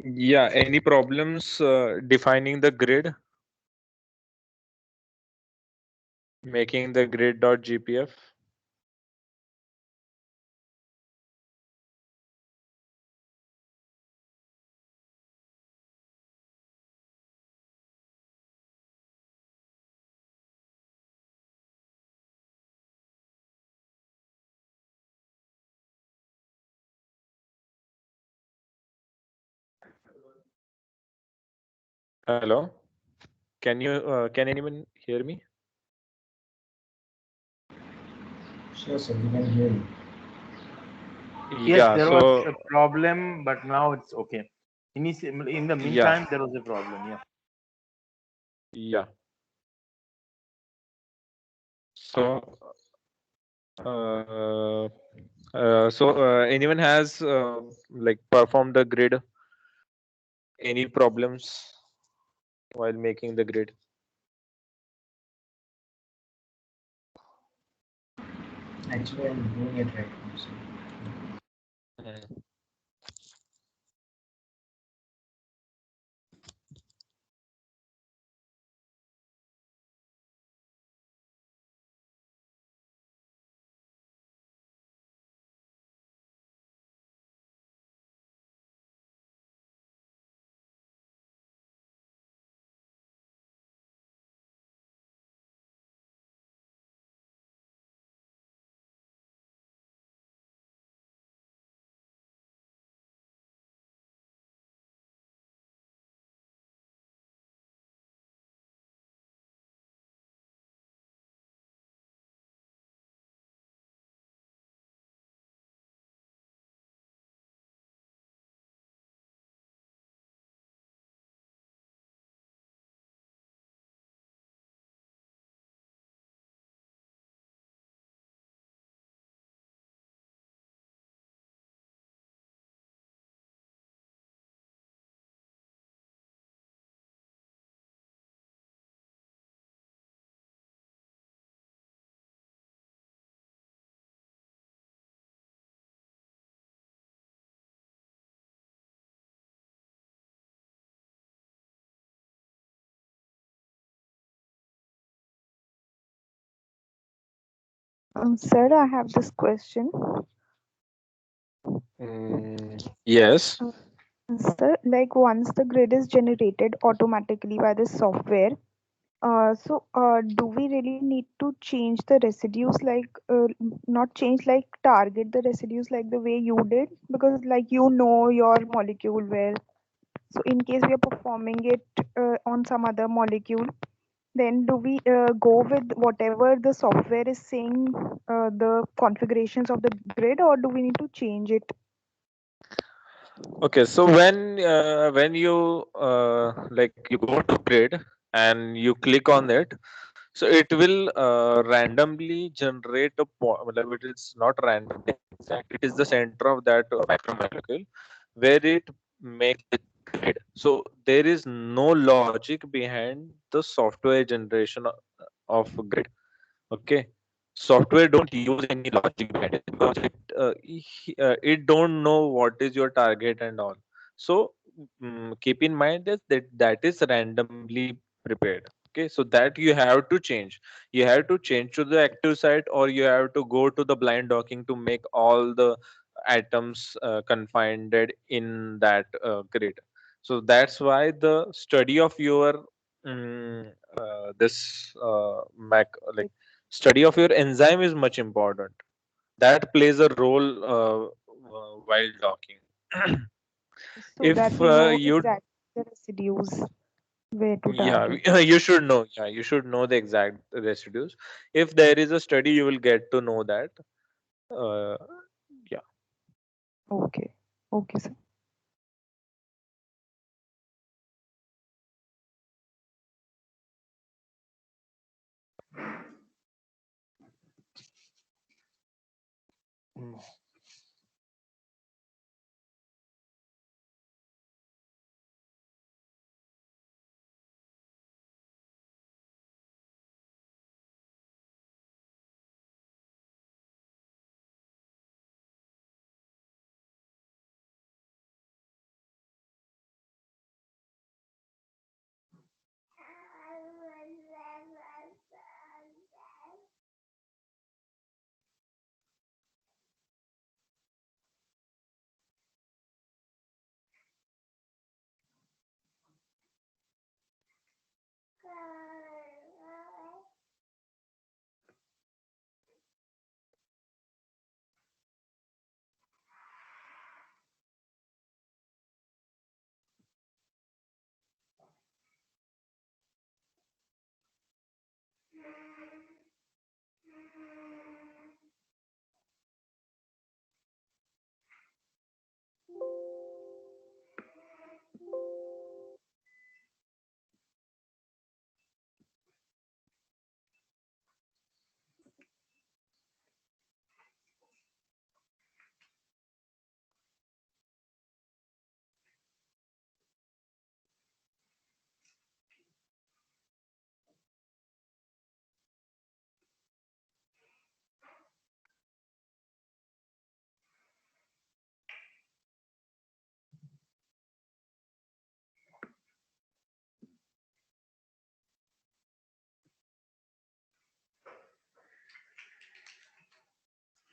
Yeah, any problems defining the grid, making the grid.gpf? Hello, can anyone hear me? Sure, sir, we can hear you. Yes, Yeah, there was so a problem, but now it's okay. In the yeah, meantime, there was a problem. Yeah. yeah. So uh, anyone has like performed the grid? Any problems while making the grid? Actually, I'm doing it right now, sir. Mm. Sir, I have this question. Yes. Uh, Sir, like once the grid is generated automatically by the software, do we really need to change the residues, like not change, like target the residues like the way you did? Because like you know your molecule well. So in case we are performing it on some other molecule, then do we go with whatever the software is saying, the configurations of the grid, or do we need to change it? Okay, so when you like you go to grid and you click on it, so it will randomly generate a मतलब it is not random exact, it is the center of that macromolecule where it makes the grid. So there is no logic behind the software generation of grid. Okay, software don't use any logic behind it because it don't know what is your target and all. So keep in mind that is randomly prepared. Okay, so that you have to change. You have to change to the active site, or you have to go to the blind docking to make all the atoms confined in that grid. So that's why the study of your this mac like study of your enzyme is much important. That plays a role while talking. So that If we know you exactly the residues where to yeah target. you should know, yeah, you should know the exact residues. If there is a study, you will get to know that. uh, yeah. Okay. Okay, sir. Mm.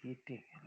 কেটে গেল।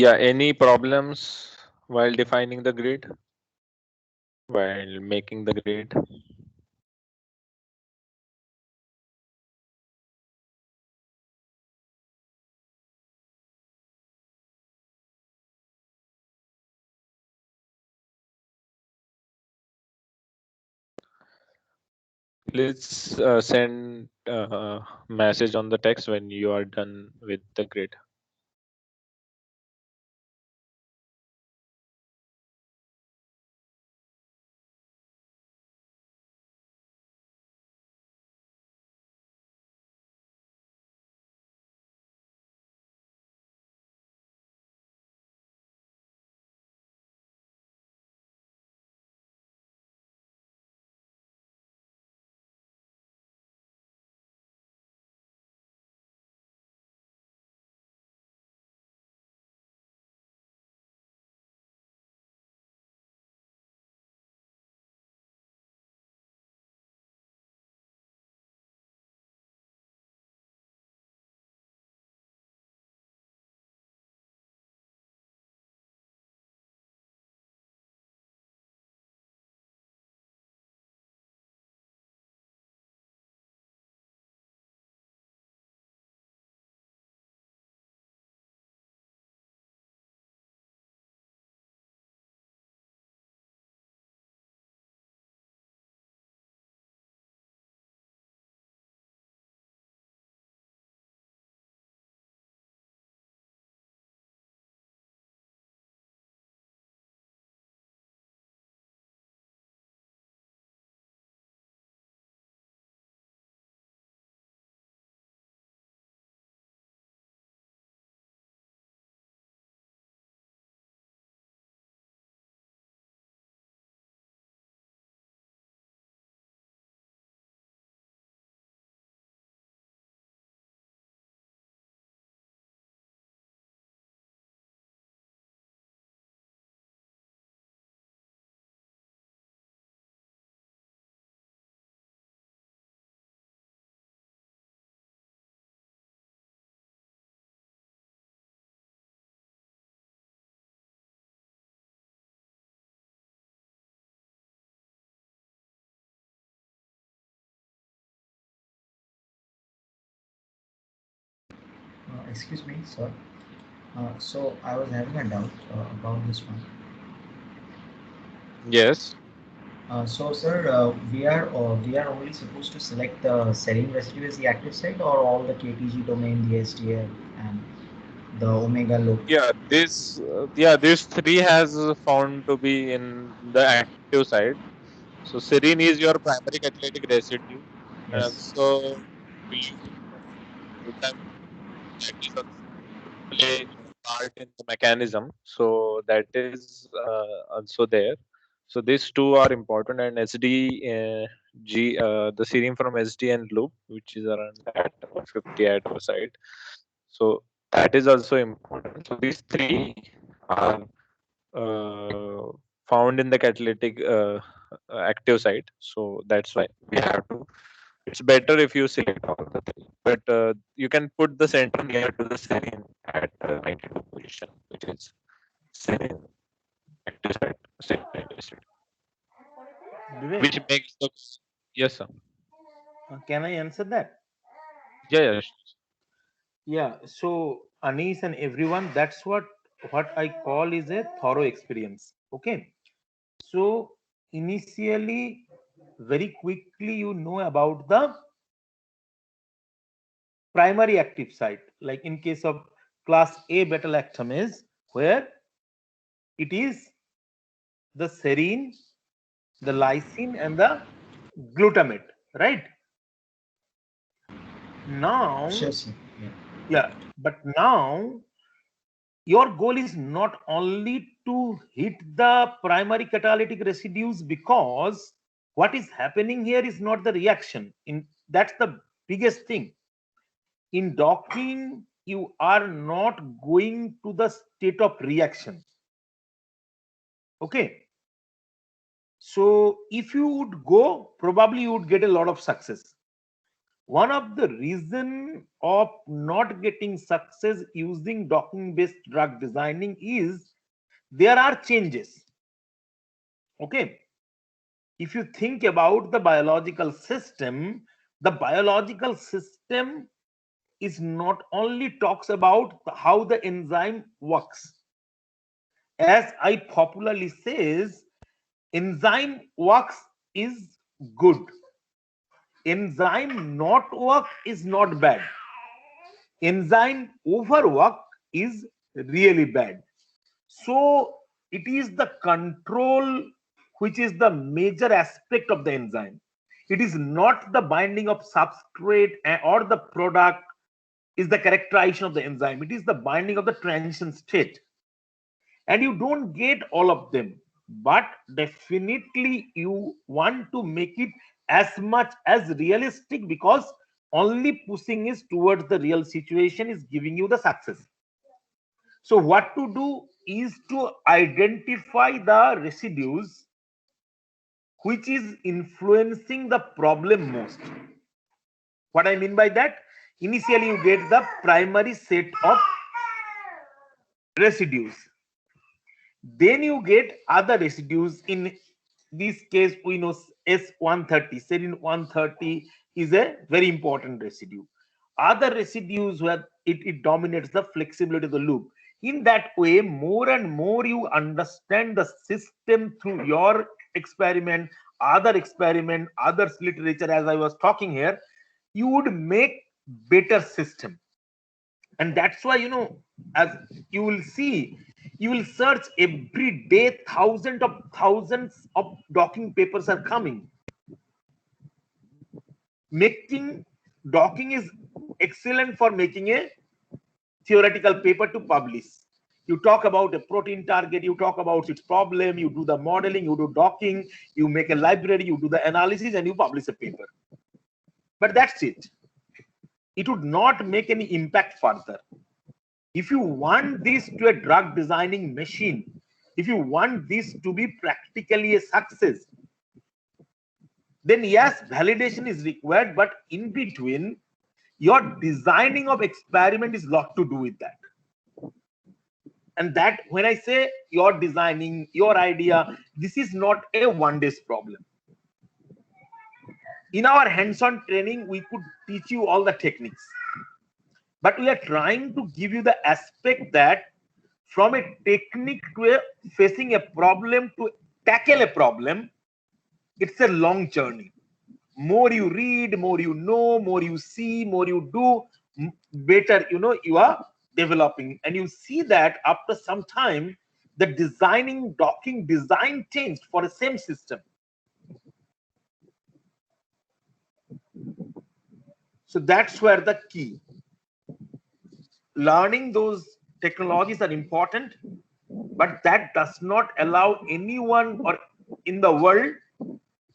Yeah, any problems while defining the grid, while making the grid? Let's send message on the text when you are done with the grid. excuse me, sir. So I was having a doubt about this one. Yes. So, sir, we are only supposed to select the serine residue as the active site, or all the KTG domain, the SDF, and the omega loop. This three has found to be in the active side. So serine is your primary catalytic residue, and Yes. so glutamine that is also play a part in the mechanism. So that is also there. So these two are important, and SD the serine from SD and loop, which is around at 150 at our side. So that is also important. So these three are uh, found in the catalytic active site. So that's why we have to. It's better if you select all the three, but you can put the center near to the serine at 92 position, which is serine active site, serine active site, Vivek, which makes the yes sir. can I answer that? Yeah. Yeah. So Anis and everyone, that's what I call is a thorough experience. Okay. So initially, very quickly, you know about the primary active site, like in case of class A beta lactamase, where it is the serine, the lysine, and the glutamate, right? Now, Sure, sir. Yeah. yeah, but now your goal is not only to hit the primary catalytic residues, because what is happening here is not the reaction. In that's the biggest thing. In docking, you are not going to the state of reaction. Okay. So if you would go, probably you would get a lot of success. One of the reason of not getting success using docking based drug designing is there are changes. Okay. If you think about the biological system is not only talks about how the enzyme works. As I popularly says, enzyme works is good. Enzyme not work is not bad. Enzyme overwork is really bad. So it is the control which is the major aspect of the enzyme. It is not the binding of substrate or the product is the characterization of the enzyme. It is the binding of the transition state. And you don't get all of them, but definitely you want to make it as much as realistic, because only pushing is towards the real situation is giving you the success. So what to do is to identify the residues which is influencing the problem most. What I mean by that, initially you get the primary set of residues, then you get other residues. In this case we know S130, serine 130 is a very important residue. Other residues where it dominates the flexibility of the loop. In that way, more and more you understand the system through your experiment, others literature, as I was talking here, you would make better system. And that's why, as you will see, you will search every day, thousands of docking papers are coming. Making docking is excellent for making a theoretical paper to publish. You talk about a protein target, you talk about its problem, you do the modeling, you do docking, you make a library, you do the analysis, and you publish a paper. But that's it. It would not make any impact further. If you want this to a drug designing machine, if you want this to be practically a success, then yes, validation is required, but in between, your designing of experiment is lot to do with that. And that, when I say your designing, your idea, this is not a one day's problem. In our hands-on training, we could teach you all the techniques. but we are trying to give you the aspect that from a technique to a facing a problem to tackle a problem, it's a long journey. More you read, more you know, more you see, more you do, better you are developing. And you see that after some time, the docking design changed for the same system. So that's where the key. Learning those technologies are important, but that does not allow anyone or in the world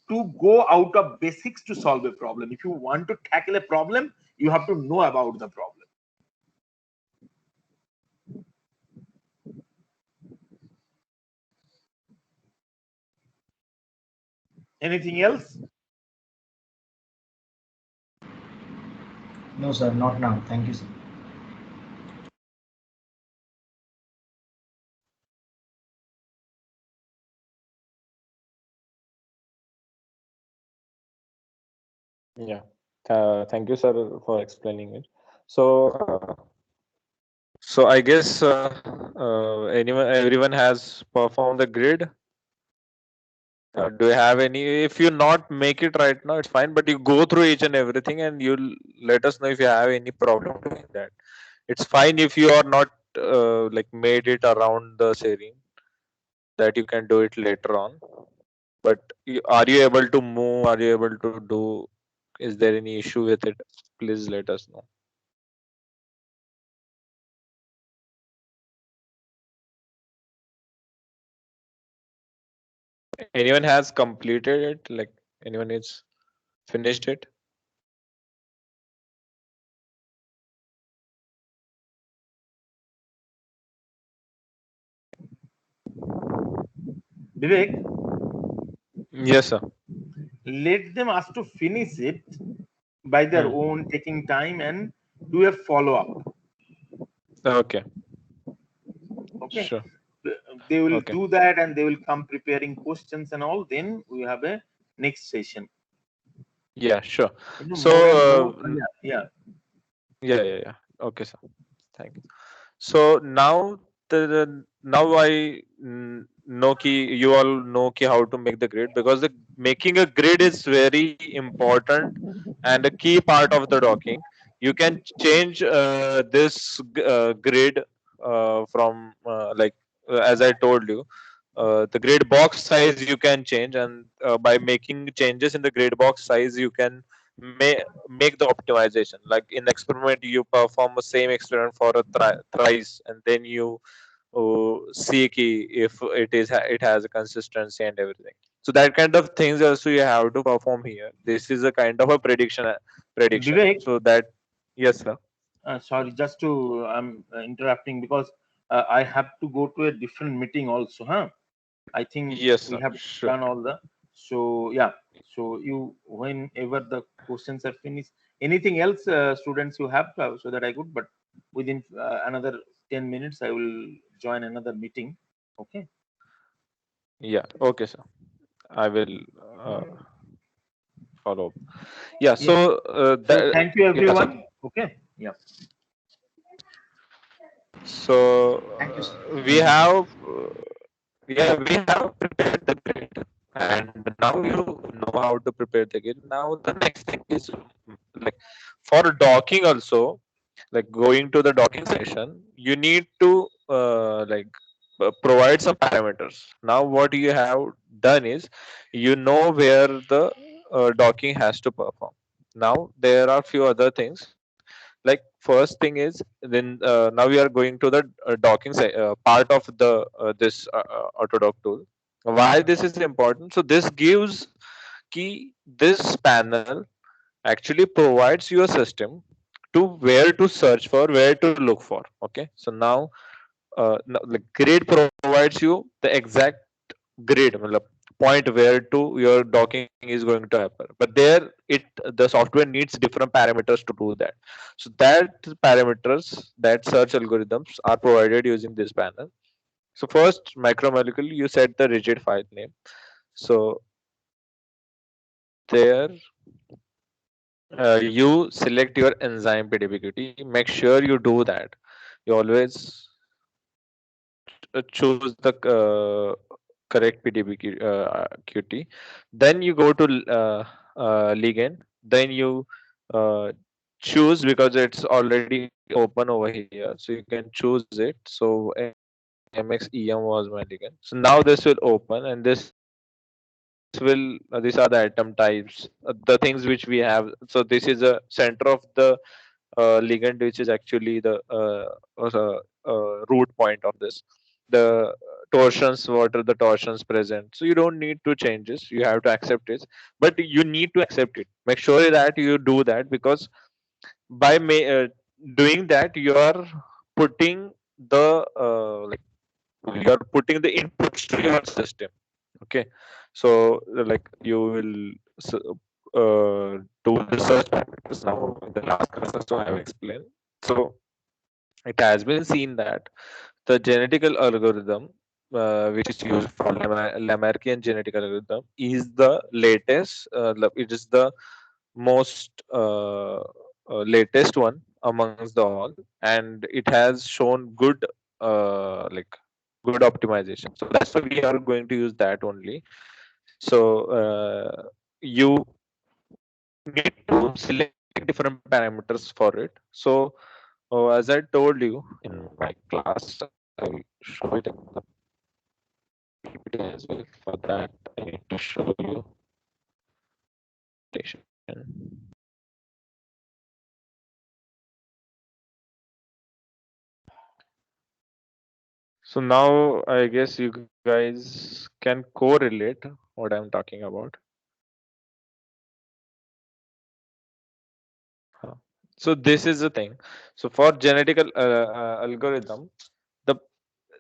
to go out of basics to solve a problem. If you want to tackle a problem, you have to know about the problem. Anything else? No, sir, not now. Thank you, sir. Yeah. Thank you, sir, for explaining it. So, so I guess everyone has performed the grid. Do you have any? If you not make it right now, it's fine. But you go through each and everything, and you'll let us know if you have any problem doing that. It's fine if you are not like made it around the sharing. That you can do it later on. But are you able to move? Are you able to do? Is there any issue with it? Please let us know. Anyone has completed it? Like anyone is finished it? Vivek, Yes, sir. let them ask to finish it by their own, taking time, and do a follow-up. Okay. Okay. Sure. They will Okay. do that, and they will come preparing questions and all. Then we have a next session. Yeah, sure. So, More and more. Yeah. yeah. Okay, sir. Thank you. So now now I know ki you all know ki how to make the grid, because the making a grid is very important and a key part of the docking. You can change this grid from like as I told you, the grid box size you can change, and by making changes in the grid box size you can make the optimization. Like in experiment you perform the same experiment for a thrice, and then you see if it has a consistency and everything. So that kind of things also you have to perform here. This is a kind of a prediction. Vivek, So that, yes sir. sorry, just to I'm interrupting because I have to go to a different meeting also, huh? I think Yes we sir, have sure. done all the. So yeah, so you whenever the questions are finished, anything else, students, you have, so that I could. But within another 10 minutes, I will join another meeting. Okay. Yeah, okay sir, I will uh, follow up. Yeah, Yeah. so So thank you, yeah sir. everyone. Okay. Yeah. So Thank you, sir. we Thank you, sir. have yeah, we have prepared the grid, and now you know how to prepare the grid. Now the next thing is like for docking also, like going to the docking session, you need to provide some parameters. Now what you have done is, you know where the docking has to perform. Now there are few other things. Like first thing is, then now we are going to the part of the this autodoc tool. Why this is important? So this gives key, this panel actually provides you a system to where to search for, where to look for. Okay, so now the grid provides you the exact grid, matlab, point where to your docking is going to happen. But there it the software needs different parameters to do that. So that parameters, that search algorithms are provided using this panel. So first, macromolecule, you set the rigid file name. So there you select your enzyme PDBQT. Make sure you do that. You always choose the correct QT. Then you go to ligand. Then you uh, choose, because it's already open over here, so you can choose it. So MXEM was my ligand. So now this will open, and this will these are the atom types, the things which we have. So this is a center of the ligand, which is actually the root point of this. The torsions, what are the torsions present? So you don't need to changes. You have to accept it, but you need to accept it. Make sure that you do that, because by doing that, you are putting the you are putting the inputs to your system. Okay, so like you will do the search parameters now in the last class, so I have explained. So it has been seen that the genetical algorithm, which is used for Lamarckian genetic algorithm, is the latest. It is the most latest one amongst the all, and it has shown good, like good optimization. So that's why we are going to use that only. So you need to select different parameters for it. So as I told you in my class, I will show it in the PPT as well. For that, I need to show you presentation. So now I guess you guys can correlate what I'm talking about. Huh. So this is the thing. So for genetical algorithm, the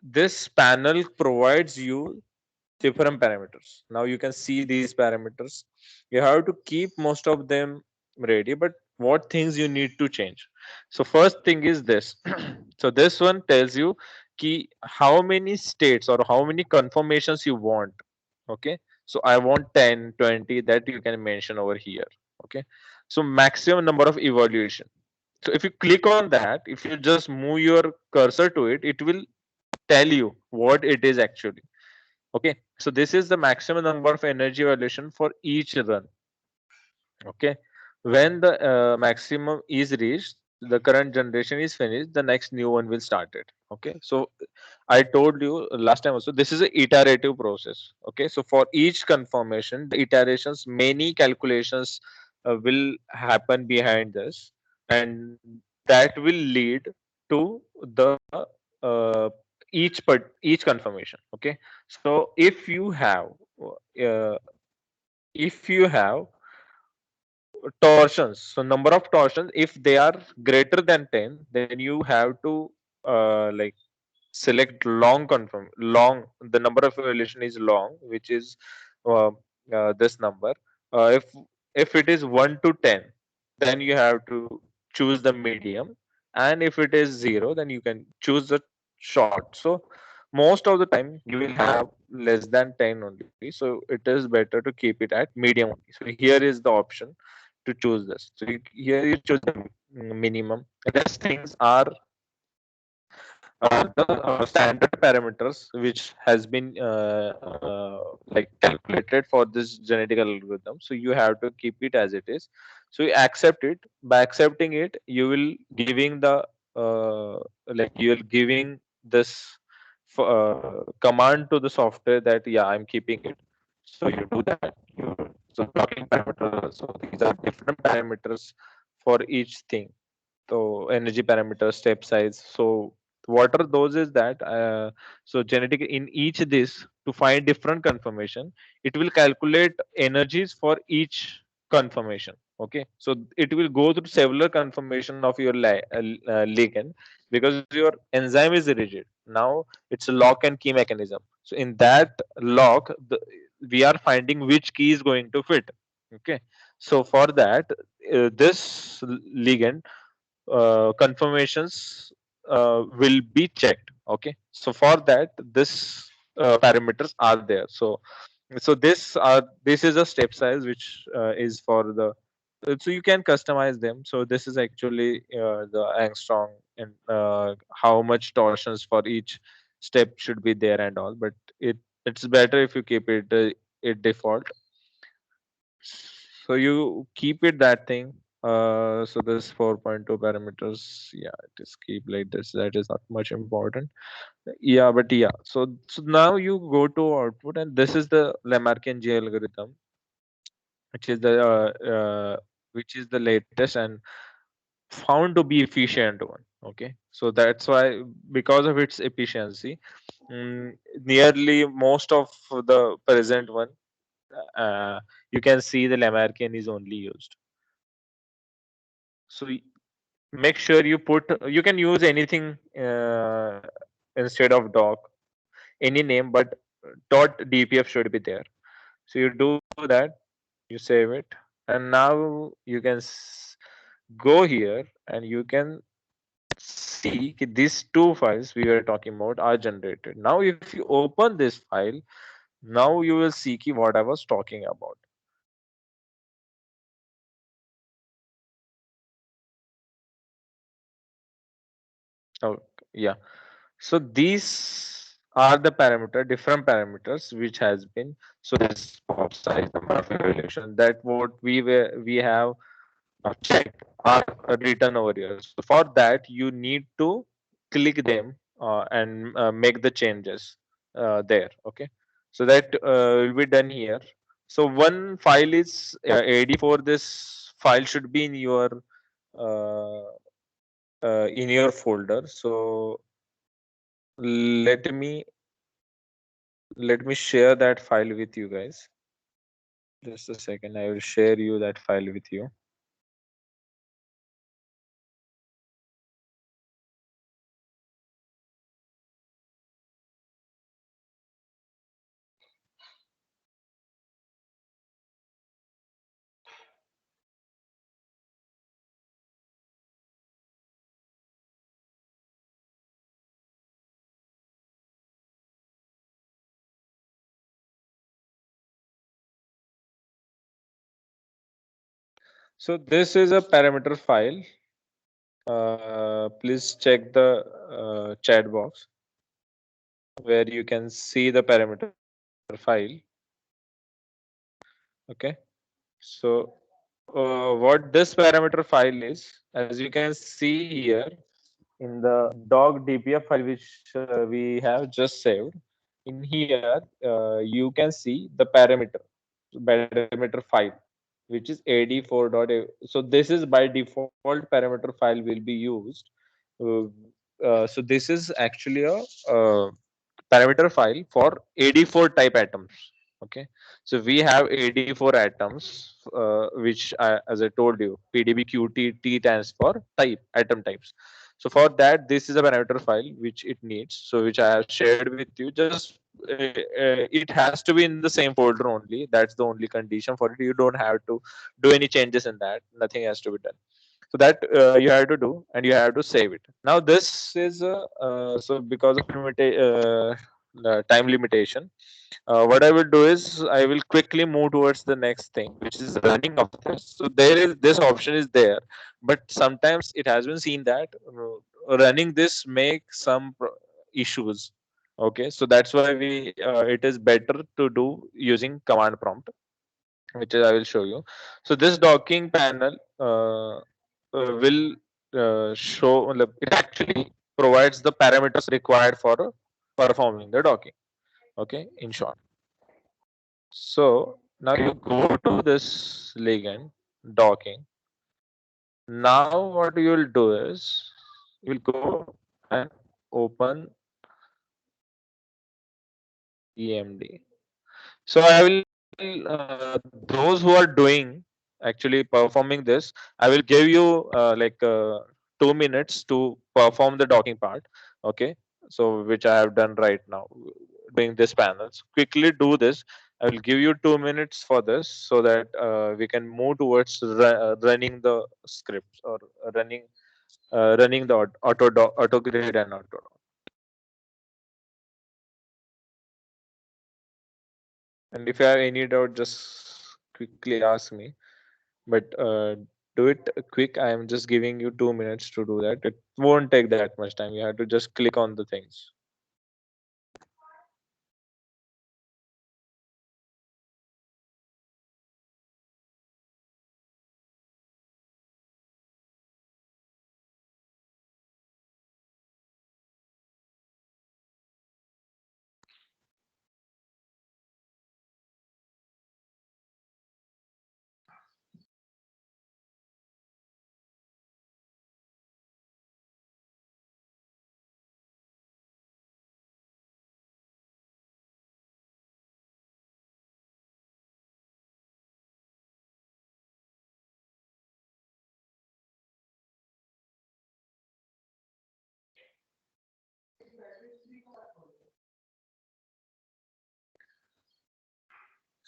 this panel provides you different parameters. Now you can see these parameters. You have to keep most of them ready, but what things you need to change? So first thing is this. So this one tells you key how many states or how many confirmations you want. Okay, so I want 10, 20, that you can mention over here. Okay, so maximum number of evaluation. So if you click on that, if you just move your cursor to it, it will tell you what it is actually. Okay, so this is the maximum number of energy evaluation for each run. Okay, when the maximum is reached, the current generation is finished, the next new one will start it. Okay, so I told you last time also, this is an iterative process. Okay, so for each confirmation, the iterations, many calculations will happen behind this, and that will lead to the each confirmation. Okay, so uh, if you have torsions, so number of torsions, if they are greater than 10, then you have to like select long confirm long, the number of evaluation is long, which is uh, this number. If it is 1 to 10, then you have to choose the medium, and if it is 0, then you can choose the short. So most of the time you will have less than 10 only, so it is better to keep it at medium only. So here is the option to choose this. So here you choose the minimum. Rest things are the standard parameters which has been like calculated for this genetic algorithm. So you have to keep it as it is. So you accept it. By accepting it, you will giving the like you are giving this command to the software that yeah, I'm keeping it. So you do that. So talking parameters. So these are different parameters for each thing. So energy parameters, step size. So what are those is that so genetic in each this, to find different confirmation, it will calculate energies for each confirmation. Okay, so it will go through several confirmation of your ligand, because your enzyme is rigid. Now it's a lock and key mechanism. So in that lock, we are finding which key is going to fit. Okay, so for that, this ligand confirmations will be checked. Okay, so for that, this parameters are there. So this is a step size which is for the so you can customize them. So this is actually the angstrom and how much torsions for each step should be there and all, but it's better if you keep it default. So you keep it that thing. So this 4.2 parameters, yeah, it is keep like this. That is not much important. Yeah, but yeah. So now you go to output, and this is the Lamarckian J algorithm, which is the latest and found to be efficient one. Okay, so that's why, because of its efficiency, nearly most of the present one, uh, you can see the Lamarckian is only used. So make sure you can use anything instead of doc, any name, but .dpf should be there. So you do that, you save it, and now you can go here and you can see these two files we were talking about are generated. Now if you open this file, now you will see what I was talking about. Oh, yeah. So these are the different parameters which has been, so this pop size, the Murphy relation, that what we have checked are written over here. So for that you need to click them and make the changes there. Okay, so that will be done here. So one file is AD4. This file should be uh, in your folder. So let me share that file with you guys. Just a second, I will share you that file with you. So this is a parameter file. Please check the chat box where you can see the parameter file. Okay, so what this parameter file is, as you can see here in the dog dpf file which we have just saved, in here you can see the parameter file, which is ad4. So this is by default parameter file will be used. uh, so this is actually a parameter file for ad4 type atoms. Okay, so we have ad4 atoms, which as I told you, pdb qt, t stands for atom types. So for that, this is a parameter file which it needs, so which I have shared with you. Just it has to be in the same folder only. That's the only condition for it. You don't have to do any changes in that. Nothing has to be done. So that you have to do, and you have to save it. Now this is so because of time limitation, what I will do is I will quickly move towards the next thing, which is running of this. So there is this option is there, but sometimes it has been seen that running this makes some issues. Okay, so that's why it is better to do using command prompt, which I will show you. So this docking panel will show, it actually provides the parameters required for performing the docking. Okay, in short. So now you go to this ligand docking. Now what you will do is you will go and open EMD. So I will those who are doing actually performing this, I will give you 2 minutes to perform the docking part. Okay, so which I have done right now, doing this panels. Quickly do this. I will give you 2 minutes for this so that we can move towards running the scripts, or running the auto grade and auto. And if you have any doubt, just quickly ask me. but do it quick. I am just giving you 2 minutes to do that. It won't take that much time. You have to just click on the things.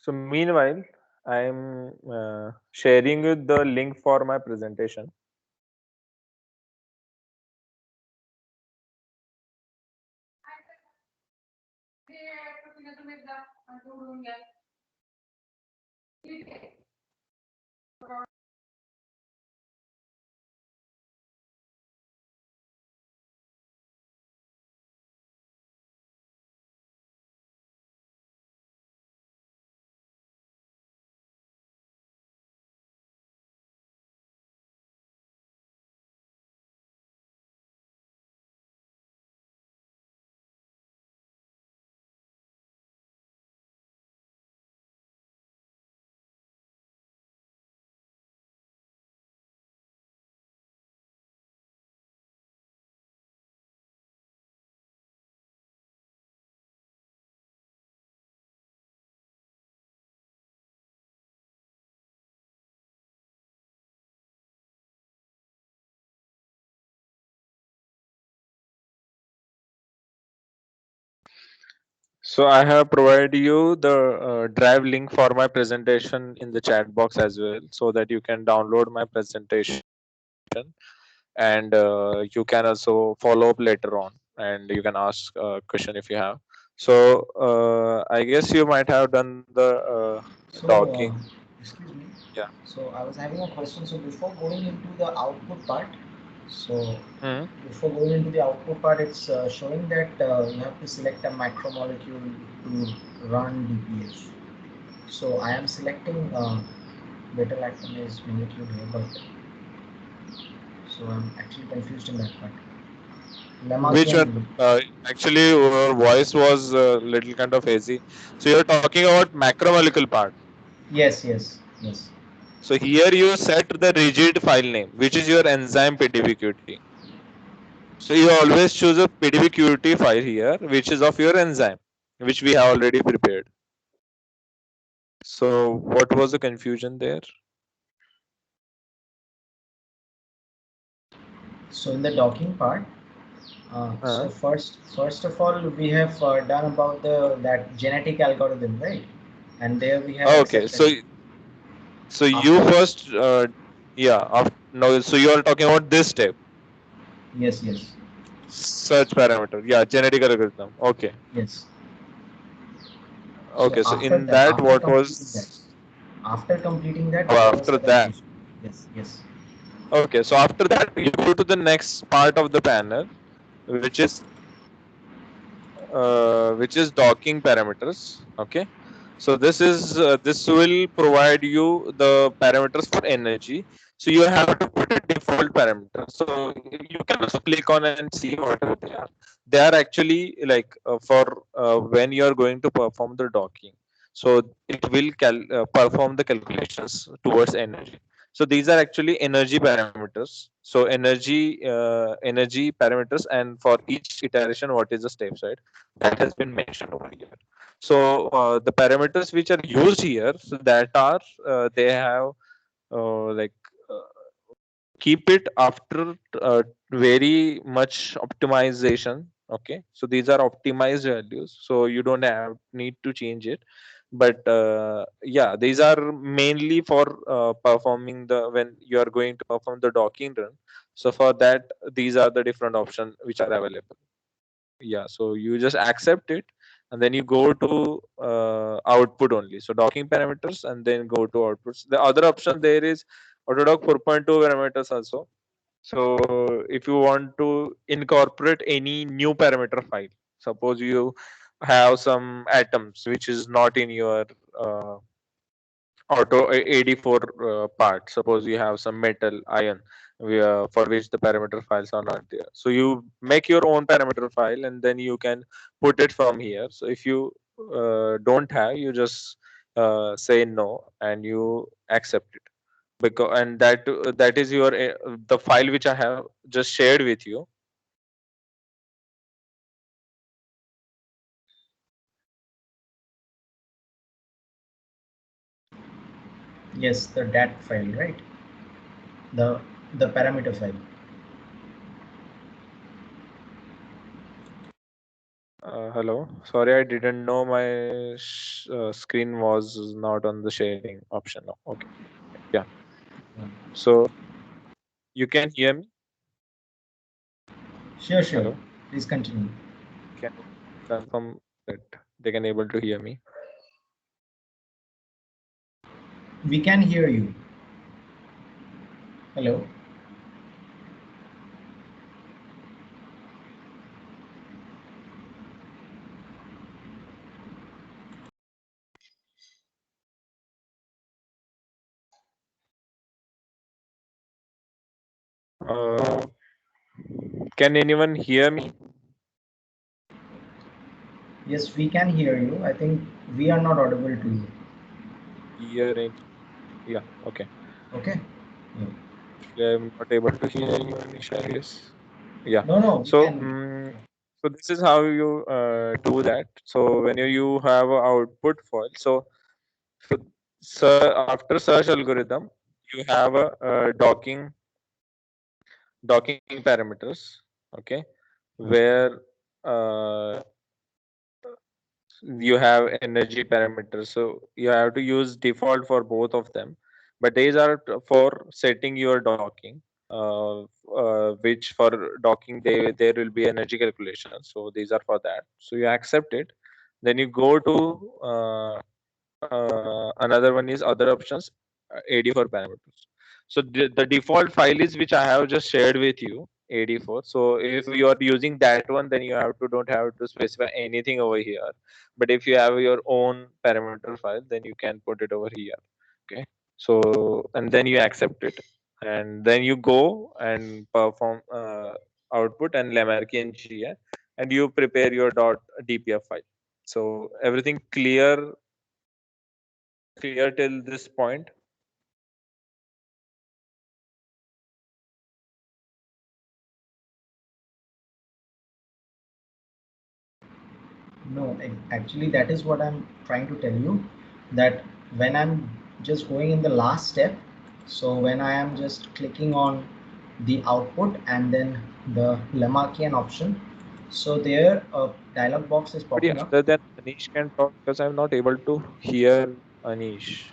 So meanwhile, I am sharing you the link for my presentation. So I have provided you the drive link for my presentation in the chat box as well, so that you can download my presentation, and you can also follow up later on, and you can ask a question if you have. So I guess you might have done the So, dogging. excuse me. Yeah. So, I was having a question. So, before going into the output part, so Mhm. before going into the output part, it's showing that you have to select a macromolecule to run DPH. So, I am selecting beta lactamase molecule here, but so I'm actually confused in that part. Which one? Lemma Actually, your voice was a little kind of hazy. So you're talking about macromolecule part. Yes, yes, yes. So here you set the rigid file name, which is your enzyme PDBQT. So you always choose a PDBQT file here, which is of your enzyme, which we have already prepared. So what was the confusion there? So in the docking part, so Uh, first of all, we have done about the that genetic algorithm, right? And there we have okay, accepted. so you After that, first, yeah, no, so you are talking about this step, yes, yes, search parameter, yeah, genetic algorithm. Okay, yes. So okay, so in that, what was after completing that, there was after a that? confusion. Yes, yes. Okay, so after that, you go to the next part of the panel, which is docking parameters. Okay, so this will provide you the parameters for energy. So you have to put a default parameter. So you can also click on and see whatever they are. They are actually like for when you are going to perform the docking. So it will perform the calculations towards energy. So these are actually energy parameters. So energy parameters, and for each iteration, what is the steps, right? That has been mentioned over here. So the parameters which are used here, so that are they have like uh, keep it after very much optimization. Okay, so these are optimized values, so you don't have need to change it. But yeah, these are mainly for performing the when you are going to perform the docking run. So for that, these are the different options which are available. Yeah, so you just accept it, and then you go to output only. So docking parameters and then go to outputs. The other option there is Autodock 4.2 parameters also. So if you want to incorporate any new parameter file, suppose you have some atoms which is not in your auto AD4 part. Suppose you have some metal ion for which the parameter files are not there. So you make your own parameter file and then you can put it from here. So if you don't have, you just say no and you accept it. Because and that is your the file which I have just shared with you. Yes, the dat file, right? The parameter file. Hello, sorry, I didn't know my screen was not on the sharing option. Okay, yeah. So you can hear me? Sure, sure. Hello, Please continue. can you confirm that they can able to hear me? We can hear you. Hello. Uh, can anyone hear me? Yes, we can hear you. I think we are not audible to you. Hear any? Yeah, okay. Okay. Yeah. Actually, I'm not able to hear you, Anisha, I guess. Yeah. No, no, we So, can. so this is how you do that. So when you have a output file, so after search algorithm, you have a, docking parameters. Okay, where uh, you have energy parameters, so you have to use default for both of them, but these are for setting your docking, which for docking there will be energy calculation, so these are for that. So you accept it, then you go to another one is other options, AD4 parameters. So the default file is which I have just shared with you, AD4. So if you are using that one, then you have to don't have to specify anything over here. But if you have your own parameter file, then you can put it over here. Okay. So and then you accept it, and then you go and perform output and Lamarckian GA, and you prepare your .dpf file. So everything clear till this point? No, actually, that is what I'm trying to tell you. That when I'm just going in the last step, so when I am just clicking on the output and then the Lamarckian option, so there a dialog box is But yeah, popping up. other than Anish can talk because I'm not able to hear Anish.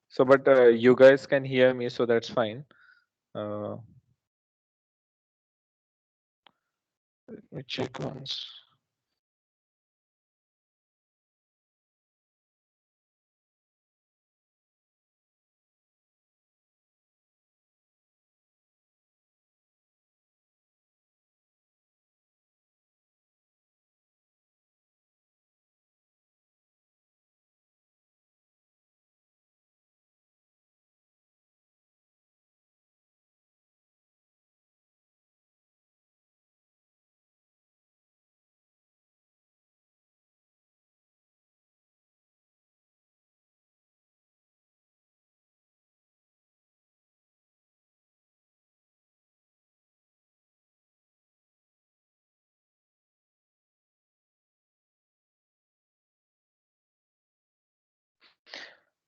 So, but you guys can hear me, so that's fine. Let me check once.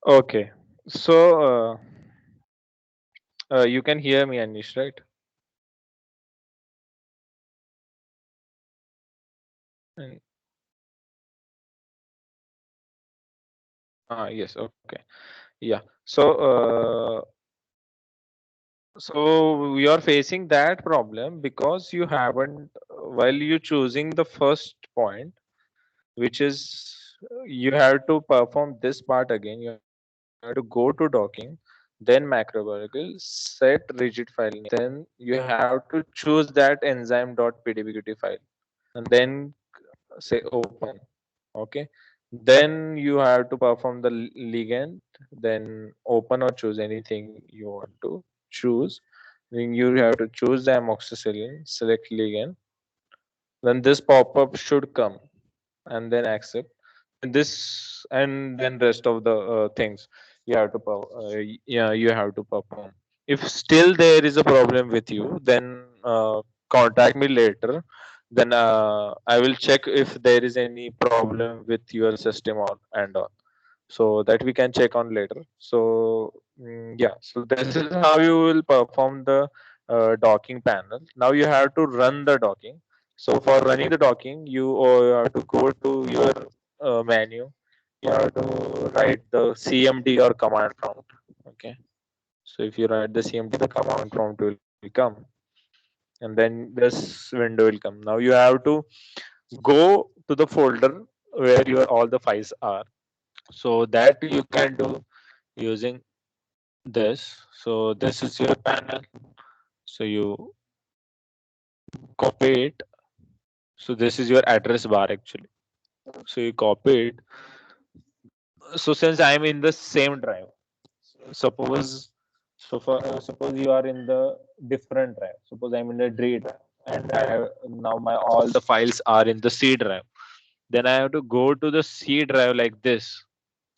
Okay. So you can hear me, Anish, right? And, yes. Okay. Yeah. So we are facing that problem because you haven't, while you choosing the first point, which is you have to perform this part again. You have to go to docking, then macrobiological, set rigid file name. Then you have to choose that enzyme.pdbqt file and then say open. Okay. Then you have to perform the ligand, then open or choose anything you want to choose. Then you have to choose the amoxicillin, select ligand. Then this pop-up should come and then accept. And this and then rest of the things you have to yeah, you have to perform. If still there is a problem with you, then contact me later. Then I will check if there is any problem with your system or and all, so that we can check on later. So yeah, so this is how you will perform the docking panel. Now you have to run the docking. So for running the docking, you have to go to your menu. You have to write the cmd or command prompt. Okay, so if you write the cmd, the command prompt will come, and then this window will come. Now you have to go to the folder where your all the files are. So that you can do using this. So this is your panel. So you copy it. So this is your address bar actually. So you copy it. So since I am in the same drive, suppose suppose you are in the different drive. Suppose I'm in the D drive, and I have now my all the files are in the C drive. Then I have to go to the C drive like this.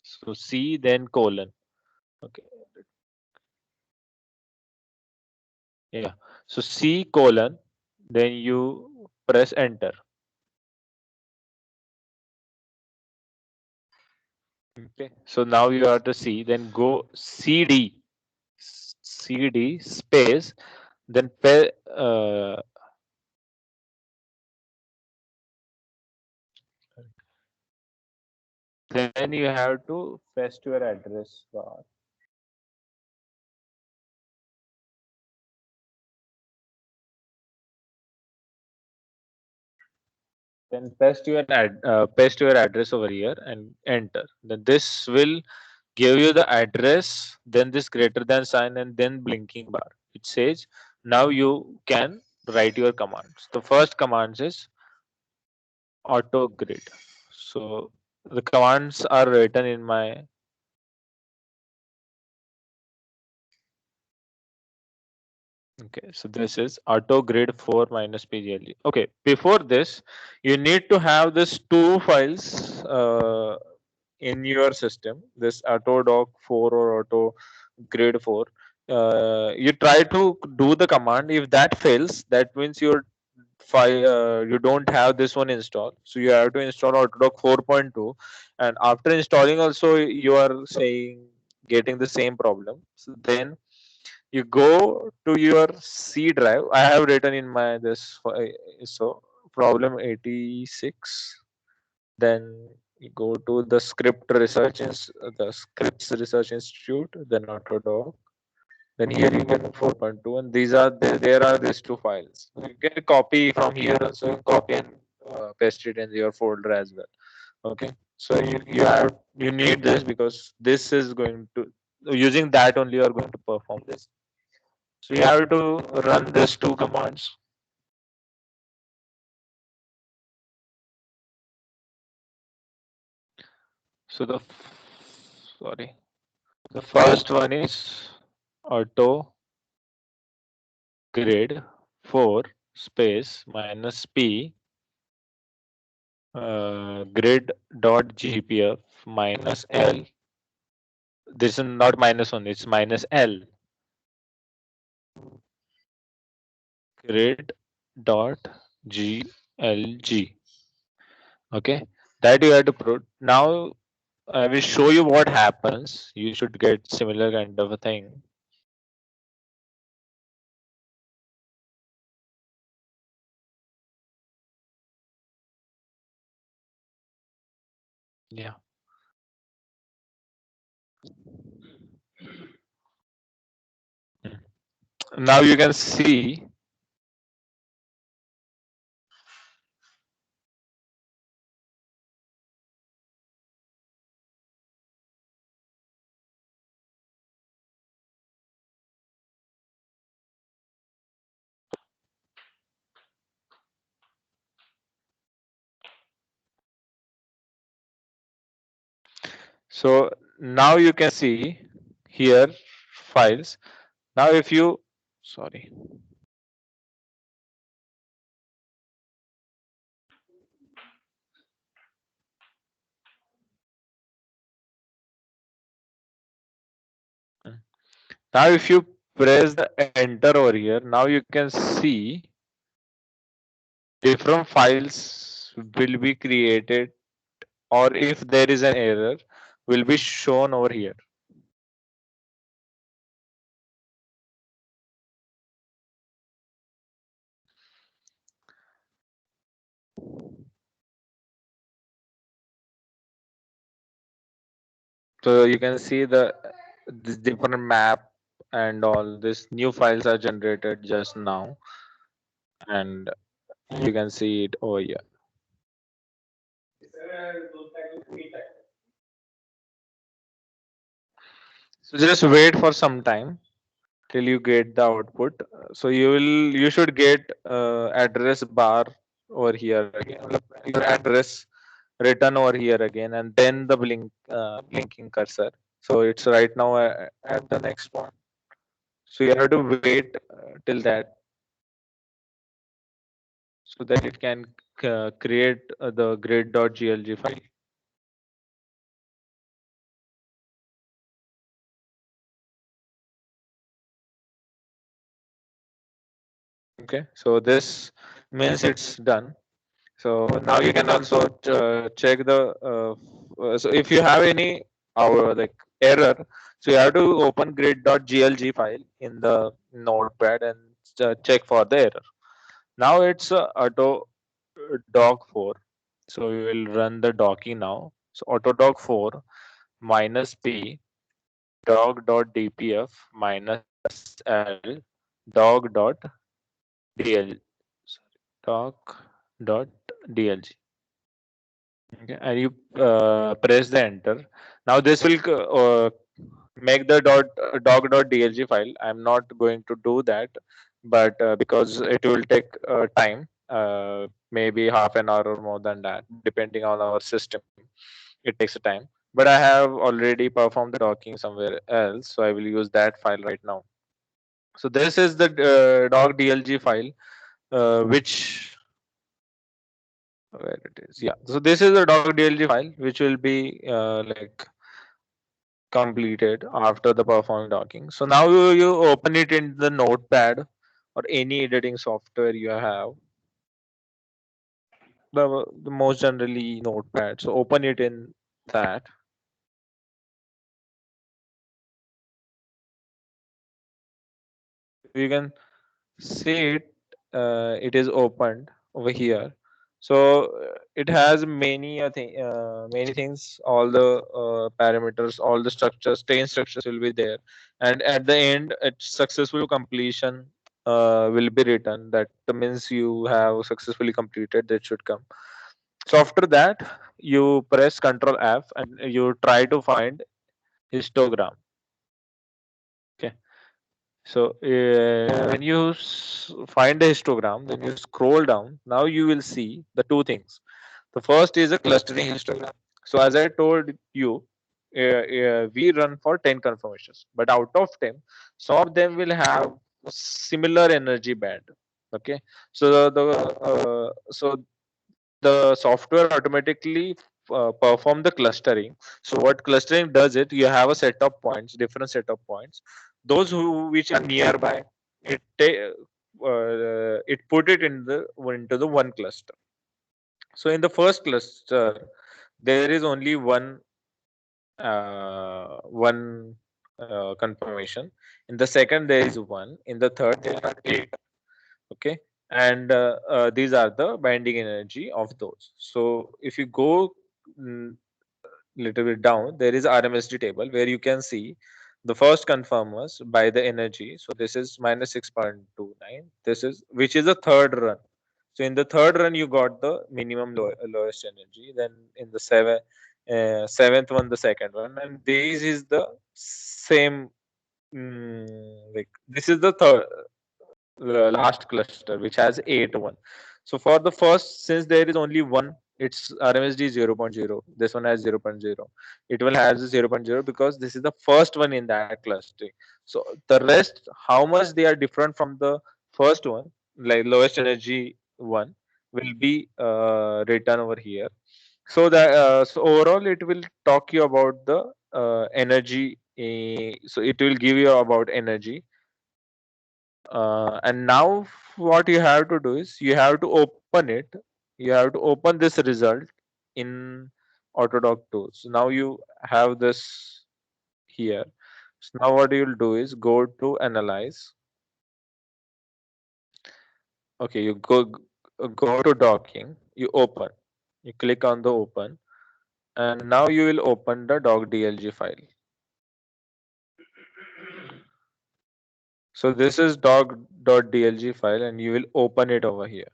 So C then colon. Okay. Yeah. So C colon, then you press enter. Okay. So now you have to see, then go CD space, then then you have to paste your address bar. Then paste your address over here and enter. Then this will give you the address, then this greater than sign, and then blinking bar. It says now you can write your commands. The first command is auto grid. So the commands are written in my. Okay, so this is auto grid 4 minus pgle. Okay, before this you need to have this two files in your system, this auto doc 4 or auto grid 4. You try to do the command. If that fails, that means your file you don't have this one installed. So you have to install autodoc 4.2, and after installing also you are saying getting the same problem. So then you go to your C drive. I have written in my this so problem 86. Then you go to the the scripts research institute, then Autodoc. Then here you get 4.2, and these are there are these two files. You can copy from here also, copy and paste it in your folder as well. Okay, so you need this because this is going to, using that only you are going to perform this. So you have to run these two commands. So sorry, the first one is auto grid 4 space minus p grid dot gpf minus l. This is not minus one, it's minus l. Grid dot glg. Okay, that you have to put now. I will show you what happens. You should get similar kind of a thing. Yeah. Now you can see. So now you can see here files. Now if you, sorry. Now if you press the enter over here, now you can see different files will be created, or if there is an error will be shown over here. So you can see this different map and all this new files are generated just now, and you can see it over here. So just wait for some time till you get the output. So you should get address bar over here again, your address written over here again, and then the blinking cursor. So it's right now at the next one. So you have to wait till that, so that it can create the grid.glg file. Okay, so this means it's done. So now you can also check the so if you have any like error, so you have to open grid.glg file in the notepad and check for the error. Now it's auto doc 4. So we will run the docking now. So autodoc 4 minus p dog.dpf minus l dog.dl doc.dlg. Okay, and you press the enter. Now this will make the dog.dlg file. I'm not going to do that, but because it will take time, maybe half an hour or more than that, depending on our system. It takes a time. But I have already performed the docking somewhere else, so I will use that file right now. So this is the dog.dlg file, which where it is. Yeah. So this is the dog.dlg file, which will be like completed after the performing docking. So now you open it in the notepad or any editing software you have. The most generally notepad. So open it in that. You can see it. It is opened over here. So it has many things. All the parameters, all the structures, chain structures will be there, and at the end, its successful completion will be written. That means you have successfully completed. That should come. So after that, you press Ctrl F and you try to find histogram. Okay. So when you find the histogram, then you scroll down. Now you will see the two things. The first is a clustering histogram. So as I told you, we run for 10 confirmations, but out of 10, some of them will have similar energy band. Okay, so the software automatically perform the clustering. So what clustering does, it you have a set of points, different set of points, those which are nearby, it put it into the one cluster. So in the first cluster there is only one one confirmation. In the second there is one. In the third there are eight. Okay, and these are the binding energy of those. So if you go mm, little bit down, there is RMSD table where you can see the first conformers by the energy. So this is minus 6.29. This is which is the third run. So in the third run, you got the minimum lowest energy. Then in the seventh one, the second one, and this is the same. Like this is the third last cluster which has 8 1. So for the first, since there is only one, its RMSD is 0.0. This one has 0.0. It will have 0.0 because this is the first one in that cluster. So the rest, how much they are different from the first one, like lowest energy one, will be written over here. So that so overall it will talk you about the energy. So it will give you about energy, and now what you have to do is you have to open it. You have to open this result in Autodoc tools. Now you have this here. So now what you'll do is go to analyze. Okay, you go to docking. You open. You click on the open, and now you will open the doc.dlg file. So this is doc.dlg file, and you will open it over here.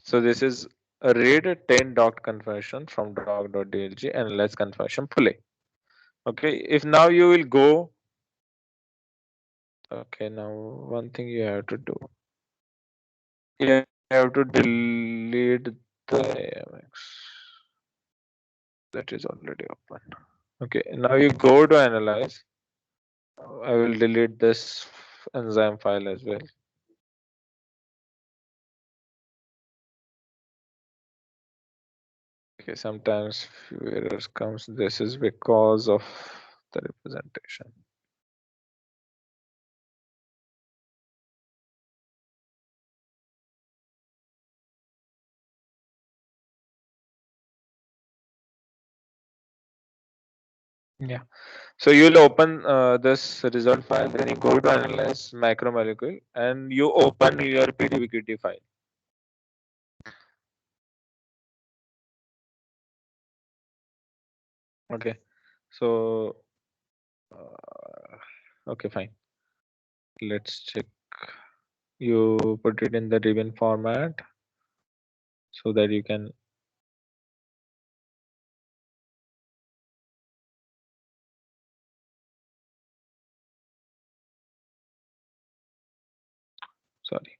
So this is a read 10 doc conversion from doc.dlg and let's conversion play. Okay, if now you will go. Okay, now one thing you have to do. You have to delete the AMX that is already open. Okay, now you go to analyze. I will delete this enzyme file as well. Okay, sometimes few errors comes. This is because of the representation. Yeah. So you'll open this result file, then you go to analyze macromolecule, and you open your PDB file. Okay. So okay, fine. Let's check. You put it in the ribbon format so that you can. Sorry.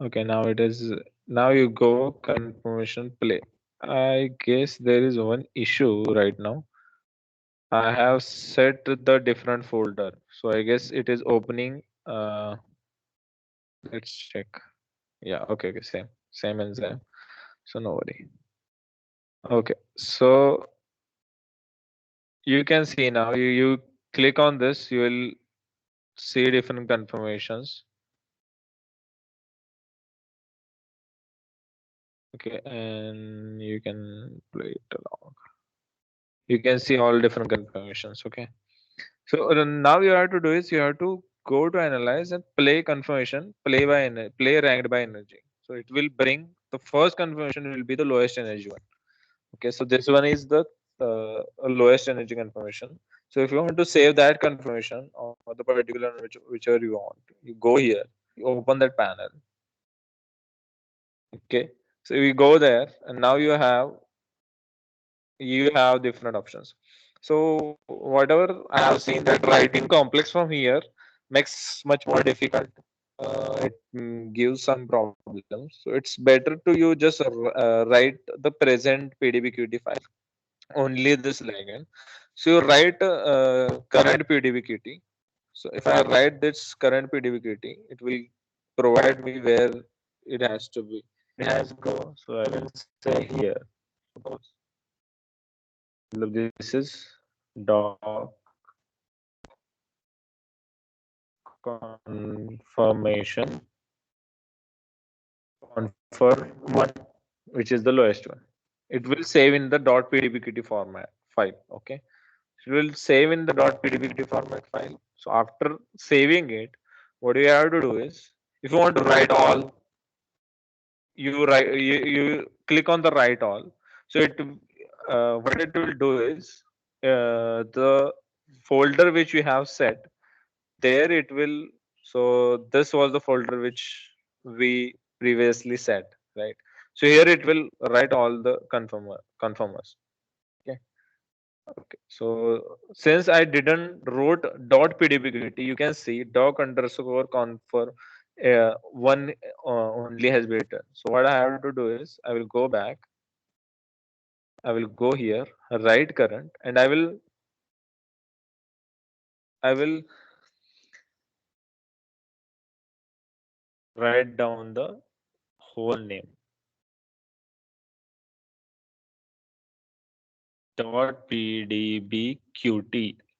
Okay, now it is. Now you go confirmation play. I guess there is one issue right now. I have set the different folder, so I guess it is opening. Let's check. Yeah, okay, same enzyme. So no worry. Okay, so you can see now. You click on this, you will see different confirmations. Okay, and you can play it along. You can see all different confirmations. Okay. So now you have to do is you have to go to analyze and play confirmation, play ranked by energy. So it will bring the first confirmation will be the lowest energy one. Okay, so this one is the lowest energy confirmation. So if you want to save that confirmation or the particular whichever you want, you go here, you open that panel. Okay, so we go there, and now you have different options. So whatever I have seen that writing complex from here makes much more difficult. It gives some problems. So it's better to you just write the present PDBQT file, only this ligand. So you write current PDBQT. So if I write this current PDBQT, it will provide me where it has to be. It has to go. So I will say here. Suppose this is doc confirmation confer one, which is the lowest one. It will save in the .pdbqt format file. Okay, it will save in the .pdbqt format file. So after saving it, what you have to do is, if you want to write all, you click on the write all. So it what it will do is, the folder which you have set there, it will, so this was the folder which we previously set, right? So here it will write all the conformers. Okay. Okay, so since I didn't wrote .pdbqt, you can see doc underscore confer one only has been written. So what I have to do is, I will go back, I will go here, write current, and I will write down the whole name, .pdbqt,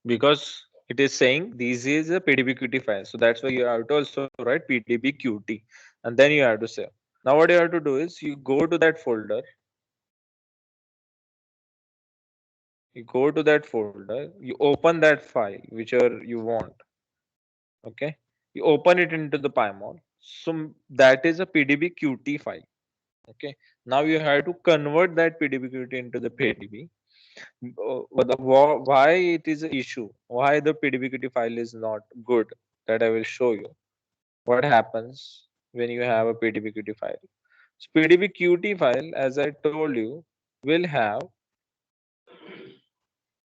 because it is saying this is a pdbqt file. So that's why you have to also write pdbqt, and then you have to save. Now what you have to do is, you go to that folder, you open that file whichever you want. Okay, you open it into the pymol. So that is a pdbqt file. Okay, now you have to convert that pdbqt into the pdb. Why it is an issue, why the pdbqt file is not good, that I will show you. What happens when you have a pdbqt file? So pdbqt file, as I told you, will have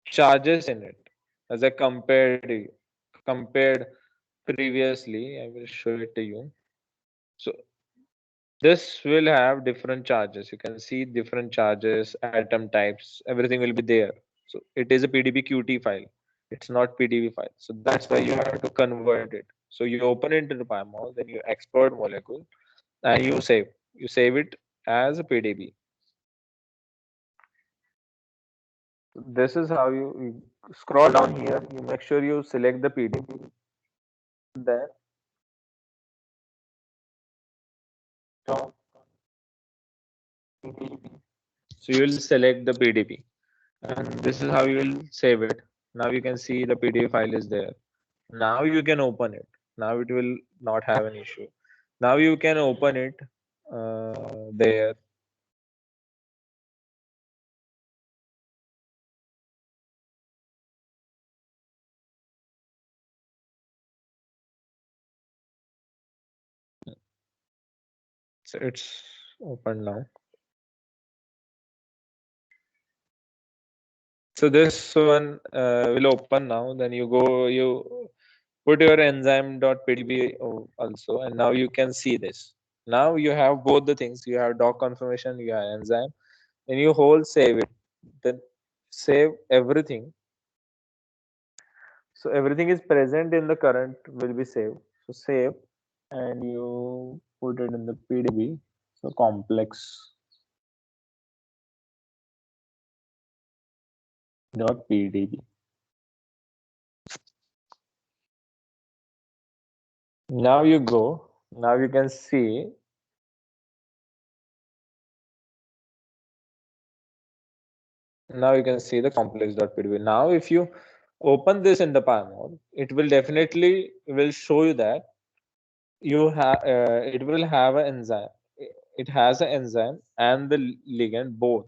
charges in it. As I compared previously, I will show it to you. So this will have different charges. You can see different charges, atom types, everything will be there. So it is a pdbqt file. It's not pdb file. So that's why you have to convert it. So you open it into the pymol, then you export molecule, and you save. You save it as a pdb. This is how you scroll down here. You make sure you select the pdb. Then top PDB. So you will select the PDB, and this is how you will save it. Now you can see the PDF file is there. Now you can open it. Now it will not have an issue. Now you can open it there. So it's open now. So this one will open now. Then you go, you put your enzyme.pdb also, and now you can see this. Now you have both the things. You have doc confirmation, you have enzyme, and you whole save it. Then save everything. So everything is present in the current will be saved. So save, and you put it in the PDB. So complex dot PDB. Now you go. Now you can see. Now you can see the complex.pdb. Now if you open this in the PyMod, it will definitely will show you that you have it will have an enzyme. It has an enzyme and the ligand both.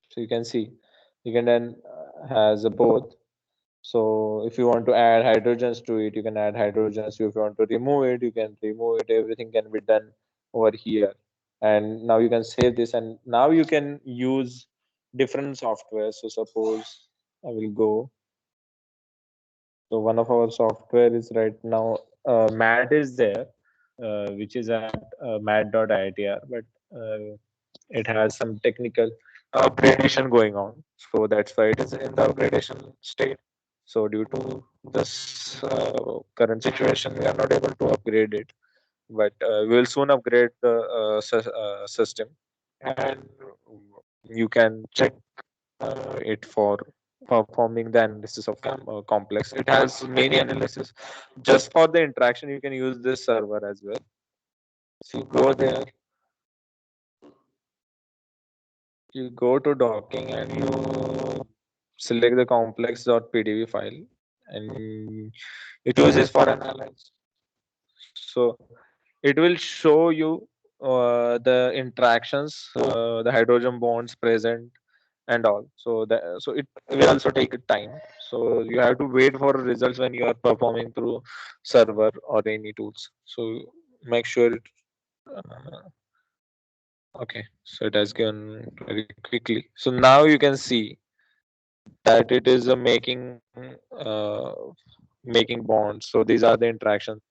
So you can see you can then has a both. So if you want to add hydrogens to it, you can add hydrogens. If you want to remove it, you can remove it. Everything can be done over here. And now you can save this, and now you can use different software. So suppose I will go. So one of our software is right now, MAT is there, which is at mat.itr, but it has some technical upgradation going on. So that's why it is in the upgradation state. So due to this current situation, we are not able to upgrade it, but we will soon upgrade the system, and you can check it for performing the analysis of complex. It has many analysis. Just for the interaction, you can use this server as well. So you go there, you go to docking, and you select the complex.pdb file, and it uses for analyze. So it will show you the interactions, the hydrogen bonds present and all. So that, so it will also take time. So you have to wait for results when you are performing through server or any tools. So make sure it, okay, so it has gone very quickly. So now you can see that it is a making bonds. So these are the interactions.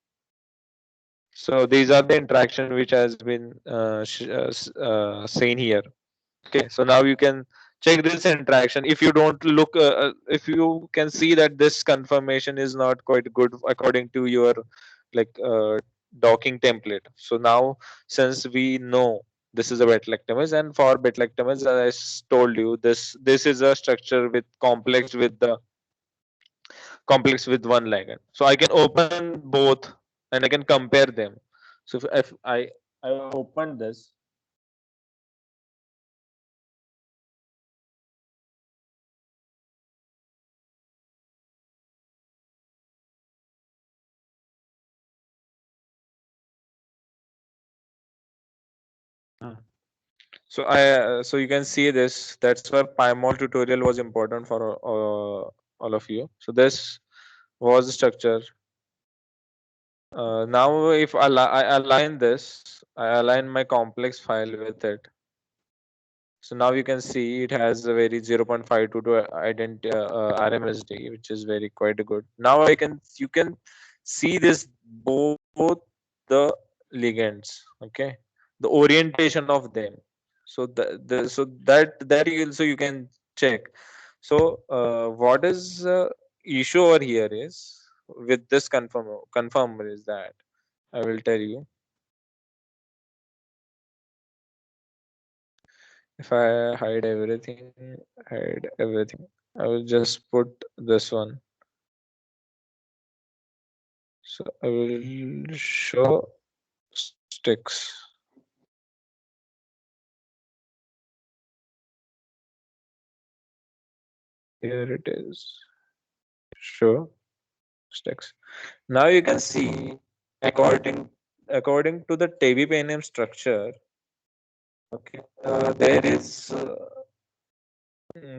So these are the interaction which has been seen here. Okay, so now you can check this interaction. If you don't look, if you can see that this confirmation is not quite good according to your like docking template. So now, since we know this is a betlectomers, and for betlectomers, as I told you, this is a structure with complex with one ligand. So I can open both and I can compare them. So if I open this. So so you can see this. That's where PyMol tutorial was important for all of you. So this was the structure. Now if I align this, I align my complex file with it. So now you can see it has a very 0.52 to RMSD, which is very quite good. Now you can see this both the ligands, okay, the orientation of them. So that you also you can check. So what is issue over here is with this confirmer is that I will tell you. If I hide everything, I will just put this one. So I will show sticks. Here it is. Show sticks. Now you can see according to the TB structure. Okay, there is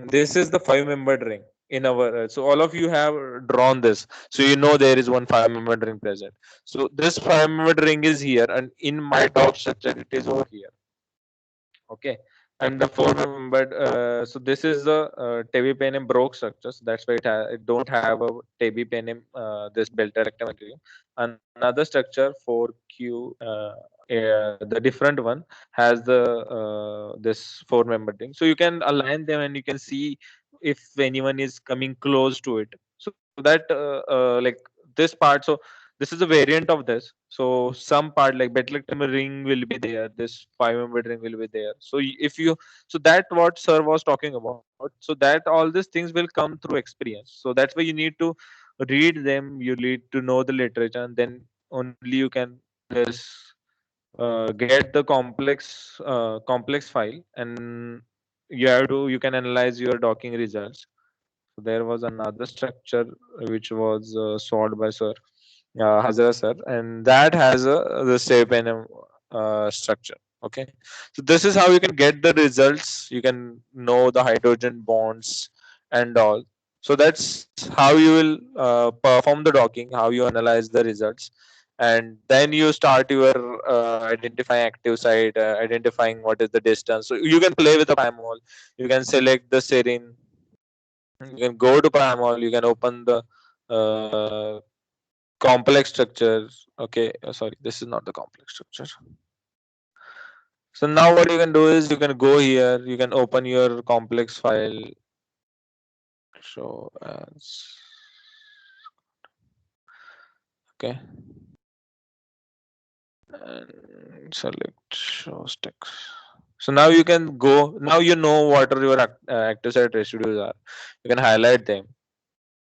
this is the five-membered ring in our. So all of you have drawn this, so you know there is one five-membered ring present. So this five-membered ring is here, and in my dog structure, it is over here. Okay, and the four membered. So this is the tebipenem broke structure. So that's why it don't have a tebipenem this delta rectum material. Another structure 4q. The different one has the this four member thing. So you can align them and you can see if anyone is coming close to it. So that like this part. So this is a variant of this. So some part like Betlectum ring will be there. This five-membered ring will be there. So if you, so that what sir was talking about. So that all these things will come through experience. So that's why you need to read them. You need to know the literature, and then only you can this get the complex file, and you can analyze your docking results. So there was another structure which was solved by Sir Hazra Sir, and that has the shape and structure. Okay, so this is how you can get the results. You can know the hydrogen bonds and all. So that's how you will perform the docking, how you analyze the results, and then you start your identifying active site, identifying what is the distance. So you can play with the PyMol. You can select the serine. You can go to PyMol. You can open the uh, complex structures. Okay, sorry, this is not the complex structure. So now what you can do is you can go here. You can open your complex file. Show as okay, and select show sticks. So now you can go. Now you know what are your active site residues are. You can highlight them.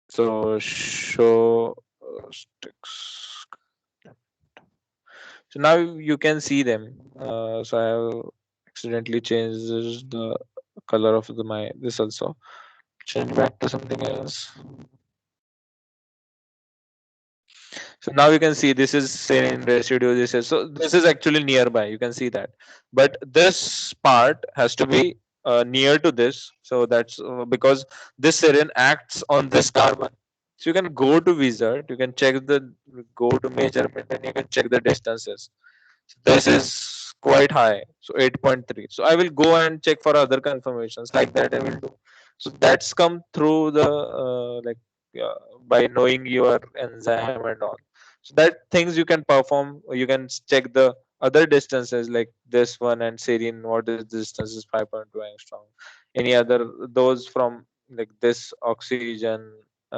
So show sticks. So now you can see them. So I have accidentally changed the color of my this also. Change back to something else. So now you can see this is serine residue. This is so this is actually nearby. You can see that, but this part has to be near to this. So that's because this serine acts on this carbon. So you can go to wizard. You can check the go to measurement and you can check the distances. This is quite high, so 8.3. So I will go and check for other confirmations like that. I will do. So that's come through the by knowing your enzyme and all. So that things you can perform. You can check the other distances like this one and serine. What is the distance is 5.2 angstrom. Any other those from like this oxygen,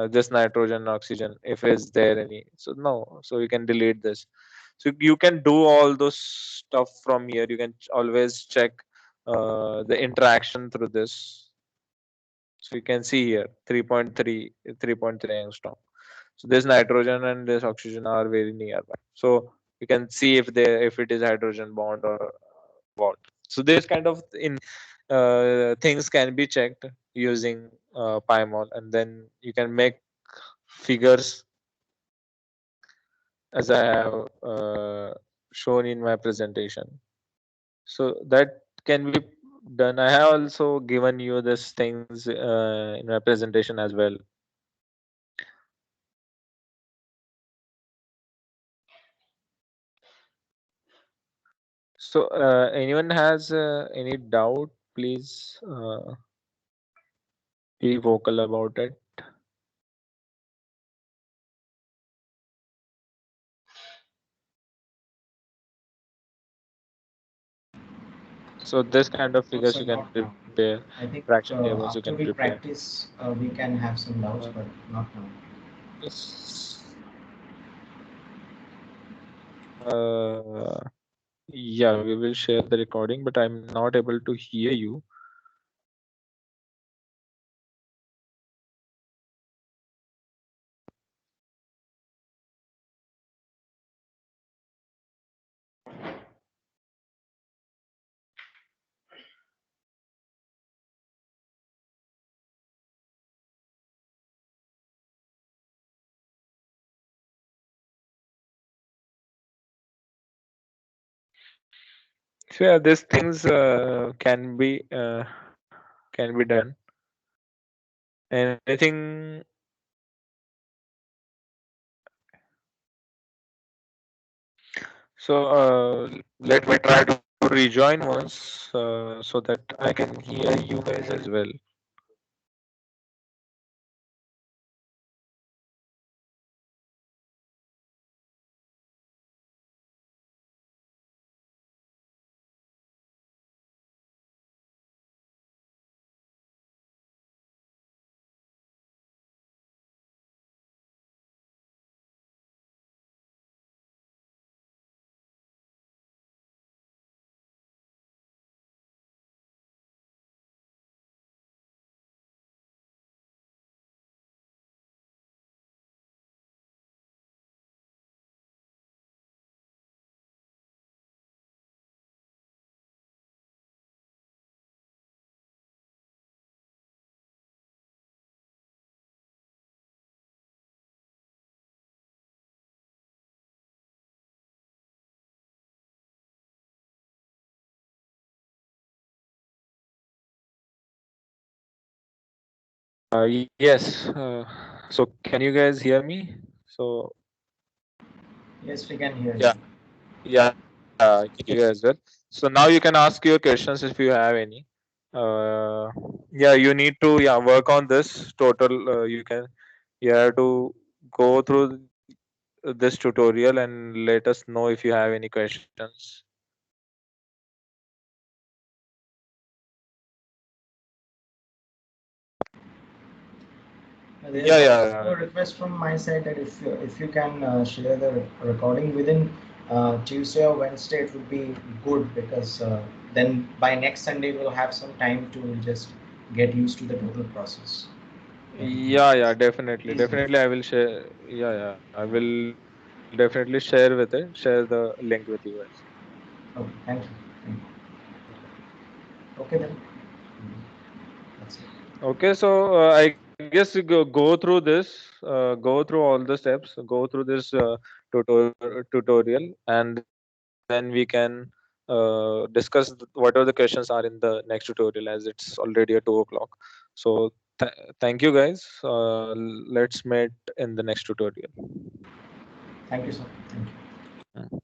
this nitrogen, oxygen. If is there any, so no. So you can delete this. So you can do all those stuff from here. You can always check the interaction through this. So you can see here 3.3 3.3 angstrom. So this nitrogen and this oxygen are very nearby. So you can see if it is hydrogen bond or what. So this kind of in things can be checked using PyMol, and then you can make figures as I have shown in my presentation. So that can be done. I have also given you these things in my presentation as well. So anyone has any doubt, please be vocal about it. So this kind of No, figures sir, you can not now. prepare, I think fraction tables you after can we prepare. practice, we can have some doubts, Uh, but not now. yes. uh, yeah, we will share the recording, but I'm not able to hear you. So yeah, these things can be done. Anything? So let me try to rejoin once so that I can hear you guys as well. Yes. So can you guys hear me? So Yes, we can hear you. yeah, yeah, I can hear you as well. So now you can ask your questions if you have any. Uh, yeah, you need to work on this total. You have to go through this tutorial and let us know if you have any questions. There's Yeah, also yeah. a request from my side that if you can share the recording within Tuesday or Wednesday, it would be good because then by next Sunday we'll have some time to just get used to the total process. Everything Yeah, else. definitely. Please do. Definitely, I will share. Yeah, I will definitely share with it. Share the link with you guys. Okay, thank you. Thank you. Okay. Okay then. That's it. Okay, so I guess you go through this, go through all the steps, go through this tutorial, and then we can discuss whatever the questions are in the next tutorial, as it's already at 2 o'clock. So thank you guys. Let's meet in the next tutorial. Thank you, sir. Thank you. Mm.